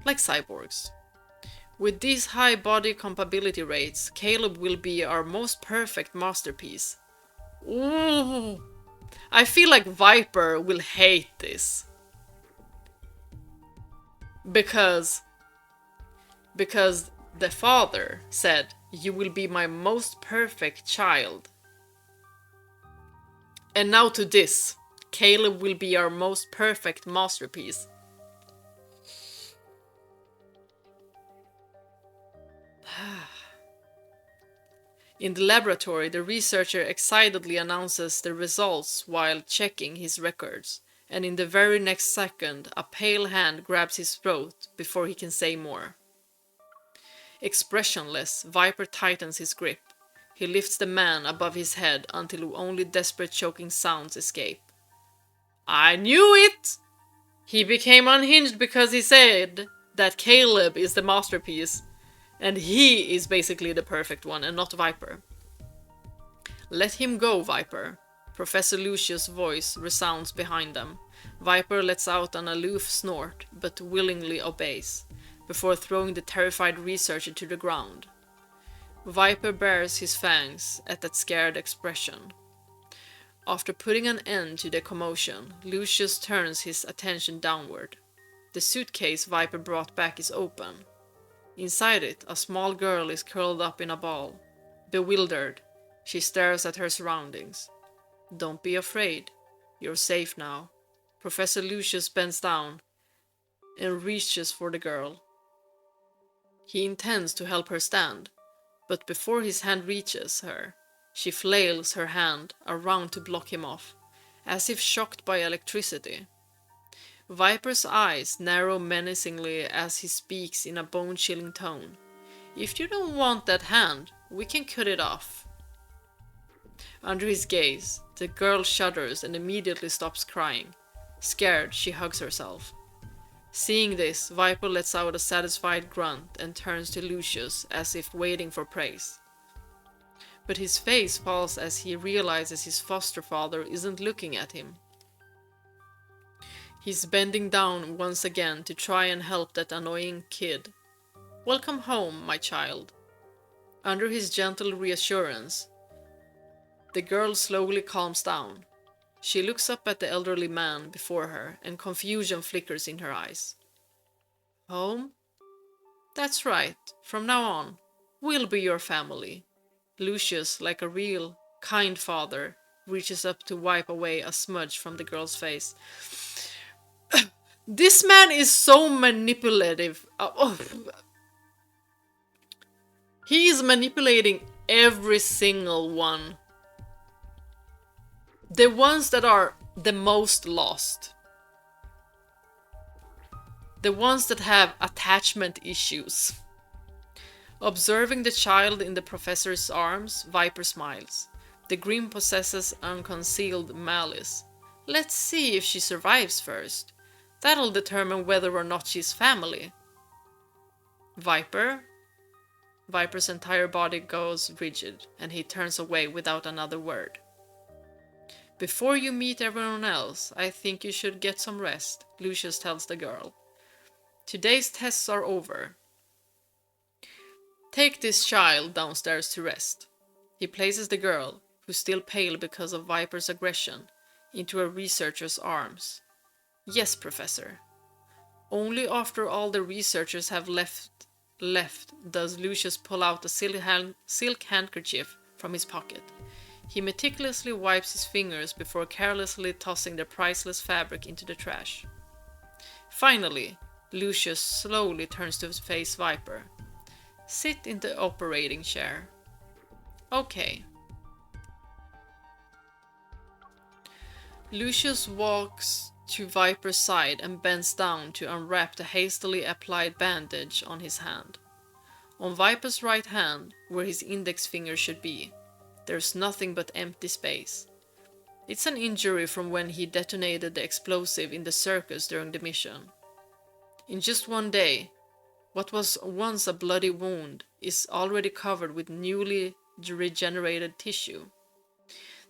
Like cyborgs. With these high body compatibility rates, Caleb will be our most perfect masterpiece. Ooh. I feel like Viper will hate this. Because the father said, you will be my most perfect child. And now to this, Caleb will be our most perfect masterpiece. In the laboratory, the researcher excitedly announces the results while checking his records, and in the very next second, a pale hand grabs his throat before he can say more. Expressionless, Viper tightens his grip. He lifts the man above his head until only desperate choking sounds escape. I knew it! He became unhinged because he said that Caleb is the masterpiece. And he is basically the perfect one, and not Viper. Let him go, Viper. Professor Lucius' voice resounds behind them. Viper lets out an aloof snort, but willingly obeys, before throwing the terrified researcher to the ground. Viper bares his fangs at that scared expression. After putting an end to the commotion, Lucius turns his attention downward. The suitcase Viper brought back is open. Inside it, a small girl is curled up in a ball. Bewildered, she stares at her surroundings. Don't be afraid. You're safe now. Professor Lucius bends down and reaches for the girl. He intends to help her stand, but before his hand reaches her, she flails her hand around to block him off, as if shocked by electricity. Viper's eyes narrow menacingly as he speaks in a bone-chilling tone. If you don't want that hand, we can cut it off. Under his gaze, the girl shudders and immediately stops crying. Scared, she hugs herself. Seeing this, Viper lets out a satisfied grunt and turns to Lucius as if waiting for praise. But his face falls as he realizes his foster father isn't looking at him. He's bending down once again to try and help that annoying kid. Welcome home, my child. Under his gentle reassurance, the girl slowly calms down. She looks up at the elderly man before her, and confusion flickers in her eyes. Home? That's right. From now on, we'll be your family. Lucius, like a real, kind father, reaches up to wipe away a smudge from the girl's face. This man is so manipulative. He is manipulating every single one. The ones that are the most lost. The ones that have attachment issues. Observing the child in the professor's arms, Viper smiles. The grin possesses unconcealed malice. Let's see if she survives first. That'll determine whether or not she's family. Viper's entire body goes rigid, and he turns away without another word. Before you meet everyone else, I think you should get some rest, Lucius tells the girl. Today's tests are over. Take this child downstairs to rest. He places the girl, who's still pale because of Viper's aggression, into a researcher's arms. Yes, Professor. Only after all the researchers have left does Lucius pull out a silk handkerchief from his pocket. He meticulously wipes his fingers before carelessly tossing the priceless fabric into the trash. Finally, Lucius slowly turns to face Viper. Sit in the operating chair. Okay. Lucius walks to Viper's side and bends down to unwrap the hastily applied bandage on his hand. On Viper's right hand, where his index finger should be, there's nothing but empty space. It's an injury from when he detonated the explosive in the circus during the mission. In just one day, what was once a bloody wound is already covered with newly regenerated tissue.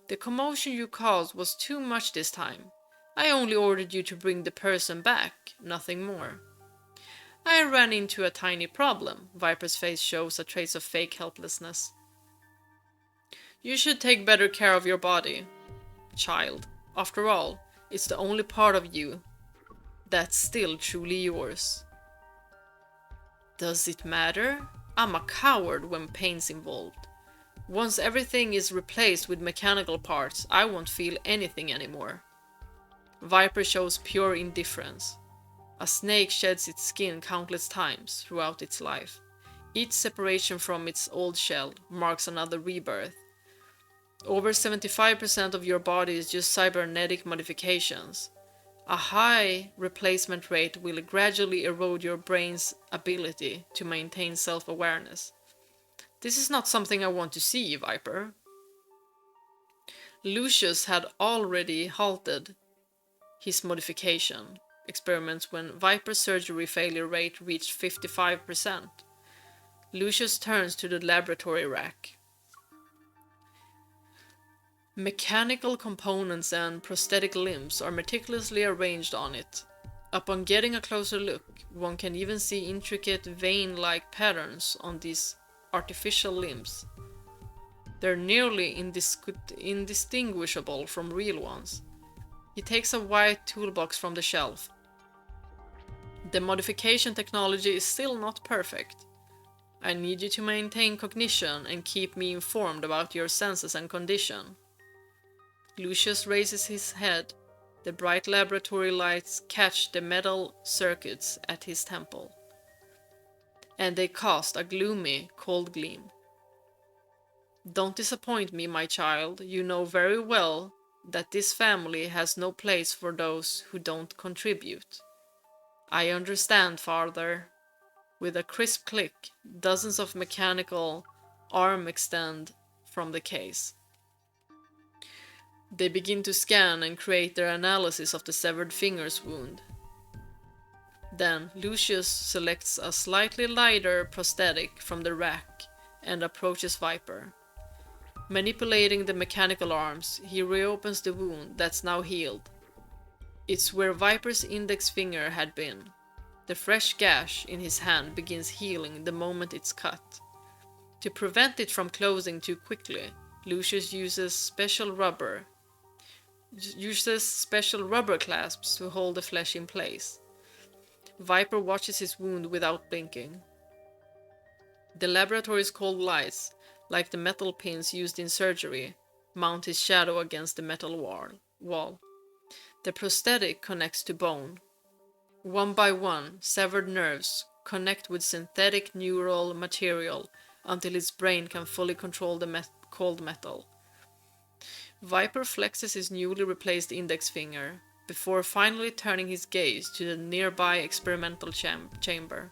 The commotion you caused was too much this time. I only ordered you to bring the person back, nothing more. I ran into a tiny problem. Viper's face shows a trace of fake helplessness. You should take better care of your body, child. After all, it's the only part of you that's still truly yours. Does it matter? I'm a coward when pain's involved. Once everything is replaced with mechanical parts, I won't feel anything anymore. Viper shows pure indifference. A snake sheds its skin countless times throughout its life. Each separation from its old shell marks another rebirth. Over 75% of your body is just cybernetic modifications. A high replacement rate will gradually erode your brain's ability to maintain self-awareness. This is not something I want to see, Viper. Lucius had already halted his modification experiments when Viper's surgery failure rate reached 55%. Lucius turns to the laboratory rack. Mechanical components and prosthetic limbs are meticulously arranged on it. Upon getting a closer look, one can even see intricate vein-like patterns on these artificial limbs. They're nearly indistinguishable from real ones. He takes a white toolbox from the shelf. The modification technology is still not perfect. I need you to maintain cognition and keep me informed about your senses and condition. Lucius raises his head. The bright laboratory lights catch the metal circuits at his temple, and they cast a gloomy, cold gleam. Don't disappoint me, my child. You know very well that this family has no place for those who don't contribute. I understand, Father. With a crisp click, dozens of mechanical arms extend from the case. They begin to scan and create their analysis of the severed finger's wound. Then Lucius selects a slightly lighter prosthetic from the rack and approaches Viper. Manipulating the mechanical arms, he reopens the wound that's now healed. It's where Viper's index finger had been. The fresh gash in his hand begins healing the moment it's cut. To prevent it from closing too quickly, Lucius uses special rubber clasps to hold the flesh in place. Viper watches his wound without blinking. The laboratory's cold lights, like the metal pins used in surgery, mount his shadow against the metal wall. The prosthetic connects to bone. One by one, severed nerves connect with synthetic neural material until his brain can fully control the cold metal. Viper flexes his newly replaced index finger before finally turning his gaze to the nearby experimental chamber.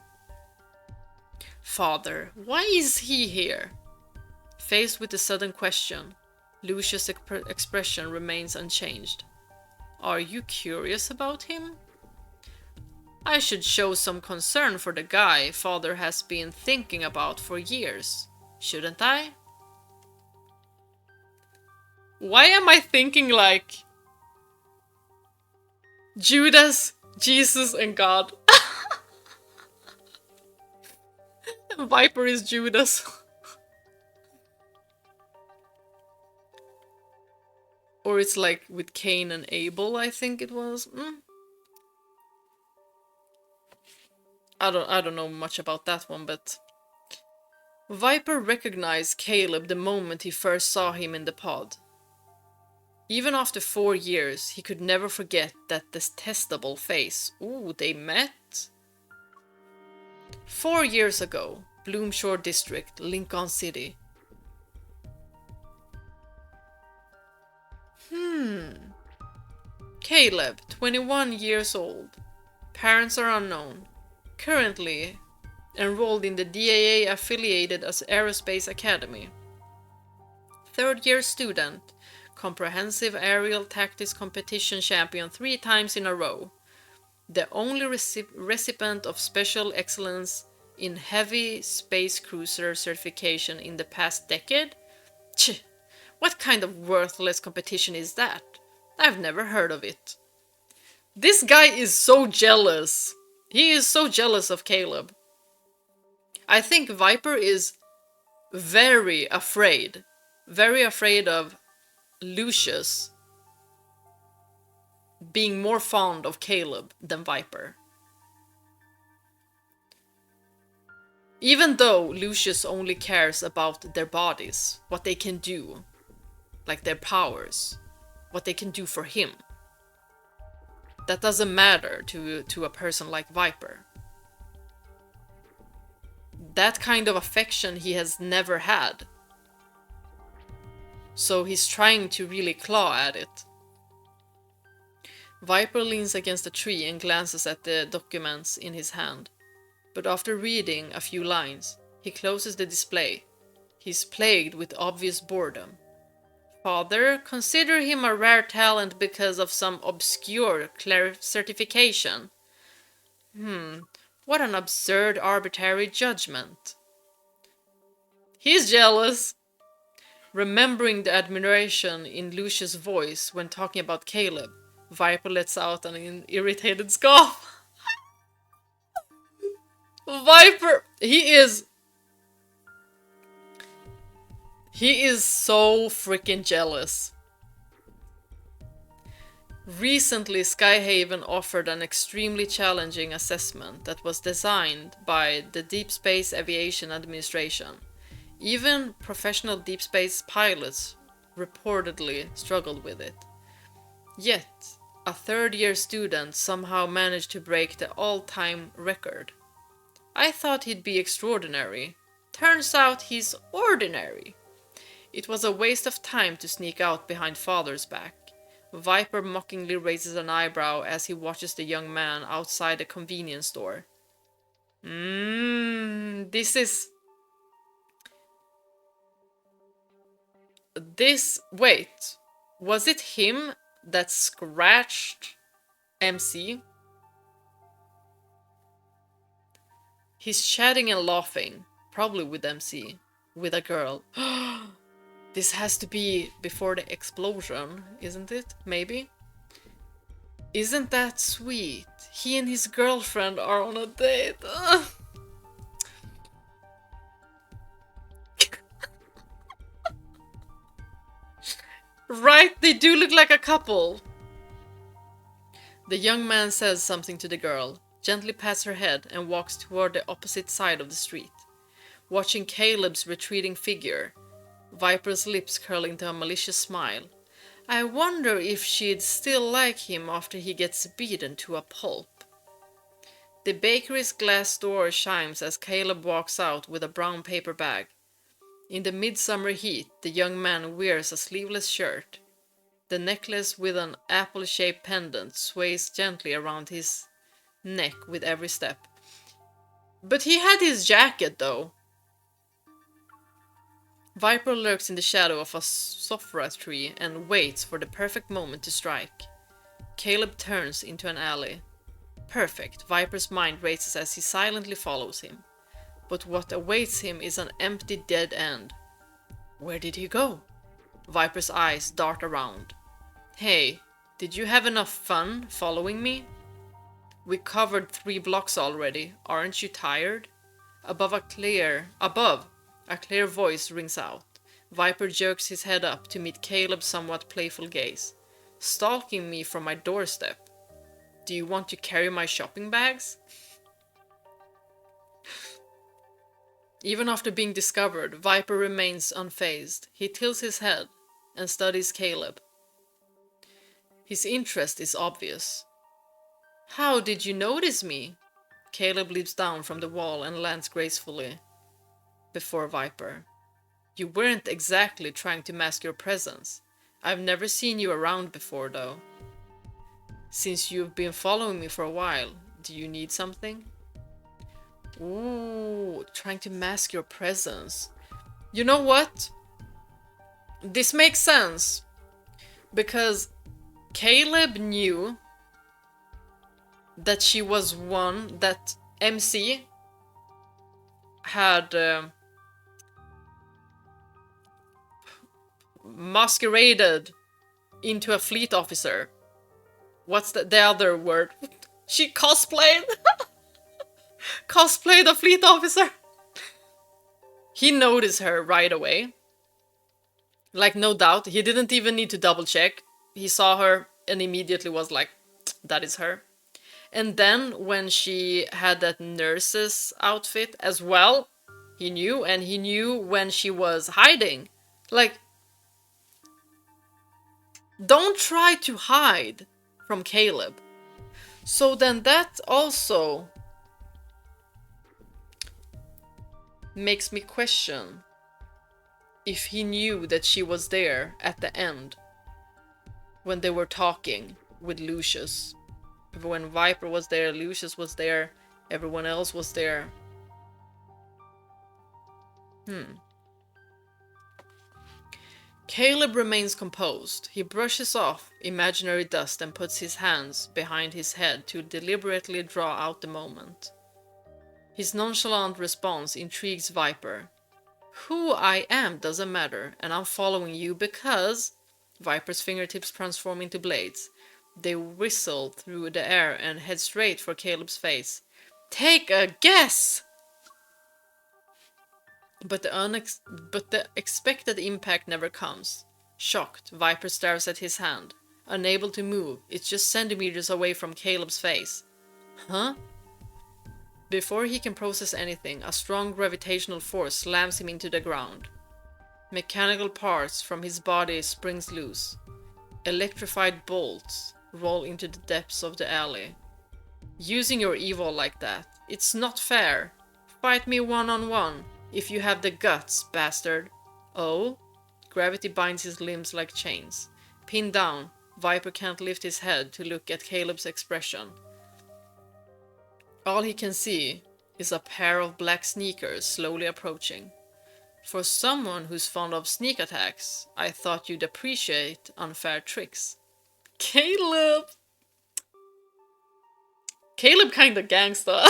Father, why is he here? Faced with the sudden question, Lucius' expression remains unchanged. Are you curious about him? I should show some concern for the guy Father has been thinking about for years, shouldn't I? Why am I thinking like Judas, Jesus, and God? Viper is Judas. Or it's like with Cain and Abel, I think it was. I don't know much about that one, but Viper recognized Caleb the moment he first saw him in the pod. Even after 4 years, he could never forget that detestable face. Ooh, they met? 4 years ago, Bloomshore District, Linkon City. Caleb, 21 years old. Parents are unknown. Currently enrolled in the DAA affiliated as Aerospace Academy. Third-year student. Comprehensive aerial tactics competition champion 3 times in a row. The only recipient of special excellence in heavy space cruiser certification in the past decade? What kind of worthless competition is that? I've never heard of it. This guy is so jealous. He is so jealous of Caleb. I think Viper is very afraid of Lucius being more fond of Caleb than Viper. Even though Lucius only cares about their bodies, what they can do, like their powers, what they can do for him. That doesn't matter to a person like Viper. That kind of affection he has never had. So he's trying to really claw at it. Viper leans against a tree and glances at the documents in his hand. But after reading a few lines, he closes the display. He's plagued with obvious boredom. Father, consider him a rare talent because of some obscure certification. What an absurd, arbitrary judgment. He's jealous. Remembering the admiration in Lucius' voice when talking about Caleb, Viper lets out an irritated scoff. Viper, he is so freaking jealous. Recently, Skyhaven offered an extremely challenging assessment that was designed by the Deepspace Aviation Administration. Even professional deep space pilots reportedly struggled with it. Yet, a third-year student somehow managed to break the all-time record. I thought he'd be extraordinary. Turns out he's ordinary. It was a waste of time to sneak out behind Father's back. Viper mockingly raises an eyebrow as he watches the young man outside a convenience store. Wait, was it him that scratched MC? He's chatting and laughing, probably with MC, with a girl. This has to be before the explosion, isn't it? Maybe? Isn't that sweet? He and his girlfriend are on a date. Right? They do look like a couple. The young man says something to the girl, gently pats her head and walks toward the opposite side of the street. Watching Caleb's retreating figure, Viper's lips curl into a malicious smile. I wonder if she'd still like him after he gets beaten to a pulp. The bakery's glass door chimes as Caleb walks out with a brown paper bag. In the midsummer heat, the young man wears a sleeveless shirt. The necklace with an apple-shaped pendant sways gently around his neck with every step. But he had his jacket, though. Viper lurks in the shadow of a sophra tree and waits for the perfect moment to strike. Caleb turns into an alley. Perfect. Viper's mind races as he silently follows him. But what awaits him is an empty dead end. Where did he go? Viper's eyes dart around. Hey, did you have enough fun following me? We covered 3 blocks already. Aren't you tired? Above, a clear voice rings out. Viper jerks his head up to meet Caleb's somewhat playful gaze. Stalking me from my doorstep. Do you want to carry my shopping bags? Even after being discovered, Viper remains unfazed. He tilts his head and studies Caleb. His interest is obvious. How did you notice me? Caleb leaps down from the wall and lands gracefully before Viper. You weren't exactly trying to mask your presence. I've never seen you around before, though. Since you've been following me for a while, do you need something? Ooh, trying to mask your presence. You know what? This makes sense. Because Caleb knew that she was one that MC had masqueraded into a fleet officer. What's the other word? She cosplayed. Cosplayed a fleet officer. He noticed her right away. Like, no doubt. He didn't even need to double check. He saw her and immediately was like, that is her. And then when she had that nurse's outfit as well, he knew. And he knew when she was hiding. Like, don't try to hide from Caleb. So then that also makes me question if he knew that she was there at the end when they were talking with Lucius. When Viper was there, Lucius was there, everyone else was there. Caleb remains composed. He brushes off imaginary dust and puts his hands behind his head to deliberately draw out the moment. His nonchalant response intrigues Viper. Who I am doesn't matter, and I'm following you because... Viper's fingertips transform into blades. They whistle through the air and head straight for Caleb's face. Take a guess! But the expected impact never comes. Shocked, Viper stares at his hand. Unable to move, it's just centimeters away from Caleb's face. Huh? Before he can process anything, a strong gravitational force slams him into the ground. Mechanical parts from his body springs loose. Electrified bolts roll into the depths of the alley. Using your evil like that, it's not fair. Fight me one-on-one, if you have the guts, bastard. Oh? Gravity binds his limbs like chains. Pinned down, Viper can't lift his head to look at Caleb's expression. All he can see is a pair of black sneakers slowly approaching. For someone who's fond of sneak attacks, I thought you'd appreciate unfair tricks. Caleb! Caleb kinda gangsta.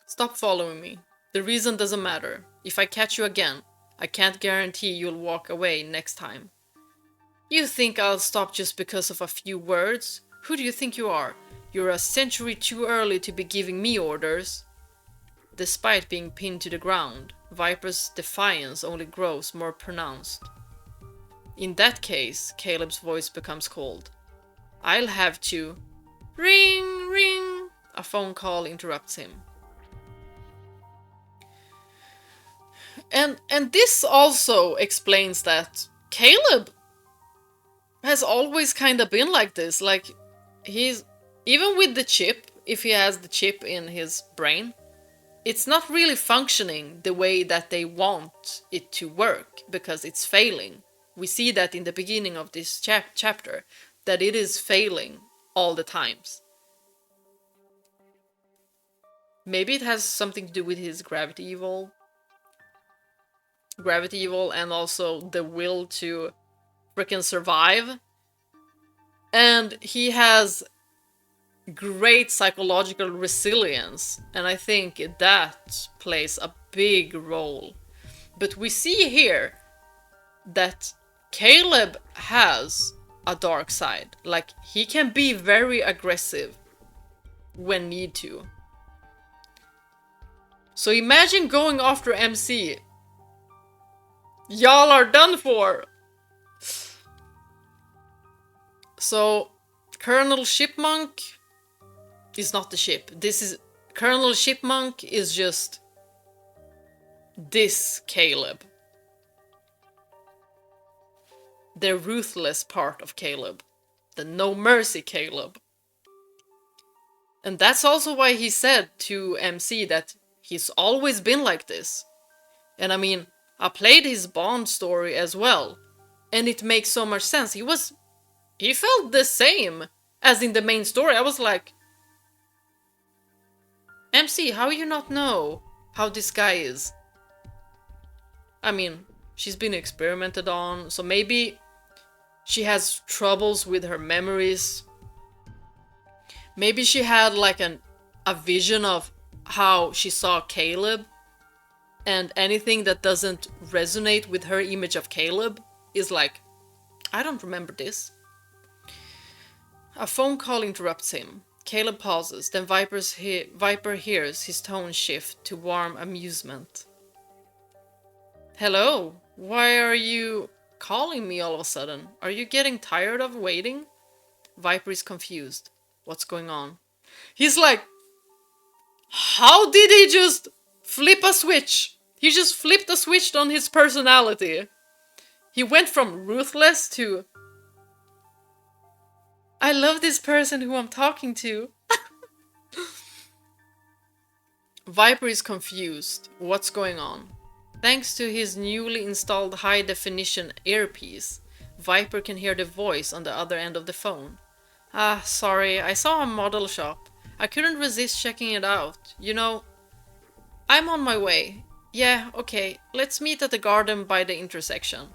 Stop following me. The reason doesn't matter. If I catch you again, I can't guarantee you'll walk away next time. You think I'll stop just because of a few words? Who do you think you are? You're a century too early to be giving me orders. Despite being pinned to the ground, Viper's defiance only grows more pronounced. In that case, Caleb's voice becomes cold. I'll have to... Ring, ring! A phone call interrupts him. And this also explains that Caleb has always kind of been like this. Like, he's, even with the chip, if he has the chip in his brain, it's not really functioning the way that they want it to work, because it's failing. We see that in the beginning of this chapter, that it is failing all the times. Maybe it has something to do with his gravity evil. Gravity evil, and also the will to freaking survive. And he has great psychological resilience, and I think that plays a big role. But we see here that Caleb has a dark side. Like, he can be very aggressive when need to. So imagine going after MC. Y'all are done for! So, Colonel Chipmunk is not the ship. This is... Colonel Chipmunk is just... this Caleb. The ruthless part of Caleb. The no mercy Caleb. And that's also why he said to MC that he's always been like this. And I mean, I played his Bond story as well, and it makes so much sense. He felt the same as in the main story. I was like, MC, how you not know how this guy is? I mean, she's been experimented on, so maybe she has troubles with her memories. Maybe she had like a vision of how she saw Caleb, and anything that doesn't resonate with her image of Caleb is like, I don't remember this. A phone call interrupts him. Caleb pauses, then Viper hears his tone shift to warm amusement. Hello, why are you calling me all of a sudden? Are you getting tired of waiting? Viper is confused. What's going on? He's like, how did he just flip a switch? He just flipped a switch on his personality. He went from ruthless to, I love this person who I'm talking to. Viper is confused. What's going on? Thanks to his newly installed high-definition earpiece, Viper can hear the voice on the other end of the phone. Ah, sorry, I saw a model shop. I couldn't resist checking it out. You know, I'm on my way. Yeah, okay, let's meet at the garden by the intersection.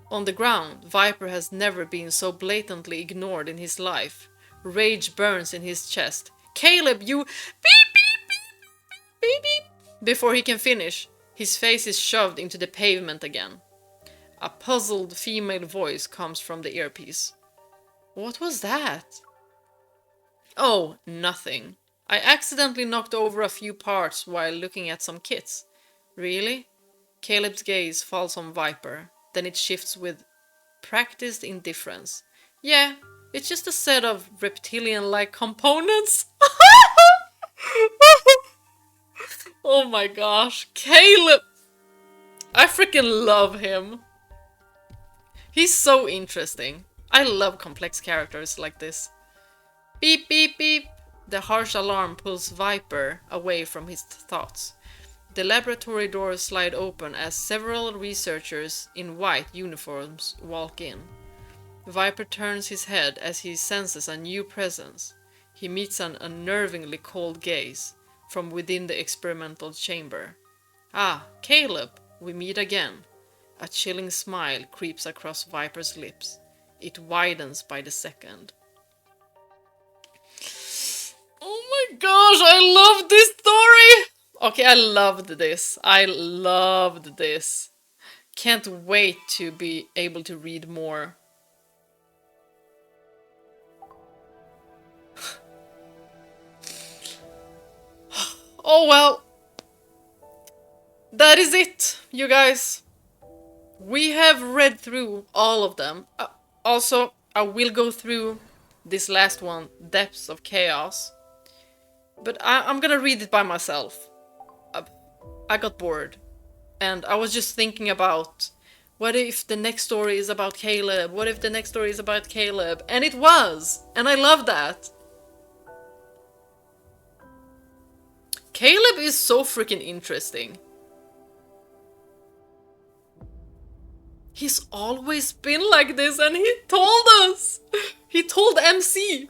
On the ground, Viper has never been so blatantly ignored in his life. Rage burns in his chest. Caleb, you... Beep, beep, beep, beep, beep. Before he can finish, his face is shoved into the pavement again. A puzzled female voice comes from the earpiece. What was that? Oh, nothing. I accidentally knocked over a few parts while looking at some kits. Really? Caleb's gaze falls on Viper. Then it shifts with practiced indifference. Yeah, it's just a set of reptilian-like components. Oh my gosh, Caleb! I freaking love him. He's so interesting. I love complex characters like this. Beep, beep, beep. The harsh alarm pulls Viper away from his thoughts. The laboratory doors slide open as several researchers in white uniforms walk in. Viper turns his head as he senses a new presence. He meets an unnervingly cold gaze from within the experimental chamber. Ah, Caleb, we meet again. A chilling smile creeps across Viper's lips. It widens by the second. Oh my gosh, I love this story! Okay, I loved this. I loved this. Can't wait to be able to read more. Oh well. That is it, you guys. We have read through all of them. Also, I will go through this last one, Depths of Chaos. But I'm gonna read it by myself. I got bored. And I was just thinking about, what if the next story is about Caleb? What if the next story is about Caleb? And it was! And I love that. Caleb is so freaking interesting. He's always been like this, and he told us! He told MC!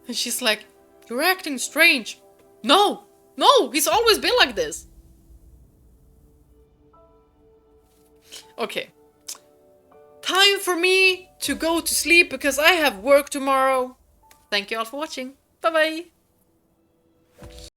And she's like, you're acting strange. No! No! He's always been like this! Okay. Time for me to go to sleep because I have work tomorrow. Thank you all for watching. Bye bye!